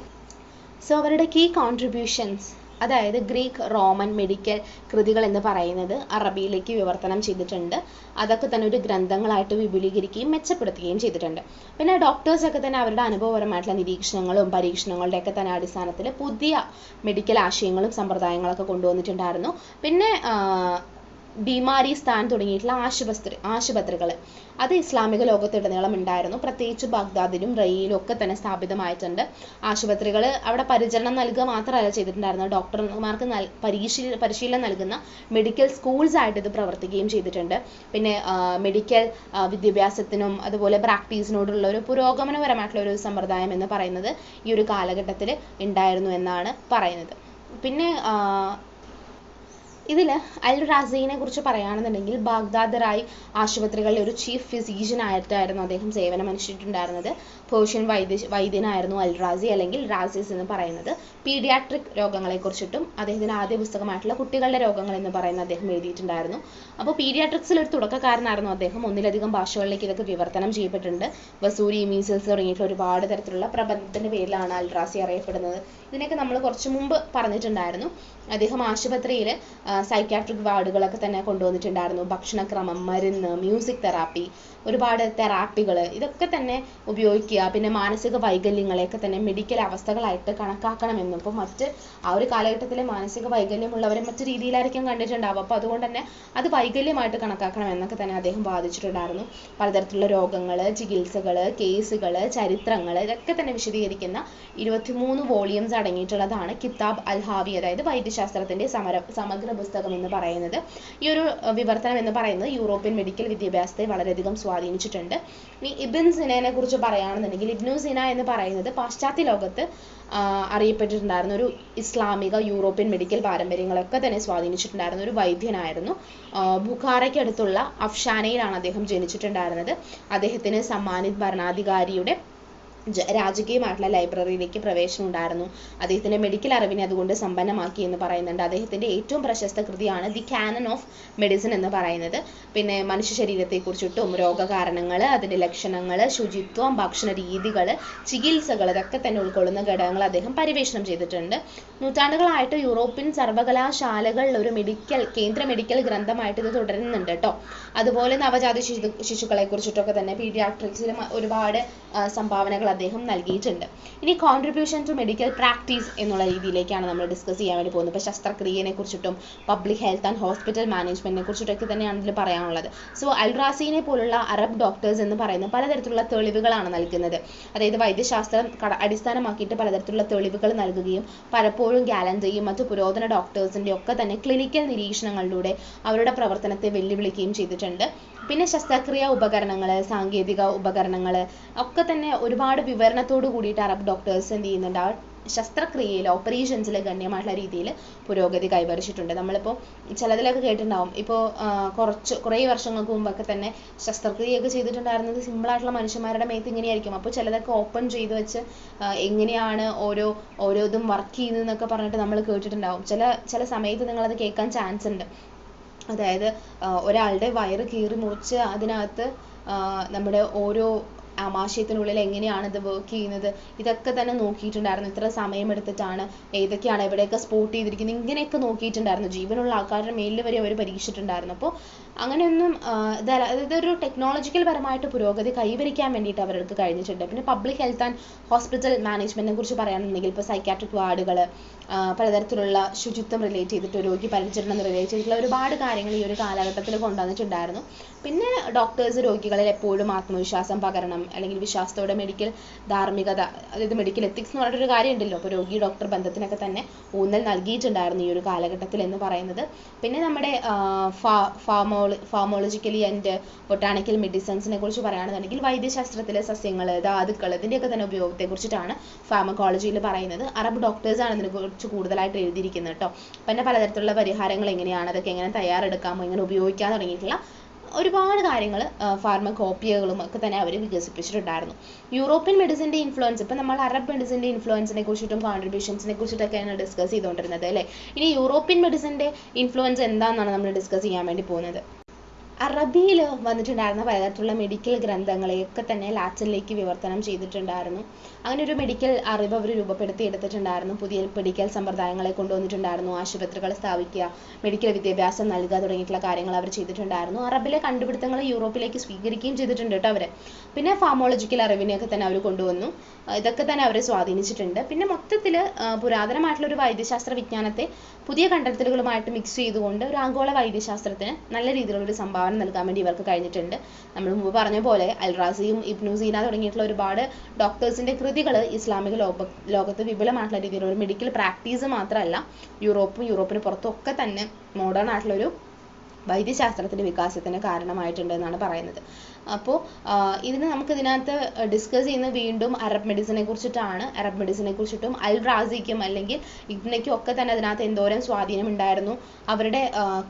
അവരുടെ കീ കോൺട്രിബ്യൂഷൻസ്, അതായത് ഗ്രീക്ക്, റോമൻ മെഡിക്കൽ കൃതികൾ എന്ന് പറയുന്നത് അറബിയിലേക്ക് വിവർത്തനം ചെയ്തിട്ടുണ്ട്. അതൊക്കെ തന്നെ ഒരു ഗ്രന്ഥങ്ങളായിട്ട് വിപുലീകരിക്കുകയും മെച്ചപ്പെടുത്തുകയും ചെയ്തിട്ടുണ്ട്. പിന്നെ ഡോക്ടേഴ്സൊക്കെ തന്നെ അവരുടെ അനുഭവപരമായിട്ടുള്ള നിരീക്ഷണങ്ങളും പരീക്ഷണങ്ങളുടെയൊക്കെ തന്നെ അടിസ്ഥാനത്തിൽ പുതിയ മെഡിക്കൽ ആശയങ്ങളും സമ്പ്രദായങ്ങളൊക്കെ കൊണ്ടുവന്നിട്ടുണ്ടായിരുന്നു. പിന്നെ ബീമാരിസ്ഥാൻ തുടങ്ങിയിട്ടുള്ള ആശുപത്രികൾ അത് ഇസ്ലാമിക ലോകത്തുടനീളം ഉണ്ടായിരുന്നു. പ്രത്യേകിച്ച് ബാഗ്ദാദിലും റയിലും ഒക്കെ തന്നെ സ്ഥാപിതമായിട്ടുണ്ട്. ആശുപത്രികൾ അവിടെ പരിചരണം നൽകുക മാത്രമല്ല ചെയ്തിട്ടുണ്ടായിരുന്നത്, ഡോക്ടർമാർക്ക് പരിശീലനം നൽകുന്ന മെഡിക്കൽ സ്കൂൾസ് ആയിട്ട് ഇത് പ്രവർത്തിക്കുകയും ചെയ്തിട്ടുണ്ട്. പിന്നെ മെഡിക്കൽ വിദ്യാഭ്യാസത്തിനും അതുപോലെ പ്രാക്ടീസിനോടുള്ള ഒരു പുരോഗമനപരമായിട്ടുള്ള ഒരു സമ്പ്രദായം എന്ന് പറയുന്നത് ഈ ഒരു കാലഘട്ടത്തിൽ ഉണ്ടായിരുന്നു എന്നാണ് പറയുന്നത്. പിന്നെ ഇതിൽ അൽ റാസിനെ കുറിച്ച് പറയുകയാണെന്നുണ്ടെങ്കിൽ ബാഗ്ദാദ് റായ് ആശുപത്രികളിലെ ഒരു ചീഫ് ഫിസീഷ്യൻ ആയിട്ടായിരുന്നു അദ്ദേഹം സേവനം അനുഷ്ഠിച്ചിട്ടുണ്ടായിരുന്നത്. പേർഷ്യൻ വൈദ്യനായിരുന്നു അൽ റാസി അല്ലെങ്കിൽ റാസിസ് എന്ന് പറയുന്നത്. പീഡിയാട്രിക് രോഗങ്ങളെക്കുറിച്ചിട്ടും അദ്ദേഹത്തിൻ്റെ ആദ്യ പുസ്തകമായിട്ടുള്ള കുട്ടികളുടെ രോഗങ്ങൾ എന്ന് പറയുന്നത് അദ്ദേഹം എഴുതിയിട്ടുണ്ടായിരുന്നു. അപ്പോൾ പീഡിയാട്രിക്സിൽ ഒരു തുടക്കക്കാരനായിരുന്നു അദ്ദേഹം. ഒന്നിലധികം ഭാഷകളിലേക്ക് ഇതൊക്കെ വിവർത്തനം ചെയ്യപ്പെട്ടിട്ടുണ്ട്. വസൂരി, മീസിൽസ് തുടങ്ങിയിട്ടുള്ള ഒരുപാട് തരത്തിലുള്ള പ്രബന്ധത്തിൻ്റെ പേരിലാണ് അൽ റാസി അറിയപ്പെടുന്നത്. ഇതിനൊക്കെ നമ്മൾ കുറച്ച് മുമ്പ് പറഞ്ഞിട്ടുണ്ടായിരുന്നു. അദ്ദേഹം ആശുപത്രിയിൽ സൈക്യാട്രിക് വാർഡുകളൊക്കെ തന്നെ കൊണ്ടുവന്നിട്ടുണ്ടായിരുന്നു. ഭക്ഷണക്രമം, മരുന്ന്, മ്യൂസിക് തെറാപ്പി, ഒരുപാട് തെറാപ്പികൾ ഇതൊക്കെ തന്നെ ഉപയോഗിക്കുക. പിന്നെ മാനസിക വൈകല്യങ്ങളെയൊക്കെ തന്നെ മെഡിക്കൽ അവസ്ഥകളായിട്ട് കണക്കാക്കണമെന്നും, ഇപ്പോൾ ആ ഒരു കാലഘട്ടത്തിലെ മാനസിക വൈകല്യമുള്ളവരെ മറ്റു രീതിയിലായിരിക്കും കണ്ടിട്ടുണ്ടാവുക. അപ്പോൾ അതുകൊണ്ട് തന്നെ അത് വൈകല്യമായിട്ട് കണക്കാക്കണമെന്നൊക്കെ തന്നെ അദ്ദേഹം വാദിച്ചിട്ടുണ്ടായിരുന്നു. പലതരത്തിലുള്ള രോഗങ്ങൾ, ചികിത്സകൾ, കേസുകൾ, ചരിത്രങ്ങൾ ഇതൊക്കെ തന്നെ വിശദീകരിക്കുന്ന 23 വോളിയംസ് അടങ്ങിയിട്ടുള്ളതാണ് കിതാബ് അൽ ഹാവി, അതായത് വൈദ്യശാസ്ത്രത്തിൻ്റെ സമഗ്ര പുസ്തകം എന്ന് പറയുന്നത്. ഈ ഒരു വിവർത്തനം എന്ന് പറയുന്നത് യൂറോപ്യൻ മെഡിക്കൽ വിദ്യാഭ്യാസത്തെ വളരെയധികം സ്വാധീനിച്ചിട്ടുണ്ട്. ഇനി ഇബ്ൻ സിനയെ കുറിച്ച് പറയുകയാണെന്നുണ്ടെങ്കിൽ ഇബ്നു സിന എന്ന് പറയുന്നത് പാശ്ചാത്യ ലോകത്ത് അറിയപ്പെട്ടിട്ടുണ്ടായിരുന്ന ഒരു ഇസ്ലാമിക യൂറോപ്യൻ മെഡിക്കൽ പാരമ്പര്യങ്ങളൊക്കെ തന്നെ സ്വാധീനിച്ചിട്ടുണ്ടായിരുന്ന ഒരു വൈദ്യനായിരുന്നു. ബുഖാറയ്ക്കടുത്തുള്ള അഫ്ഷാനയിലാണ് അദ്ദേഹം ജനിച്ചിട്ടുണ്ടായിരുന്നത്. അദ്ദേഹത്തിന് സമ്മാനിത് ഭരണാധികാരിയുടെ രാജകീയമായിട്ടുള്ള ലൈബ്രറിയിലേക്ക് പ്രവേശനം ഉണ്ടായിരുന്നു. അദ്ദേഹത്തിൻ്റെ മെഡിക്കൽ അറിവിനെ അതുകൊണ്ട് സമ്പന്നമാക്കി എന്ന് പറയുന്നുണ്ട്. അദ്ദേഹത്തിൻ്റെ ഏറ്റവും പ്രശസ്ത കൃതിയാണ് ദി കാനൺ ഓഫ് മെഡിസിൻ എന്ന് പറയുന്നത്. പിന്നെ മനുഷ്യ ശരീരത്തെക്കുറിച്ചിട്ടും രോഗകാരണങ്ങൾ, അതിൻ്റെ ലക്ഷണങ്ങൾ, ശുചിത്വം, ഭക്ഷണ രീതികൾ, ചികിത്സകൾ ഇതൊക്കെ തന്നെ ഉൾക്കൊള്ളുന്ന ഘടകങ്ങൾ അദ്ദേഹം പര്യവേഷണം ചെയ്തിട്ടുണ്ട്. നൂറ്റാണ്ടുകളായിട്ട് യൂറോപ്യൻ സർവകലാശാലകളിൽ ഒരു കേന്ദ്ര മെഡിക്കൽ ഗ്രന്ഥമായിട്ട് ഇത് തുടരുന്നുണ്ട് കേട്ടോ. അതുപോലെ നവജാത ശിശുക്കളെ കുറിച്ചിട്ടൊക്കെ തന്നെ പീഡിയാട്രിക്സിലും ഒരുപാട് സംഭാവനകൾ അദ്ദേഹം നൽകിയിട്ടുണ്ട്. ഇനി കോൺട്രിബ്യൂഷൻ ടു മെഡിക്കൽ പ്രാക്ടീസ് എന്നുള്ള രീതിയിലേക്കാണ് നമ്മൾ ഡിസ്കസ് ചെയ്യാൻ വേണ്ടി പോകുന്നത്. ഇപ്പോൾ ശസ്ത്രക്രിയയെ കുറിച്ചിട്ടും പബ്ലിക് ഹെൽത്ത് ആൻഡ് ഹോസ്പിറ്റൽ മാനേജ്മെന്റിനെ കുറിച്ചിട്ടൊക്കെ തന്നെയാണ് ഇതിൽ പറയാനുള്ളത്. സോ അൽ റാസിനെ പോലുള്ള അറബ് ഡോക്ടേഴ്സ് എന്ന് പറയുന്ന പലതരത്തിലുള്ള തെളിവുകളാണ് നൽകുന്നത്. അതായത് വൈദ്യശാസ്ത്രം അടിസ്ഥാനമാക്കിയിട്ട് പലതരത്തിലുള്ള തെളിവുകൾ നൽകുകയും പലപ്പോഴും ഗാലന്റെയും മറ്റു പുരാതന ഡോക്ടേഴ്സിൻ്റെ ഒക്കെ തന്നെ ക്ലിനിക്കൽ നിരീക്ഷണങ്ങളിലൂടെ അവരുടെ പ്രവർത്തനത്തെ വെല്ലുവിളിക്കുകയും ചെയ്തിട്ടുണ്ട്. പിന്നെ ശസ്ത്രക്രിയ ഉപകരണങ്ങൾ, സാങ്കേതിക ഉപകരണങ്ങൾ ഒക്കെ തന്നെ ഒരുപാട് വിവരണത്തോട് കൂടിയിട്ട് അറബ് ഡോക്ടേഴ്സ് എന്ത് ചെയ്യുന്നുണ്ട്, ആ ശസ്ത്രക്രിയയിൽ ഓപ്പറേഷൻസിൽ ഗണ്യമായിട്ടുള്ള രീതിയിൽ പുരോഗതി കൈവരിച്ചിട്ടുണ്ട്. നമ്മളിപ്പോൾ ചിലതിലൊക്കെ കേട്ടിട്ടുണ്ടാവും, ഇപ്പോൾ കുറേ വർഷങ്ങൾക്ക് മുമ്പൊക്കെ തന്നെ ശസ്ത്രക്രിയയൊക്കെ ചെയ്തിട്ടുണ്ടായിരുന്നത് സിമ്പിളായിട്ടുള്ള മനുഷ്യന്മാരുടെ മേത്ത് ഇങ്ങനെയായിരിക്കും. അപ്പോൾ ചിലതൊക്കെ ഓപ്പൺ ചെയ്ത് വെച്ച് എങ്ങനെയാണ് ഓരോതും വർക്ക് ചെയ്യുന്നതെന്നൊക്കെ പറഞ്ഞിട്ട് നമ്മൾ കേട്ടിട്ടുണ്ടാവും. ചില സമയത്ത് നിങ്ങളത് കേൾക്കാൻ ചാൻസ് ഉണ്ട്. അതായത് ഒരാളുടെ വയറ് കീറി മുറിച്ച് അതിനകത്ത് നമ്മുടെ ഓരോ ആമാശയത്തിനുള്ളിൽ എങ്ങനെയാണ് ഇത് വർക്ക് ചെയ്യുന്നത് ഇതൊക്കെ തന്നെ നോക്കിയിട്ടുണ്ടായിരുന്നു. ഇത്ര സമയമെടുത്തിട്ടാണ് ഏതൊക്കെയാണ് എവിടെയൊക്കെ സ്പോട്ട് ചെയ്തിരിക്കുന്നത് ഇങ്ങനെയൊക്കെ നോക്കിയിട്ടുണ്ടായിരുന്നു. ജീവനുള്ള ആൾക്കാരുടെ മേലിൽ വരെ അവർ പരീക്ഷിച്ചിട്ടുണ്ടായിരുന്നു. അപ്പോൾ അങ്ങനെയൊന്നും ഇതൊരു ടെക്നോളജിക്കൽ പരമായിട്ട് പുരോഗതി കൈവരിക്കാൻ വേണ്ടിയിട്ട് അവർക്ക് കഴിഞ്ഞിട്ടുണ്ട്. പിന്നെ പബ്ലിക് ഹെൽത്ത് ആൻഡ് ഹോസ്പിറ്റൽ മാനേജ്മെന്റിനെ കുറിച്ച് പറയുകയാണെന്നുണ്ടെങ്കിൽ ഇപ്പോൾ സൈക്കാട്രിക് വാർഡുകൾ, പലതരത്തിലുള്ള ശുചിത്വം റിലേറ്റ് ചെയ്തിട്ട് രോഗി പരിചരണം റിലേറ്റ് ചെയ്തിട്ടുള്ള ഒരുപാട് കാര്യങ്ങൾ ഈ ഒരു കാലഘട്ടത്തിൽ കൊണ്ടുവന്നിട്ടുണ്ടായിരുന്നു. പിന്നെ ഡോക്ടേഴ്സ് രോഗികളിൽ എപ്പോഴും ആത്മവിശ്വാസം പകരണം, അല്ലെങ്കിൽ വിശ്വാസത്തോടെ മെഡിക്കൽ ധാർമ്മികത, അതായത് മെഡിക്കൽ എത്തിക്സ് എന്ന് പറഞ്ഞിട്ടൊരു കാര്യം ഉണ്ടല്ലോ, അപ്പോൾ രോഗി ഡോക്ടർ ബന്ധത്തിനൊക്കെ തന്നെ ഊന്നൽ നൽകിയിട്ടുണ്ടായിരുന്നു ഈ ഒരു കാലഘട്ടത്തിൽ എന്ന് പറയുന്നത്. പിന്നെ നമ്മുടെ ഫാർമോളജിക്കലി ആൻഡ് ബൊട്ടാണിക്കൽ മെഡിസിൻസിനെ കുറിച്ച് പറയുകയാണെന്നുണ്ടെങ്കിൽ വൈദ്യശാസ്ത്രത്തിലെ സസ്യങ്ങൾ, ധാതുക്കൾ ഇതിൻ്റെയൊക്കെ തന്നെ ഉപയോഗത്തെ കുറിച്ചിട്ടാണ് ഫാർമക്കോളജിയിൽ പറയുന്നത്. അറബ് ഡോക്ടേഴ്സാണ് ഇതിനെക്കുറിച്ച് കൂടുതലായിട്ട് എഴുതിയിരിക്കുന്നത് കേട്ടോ. പിന്നെ പലതരത്തിലുള്ള പരിഹാരങ്ങൾ എങ്ങനെയാണ്, അതൊക്കെ എങ്ങനെ തയ്യാറെടുക്കാമോ, എങ്ങനെ ഉപയോഗിക്കാൻ തുടങ്ങിയിട്ടുള്ള ഒരുപാട് കാര്യങ്ങൾ ഫാർമക്കോപ്പിയകളും ഒക്കെ തന്നെ അവർ വികസിപ്പിച്ചിട്ടുണ്ടായിരുന്നു. യൂറോപ്യൻ മെഡിസിൻ്റെ ഇൻഫ്ലുവൻസ്, ഇപ്പം നമ്മൾ അറബ് മെഡിസിൻ്റെ ഇൻഫ്ലുവൻസിനെ കുറിച്ചിട്ടും കോൺട്രിബ്യൂഷൻസിനെ കുറിച്ചിട്ടൊക്കെയാണ് ഡിസ്കസ് ചെയ്തുകൊണ്ടിരുന്നത് അല്ലേ. ഇനി യൂറോപ്യൻ മെഡിസിൻ്റെ ഇൻഫ്ലുവൻസ് എന്താണെന്നാണ് നമ്മൾ ഡിസ്കസ് ചെയ്യാൻ വേണ്ടി പോകുന്നത്. അറബിയിൽ വന്നിട്ടുണ്ടായിരുന്ന പലതരത്തിലുള്ള മെഡിക്കൽ ഗ്രന്ഥങ്ങളെയൊക്കെ തന്നെ ലാറ്റിനിലേക്ക് വിവർത്തനം ചെയ്തിട്ടുണ്ടായിരുന്നു. അങ്ങനെ ഒരു മെഡിക്കൽ അറിവ് അവർ രൂപപ്പെടുത്തി എടുത്തിട്ടുണ്ടായിരുന്നു. പുതിയ മെഡിക്കൽ സമ്പ്രദായങ്ങളെ കൊണ്ടുവന്നിട്ടുണ്ടായിരുന്നു. ആശുപത്രികൾ സ്ഥാപിക്കുക, മെഡിക്കൽ വിദ്യാഭ്യാസം നൽകുക തുടങ്ങിയിട്ടുള്ള കാര്യങ്ങൾ അവർ ചെയ്തിട്ടുണ്ടായിരുന്നു. അറബിലെ കണ്ടുപിടുത്തങ്ങൾ യൂറോപ്പിലേക്ക് സ്വീകരിക്കുകയും ചെയ്തിട്ടുണ്ട് കേട്ടോ അവർ. പിന്നെ ഫാമോളജിക്കൽ അറിവിനെയൊക്കെ തന്നെ അവർ കൊണ്ടുവന്നു. ഇതൊക്കെ തന്നെ അവരെ സ്വാധീനിച്ചിട്ടുണ്ട്. പിന്നെ മൊത്തത്തിൽ പുരാതനമായിട്ടുള്ള ഒരു വൈദ്യശാസ്ത്ര വിജ്ഞാനത്തെ പുതിയ കണ്ടെത്തലുകളുമായിട്ട് മിക്സ് ചെയ്തുകൊണ്ട് ഒരു ആഗോള വൈദ്യശാസ്ത്രത്തിന് നല്ല രീതിയിലുള്ളൊരു സംഭാവന നൽകാൻ വേണ്ടി ഇവർക്ക് കഴിഞ്ഞിട്ടുണ്ട്. നമ്മൾ മുമ്പ് പറഞ്ഞ പോലെ അൽറാസിയും ഇബ്നു സീന തുടങ്ങിയിട്ടുള്ള ഒരുപാട് ഡോക്ടേഴ്സിന്റെ കൃതികൾ ഇസ്ലാമിക ലോകത്ത് വിപുലമായിട്ടുള്ള രീതിയിലുള്ള ഒരു മെഡിക്കൽ പ്രാക്ടീസ് മാത്രമല്ല, യൂറോപ്പിന് പുറത്തും ഒക്കെ തന്നെ മോഡേൺ ആയിട്ടുള്ള ഒരു വൈദ്യശാസ്ത്രത്തിന്റെ വികാസത്തിന് കാരണമായിട്ടുണ്ട് എന്നാണ് പറയുന്നത്. അപ്പോൾ ഇതിനകത്ത് ഡിസ്കസ് ചെയ്യുന്നത് വീണ്ടും അറബ് മെഡിസിനെ കുറിച്ചിട്ടാണ്. അറബ് മെഡിസിനെ കുറിച്ചിട്ടും അൽ റാസിക്കും അല്ലെങ്കിൽ ഇബ്നയ്ക്കും ഒക്കെ തന്നെ അതിനകത്ത് എന്തോരം സ്വാധീനം ഉണ്ടായിരുന്നു, അവരുടെ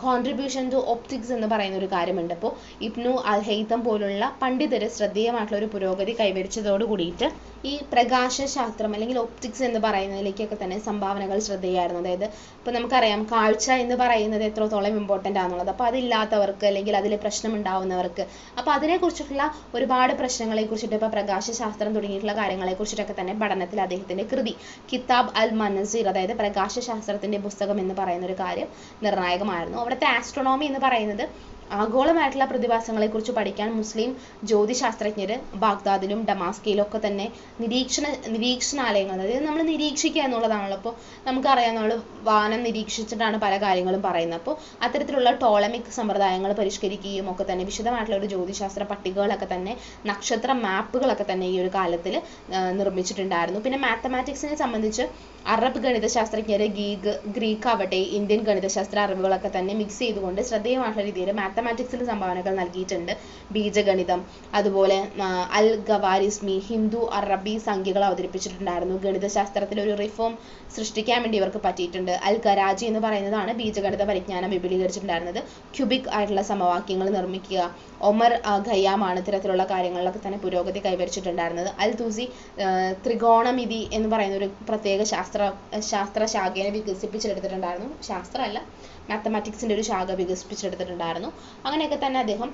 കോൺട്രിബ്യൂഷൻ ടു ഒപ്റ്റിക്സ് എന്ന് പറയുന്ന ഒരു കാര്യമുണ്ട്. അപ്പോൾ ഇബ്നു അൽ ഹൈതം പോലുള്ള പണ്ഡിതര് ശ്രദ്ധേയമായിട്ടുള്ള ഒരു പുരോഗതി കൈവരിച്ചതോട് കൂടിയിട്ട് ഈ പ്രകാശശാസ്ത്രം അല്ലെങ്കിൽ ഒപ്റ്റിക്സ് എന്ന് പറയുന്നതിലേക്കൊക്കെ തന്നെ സംഭാവനകൾ ശ്രദ്ധേയമായിരുന്നു. അതായത് ഇപ്പം നമുക്കറിയാം കാഴ്ച എന്ന് പറയുന്നത് എത്രത്തോളം ഇമ്പോർട്ടൻ്റ് ആണെന്നുള്ളത്. അപ്പോൾ അതില്ലാത്തവർക്ക് അല്ലെങ്കിൽ അതിൽ പ്രശ്നം ഉണ്ടാവുന്നവർക്ക്, അപ്പോൾ അതിനെക്കുറിച്ചിട്ടുള്ള ഒരുപാട് പ്രശ്നങ്ങളെ കുറിച്ചിട്ട് ഇപ്പോൾ പ്രകാശശാസ്ത്രം തുടങ്ങിയിട്ടുള്ള കാര്യങ്ങളെ കുറിച്ചിട്ടൊക്കെ തന്നെ പഠനത്തിൽ അദ്ദേഹത്തിന്റെ കൃതി കിതാബ് അൽ മനസീർ, അതായത് പ്രകാശശാസ്ത്രത്തിന്റെ പുസ്തകം എന്ന് പറയുന്ന ഒരു കാര്യം നിർണായകമായിരുന്നു. അവിടുത്തെ ആസ്ട്രോണോമി എന്ന് പറയുന്നത് ആഗോളമായിട്ടുള്ള പ്രതിഭാസങ്ങളെക്കുറിച്ച് പഠിക്കാൻ മുസ്ലിം ജ്യോതിശാസ്ത്രജ്ഞർ ബാഗ്ദാദിലും ഡമാസ്കയിലും ഒക്കെ തന്നെ നിരീക്ഷണാലയങ്ങൾ, അതായത് നമ്മൾ നിരീക്ഷിക്കുക എന്നുള്ളതാണല്ലോ. അപ്പോൾ നമുക്കറിയാം നമ്മൾ വാനം നിരീക്ഷിച്ചിട്ടാണ് പല കാര്യങ്ങളും പറയുന്നത്. അപ്പോൾ അത്തരത്തിലുള്ള ടോളമിക് സമ്പ്രദായങ്ങൾ പരിഷ്കരിക്കുകയും ഒക്കെ തന്നെ വിശദമായിട്ടുള്ള ഒരു ജ്യോതിശാസ്ത്ര പട്ടികകളൊക്കെ തന്നെ നക്ഷത്ര മാപ്പുകളൊക്കെ തന്നെ ഈ ഒരു കാലത്തിൽ നിർമ്മിച്ചിട്ടുണ്ടായിരുന്നു. പിന്നെ മാത്തമാറ്റിക്സിനെ സംബന്ധിച്ച് അറബ് ഗണിതശാസ്ത്രജ്ഞർ ഗ്രീക്ക് ആവട്ടെ ഇന്ത്യൻ ഗണിതശാസ്ത്ര അറിവുകളൊക്കെ തന്നെ മിക്സ് ചെയ്തുകൊണ്ട് ശ്രദ്ധേയമായിട്ടുള്ള രീതിയിൽ മാത്തമാറ്റിക്സിൽ സംഭാവനകൾ നൽകിയിട്ടുണ്ട്. ബീജഗണിതം, അതുപോലെ അൽ ഖവാരിസ്മി, ഹിന്ദു അറബി സംഖ്യകൾ അവതരിപ്പിച്ചിട്ടുണ്ടായിരുന്നു. ഗണിതശാസ്ത്രത്തിൽ ഒരു റിഫോം സൃഷ്ടിക്കാൻ വേണ്ടി ഇവർക്ക് പറ്റിയിട്ടുണ്ട്. അൽ ഖരാജി എന്ന് പറയുന്നതാണ് ബീജഗണിത പരിജ്ഞാനം വിപുലീകരിച്ചിട്ടുണ്ടായിരുന്നത്. ക്യൂബിക് ആയിട്ടുള്ള സമവാക്യങ്ങൾ നിർമ്മിക്കുക. ഒമർ ഖയ്യാമാണ് ഇത്തരത്തിലുള്ള കാര്യങ്ങളിലൊക്കെ തന്നെ പുരോഗതി കൈവരിച്ചിട്ടുണ്ടായിരുന്നത്. അൽ തൂസി ത്രികോണമിതി എന്ന് പറയുന്ന ഒരു പ്രത്യേക ശാസ്ത്ര ശാഖയെ വികസിപ്പിച്ചെടുത്തിട്ടുണ്ടായിരുന്നു. ശാസ്ത്രമല്ല, മാത്തമാറ്റിക്സിന്റെ ഒരു ശാഖ വികസിപ്പിച്ചെടുത്തിട്ടുണ്ടായിരുന്നു. അങ്ങനെയൊക്കെ തന്നെ അദ്ദേഹം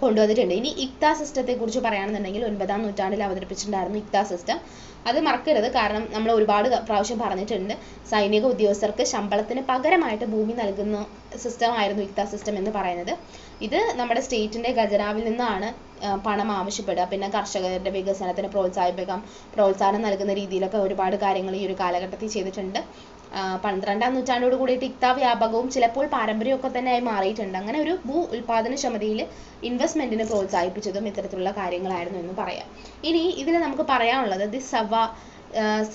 കൊണ്ടുവന്നിട്ടുണ്ട്. ഇനി ഇക്ത സിസ്റ്റത്തെ കുറിച്ച് പറയുകയാണെന്നുണ്ടെങ്കിൽ 9ാം നൂറ്റാണ്ടിൽ അവതരിപ്പിച്ചിട്ടുണ്ടായിരുന്നു ഇക്ത സിസ്റ്റം. അത് മറക്കരുത്, കാരണം നമ്മൾ ഒരുപാട് പ്രാവശ്യം പറഞ്ഞിട്ടുണ്ട്. സൈനിക ഉദ്യോഗസ്ഥർക്ക് ശമ്പളത്തിന് പകരമായിട്ട് ഭൂമി നൽകുന്ന സിസ്റ്റം ആയിരുന്നു ഇക്ത സിസ്റ്റം എന്ന് പറയുന്നത്. ഇത് നമ്മുടെ സ്റ്റേറ്റിന്റെ ഖജനാവിൽ നിന്നാണ് പണം ആവശ്യപ്പെടുക. പിന്നെ കർഷകരുടെ വികസനത്തിന് പ്രോത്സാഹനം നൽകുന്ന രീതിയിലൊക്കെ ഒരുപാട് കാര്യങ്ങൾ ഈ ഒരു കാലഘട്ടത്തിൽ ചെയ്തിട്ടുണ്ട്. 12ാം നൂറ്റാണ്ടോട് കൂടിയിട്ട് ഇക്ത വ്യാപകവും ചിലപ്പോൾ പാരമ്പര്യമൊക്കെ തന്നെ ആയി മാറിയിട്ടുണ്ട്. അങ്ങനെ ഒരു ഭൂ ഉൽപാദനക്ഷമതയിൽ ഇൻവെസ്റ്റ്മെന്റിനെ പ്രോത്സാഹിപ്പിച്ചതും ഇത്തരത്തിലുള്ള കാര്യങ്ങളായിരുന്നു എന്ന് പറയാം. ഇനി ഇതിൽ നമുക്ക് പറയാനുള്ളത്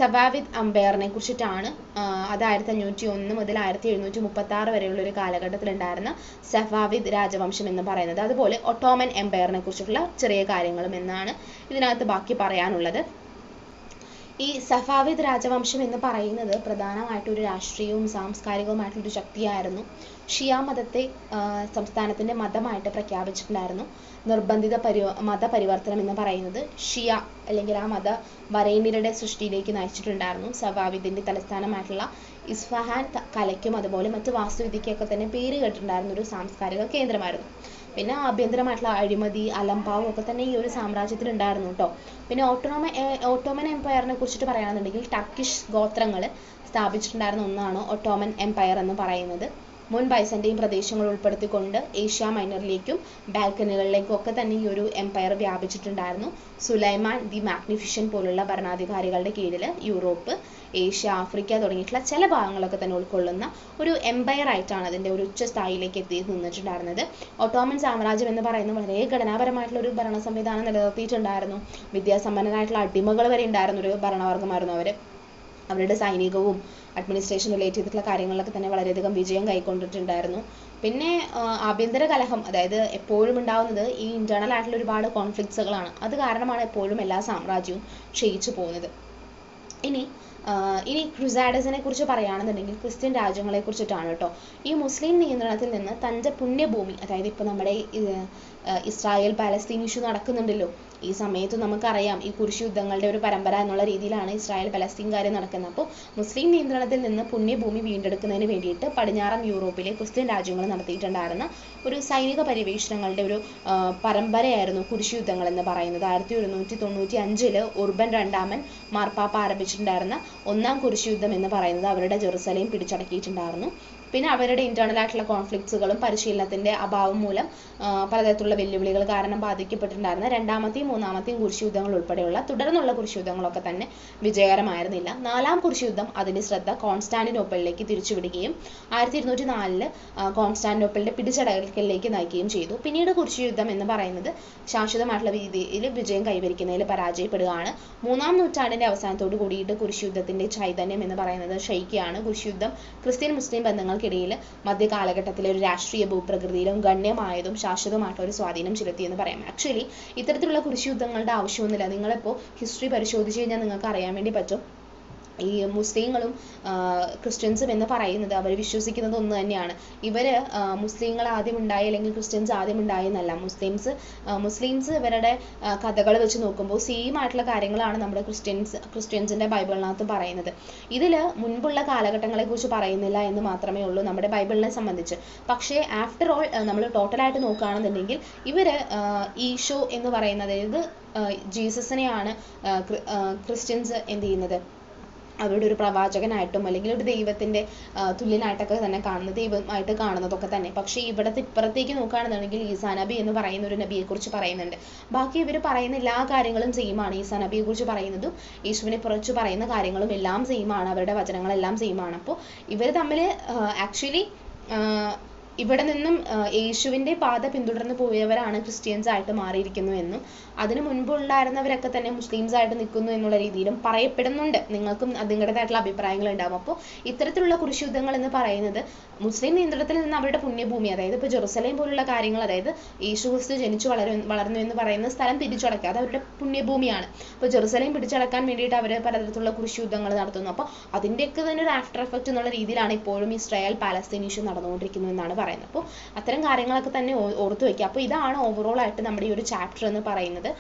സവാവിദ് അമ്പയറിനെ കുറിച്ചിട്ടാണ്. അത് 1501 മുതൽ 1736 വരെയുള്ള ഒരു കാലഘട്ടത്തിൽ ഉണ്ടായിരുന്ന സഫാവിദ് രാജവംശം എന്ന് പറയുന്നത്. അതുപോലെ ഒട്ടോമൻ എംപയറിനെ കുറിച്ചിട്ടുള്ള ചെറിയ കാര്യങ്ങളും എന്നാണ് ഇതിനകത്ത് ബാക്കി പറയാനുള്ളത്. ഈ സഫാവിദ് രാജവംശം എന്ന് പറയുന്നത് പ്രധാനമായിട്ടൊരു രാഷ്ട്രീയവും സാംസ്കാരികവുമായിട്ടുള്ളൊരു ശക്തിയായിരുന്നു. ഷിയ മതത്തെ സംസ്ഥാനത്തിന്റെ മതമായിട്ട് പ്രഖ്യാപിച്ചിട്ടുണ്ടായിരുന്നു. നിർബന്ധിത മതപരിവർത്തനം എന്ന് പറയുന്നത് ഷിയ അല്ലെങ്കിൽ ആ മത വരേണ്യരുടെ സൃഷ്ടിയിലേക്ക് നയിച്ചിട്ടുണ്ടായിരുന്നു. സഫാവിദിന്റെ തലസ്ഥാനമായിട്ടുള്ള ഇസ്ഫഹാൻ കലയ്ക്കും അതുപോലെ മറ്റ് വാസ്തുവിദ്യയ്ക്കൊക്കെ തന്നെ പേര് കേട്ടിട്ടുണ്ടായിരുന്ന ഒരു സാംസ്കാരിക കേന്ദ്രമായിരുന്നു. പിന്നെ ആഭ്യന്തരമായിട്ടുള്ള അഴിമതി അലംഭാവം ഒക്കെ തന്നെ ഈ ഒരു സാമ്രാജ്യത്തിൽ ഉണ്ടായിരുന്നു കേട്ടോ. പിന്നെ ഓട്ടോമൻ എംപയറിനെ കുറിച്ചിട്ട് പറയുകയാണെന്നുണ്ടെങ്കിൽ ടർക്കിഷ് ഗോത്രങ്ങൾ സ്ഥാപിച്ചിട്ടുണ്ടായിരുന്ന ഒന്നാണ് ഒട്ടോമൻ എംപയർ എന്ന് പറയുന്നത്. മുൻ ബൈസന്റൈൻ പ്രദേശങ്ങൾ ഉൾപ്പെടുത്തിക്കൊണ്ട് ഏഷ്യ മൈനറിലേക്കും ബാൽക്കനുകളിലേക്കും ഒക്കെ തന്നെ ഈ ഒരു എംപയർ വ്യാപിച്ചിട്ടുണ്ടായിരുന്നു. സുലൈമാൻ ദി മാഗ്നിഫിഷ്യൻ പോലുള്ള ഭരണാധികാരികളുടെ കീഴിൽ യൂറോപ്പ്, ഏഷ്യ, ആഫ്രിക്ക തുടങ്ങിയിട്ടുള്ള ചില ഭാഗങ്ങളൊക്കെ തന്നെ ഉൾക്കൊള്ളുന്ന ഒരു എംപയർ ആയിട്ടാണ് അതിൻ്റെ ഒരു ഉച്ചസ്ഥായിലേക്ക് എത്തി നിന്നിട്ടുണ്ടായിരുന്നത്. ഒട്ടോമൻ സാമ്രാജ്യം എന്ന് പറയുന്നത് വളരെ ഘടനാപരമായിട്ടുള്ള ഒരു ഭരണ സംവിധാനം നിലനിർത്തിയിട്ടുണ്ടായിരുന്നു. വിദ്യാസമ്പന്നരായിട്ടുള്ള അടിമകൾ വരെ ഉണ്ടായിരുന്ന ഒരു ഭരണവർഗമായിരുന്നു അവർ. അവരുടെ സൈനികവും അഡ്മിനിസ്ട്രേഷൻ റിലേറ്റ് ചെയ്തിട്ടുള്ള കാര്യങ്ങളിലൊക്കെ തന്നെ വളരെയധികം വിജയം കൈക്കൊണ്ടിട്ടുണ്ടായിരുന്നു. പിന്നെ ആഭ്യന്തര കലഹം, അതായത് എപ്പോഴും ഉണ്ടാവുന്നത് ഈ ഇന്റേണൽ ആയിട്ടുള്ള ഒരുപാട് കോൺഫ്ലിക്ട്സുകളാണ്. അത് കാരണമാണ് എപ്പോഴും എല്ലാ സാമ്രാജ്യവും ക്ഷയിച്ചു പോകുന്നത്. ഇനി ക്രുസാഡേഴ്സിനെ കുറിച്ച് പറയുകയാണെന്നുണ്ടെങ്കിൽ ക്രിസ്ത്യൻ രാജ്യങ്ങളെ കുറിച്ചിട്ടാണ് കേട്ടോ. ഈ മുസ്ലിം നിയന്ത്രണത്തിൽ നിന്ന് തൻ്റെ പുണ്യഭൂമി, അതായത് ഇപ്പോൾ നമ്മുടെ ഇസ്രായേൽ പാലസ്തീൻ ഇഷ്യൂ നടക്കുന്നുണ്ടല്ലോ, ഈ സമയത്ത് നമുക്കറിയാം ഈ കുരിശ് യുദ്ധങ്ങളുടെ ഒരു പരമ്പര എന്നുള്ള രീതിയിലാണ് ഇസ്രായേൽ പലസ്തീൻ കാര്യം നടക്കുന്നത്. അപ്പോൾ മുസ്ലിം നിയന്ത്രണത്തിൽ നിന്ന് പുണ്യഭൂമി വീണ്ടെടുക്കുന്നതിന് വേണ്ടിയിട്ട് പടിഞ്ഞാറൻ യൂറോപ്പിലെ ക്രിസ്ത്യൻ രാജ്യങ്ങൾ നടത്തിയിട്ടുണ്ടായിരുന്ന ഒരു സൈനിക പരിവേഷണങ്ങളുടെ ഒരു പരമ്പരയായിരുന്നു കുരിശ് യുദ്ധങ്ങൾ എന്ന് പറയുന്നത്. 1195 ഉർബൻ രണ്ടാമൻ മാർപ്പാപ്പ ആരംഭിച്ചിട്ടുണ്ടായിരുന്ന ഒന്നാം കുരിശ് യുദ്ധം എന്ന് പറയുന്നത് അവരുടെ ജെറുസലേം പിടിച്ചടക്കിയിട്ടുണ്ടായിരുന്നു. പിന്നെ അവരുടെ ഇന്റേണൽ ആയിട്ടുള്ള കോൺഫ്ലിക്ട്സുകളും പരിശീലനത്തിന്റെ അഭാവം മൂലം പലതരത്തിലുള്ള വെല്ലുവിളികൾ കാരണം ബാധിക്കപ്പെട്ടിട്ടുണ്ടായിരുന്ന രണ്ടാമത്തെയും മൂന്നാമത്തെയും കുരിശ് യുദ്ധങ്ങൾ ഉൾപ്പെടെയുള്ള തുടർന്നുള്ള കുരിശ് യുദ്ധങ്ങളൊക്കെ തന്നെ വിജയകരമായിരുന്നില്ല. നാലാം കുരിശ് യുദ്ധം അതിന്റെ ശ്രദ്ധ കോൺസ്റ്റാന്റിനോപ്പിളിലേക്ക് തിരിച്ചുവിടുകയും 1204 കോൺസ്റ്റാന്റിനോപ്പിളിന്റെ പിടിച്ചടക്കലിലേക്ക് നയിക്കുകയും ചെയ്തു. പിന്നീട് കുരിശ് യുദ്ധം എന്ന് പറയുന്നത് ശാശ്വതമായിട്ടുള്ള രീതിയിൽ വിജയം കൈവരിക്കുന്നതിൽ പരാജയപ്പെടുകയാണ്. 3-ാം നൂറ്റാണ്ടിന്റെ അവസാനത്തോട് കൂടിയിട്ട് കുരിശ് യുദ്ധത്തിന്റെ ചൈതന്യം എന്ന് പറയുന്നത് ക്ഷയിക്കുകയാണ്. കുരിശ് യുദ്ധം ക്രിസ്ത്യൻ മുസ്ലിം ബന്ധങ്ങൾക്കിടയിൽ മധ്യകാലഘട്ടത്തിലെ ഒരു രാഷ്ട്രീയ ഭൂപ്രകൃതിയിലും ഗണ്യമായതും ശാശ്വതമായിട്ടുള്ള ഒരു സ്വാധീനം ചെലുത്തിയെന്ന് പറയാം. ആക്ച്വലി ഇത്തരത്തിലുള്ള കുരിശ് യുദ്ധങ്ങളുടെ ആവശ്യമൊന്നുമില്ല. നിങ്ങളിപ്പോൾ ഹിസ്റ്ററി പരിശോധിച്ച് കഴിഞ്ഞാൽ നിങ്ങൾക്ക് അറിയാൻ വേണ്ടി പറ്റും. ഈ മുസ്ലിങ്ങളും ക്രിസ്ത്യൻസും എന്ന് പറയുന്നത് അവർ വിശ്വസിക്കുന്നത് ഒന്ന് തന്നെയാണ്. ഇവര് മുസ്ലിങ്ങൾ ആദ്യം ഉണ്ടായി അല്ലെങ്കിൽ ക്രിസ്ത്യൻസ് ആദ്യം ഉണ്ടായി എന്നല്ല. മുസ്ലിംസ് ഇവരുടെ കഥകൾ വെച്ച് നോക്കുമ്പോൾ സെയിം ആയിട്ടുള്ള കാര്യങ്ങളാണ് നമ്മുടെ ക്രിസ്ത്യൻസിന്റെ ബൈബിളിനകത്തും പറയുന്നത്. ഇതിൽ മുൻപുള്ള കാലഘട്ടങ്ങളെ കുറിച്ച് പറയുന്നില്ല എന്ന് മാത്രമേ ഉള്ളൂ നമ്മുടെ ബൈബിളിനെ സംബന്ധിച്ച്. പക്ഷേ ആഫ്റ്റർ ഓൾ നമ്മൾ ടോട്ടലായിട്ട് നോക്കുകയാണെന്നുണ്ടെങ്കിൽ ഇവര് ഈശോ എന്ന് പറയുന്നത്, അതായത് ജീസസിനെയാണ് ക്രിസ്ത്യൻസ് എന്ത് ചെയ്യുന്നത്, അവരുടെ ഒരു പ്രവാചകനായിട്ടും അല്ലെങ്കിൽ ഒരു ദൈവത്തിന്റെ തുല്യനായിട്ടൊക്കെ തന്നെ കാണുന്നത്, ദൈവമായിട്ട് കാണുന്നതൊക്കെ തന്നെ. പക്ഷേ ഇവിടത്തെ ഇപ്പുറത്തേക്ക് നോക്കുകയാണെന്നുണ്ടെങ്കിൽ ഈസാ നബി എന്ന് പറയുന്ന ഒരു നബിയെ കുറിച്ച് പറയുന്നുണ്ട്. ബാക്കി ഇവർ പറയുന്ന എല്ലാ കാര്യങ്ങളും സെയിമാണ്. ഈസാ നബിയെ കുറിച്ച് പറയുന്നതും യേശുവിനെ കുറിച്ച് പറയുന്ന കാര്യങ്ങളും എല്ലാം സെയിമാണ്. അവരുടെ വചനങ്ങളെല്ലാം സെയിമാണ്. അപ്പോൾ ഇവർ തമ്മിൽ ആക്ച്വലി ഇവിടെ നിന്നും യേശുവിന്റെ പാത പിന്തുടർന്ന് പോയവരാണ് ക്രിസ്ത്യൻസ് ആയിട്ട് മാറിയിരിക്കുന്നു എന്നും അതിന് മുൻപുണ്ടായിരുന്നവരൊക്കെ തന്നെ മുസ്ലിംസ് ആയിട്ട് നിൽക്കുന്നു എന്നുള്ള രീതിയിലും പറയപ്പെടുന്നുണ്ട്. നിങ്ങൾക്കും നിങ്ങളുടേതായിട്ടുള്ള അഭിപ്രായങ്ങൾ ഉണ്ടാവും. അപ്പോൾ ഇത്തരത്തിലുള്ള കുരിശ് യുദ്ധങ്ങൾ എന്ന് പറയുന്നത് മുസ്ലിം നിയന്ത്രണത്തിൽ നിന്ന് അവരുടെ പുണ്യഭൂമി, അതായത് ഇപ്പോൾ ജെറുസലേം പോലുള്ള കാര്യങ്ങൾ, അതായത് യേശു ക്രിസ്തു ജനിച്ചു വളർന്നു എന്ന് പറയുന്ന സ്ഥലം പിടിച്ചടക്കുക, അത് അവരുടെ പുണ്യഭൂമിയാണ്. അപ്പോൾ ജെറുസലേം പിടിച്ചടക്കാൻ വേണ്ടിയിട്ട് അവർ പലതരത്തിലുള്ള കുരിശ് യുദ്ധങ്ങൾ നടത്തുന്നു. അപ്പോൾ അതിൻ്റെയൊക്കെ തന്നെ ഒരു ആഫ്റ്റർ എഫക്റ്റ് എന്നുള്ള രീതിയിലാണ് ഇപ്പോഴും ഇസ്രായേൽ പാലസ്തീൻ ഇഷ്യൂ നടന്നുകൊണ്ടിരിക്കുന്നത് എന്നാണ് പറയുന്നത്. അപ്പോൾ അത്തരം കാര്യങ്ങളൊക്കെ തന്നെ ഓർത്തു വയ്ക്കുക. അപ്പോൾ ഇതാണ് ഓവറോൾ ആയിട്ട് നമ്മുടെ ഈ ഒരു ചാപ്റ്റർ എന്ന് പറയുന്നത്.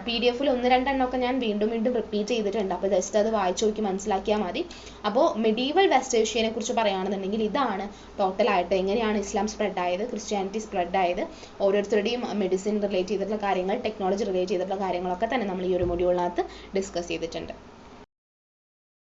PDF-ൽ 1-2 എണ്ണമൊക്കെ ഞാൻ വീണ്ടും റിപ്പീറ്റ് ചെയ്തിട്ടുണ്ട്. അപ്പോൾ ജസ്റ്റ് അത് വായിച്ചു നോക്കി മനസ്സിലാക്കിയാൽ മതി. അപ്പോൾ മെഡീവൽ വെസ്റ്റ് ഏഷ്യനെ കുറിച്ച് പറയുകയാണെന്നുണ്ടെങ്കിൽ ഇതാണ് ടോട്ടലായിട്ട് എങ്ങനെയാണ് ഇസ്ലാം സ്പ്രെഡ് ആയത്, ക്രിസ്ത്യാനിറ്റി സ്പ്രെഡ് ആയത്, ഓരോരുത്തരുടെയും മെഡിസിൻ റിലേറ്റ് ചെയ്തിട്ടുള്ള കാര്യങ്ങൾ, ടെക്നോളജി റിലേറ്റ് ചെയ്തിട്ടുള്ള കാര്യങ്ങളൊക്കെ തന്നെ നമ്മൾ ഈ ഒരു മൊഡ്യൂളിനകത്ത് ഡിസ്കസ് ചെയ്തിട്ടുണ്ട്.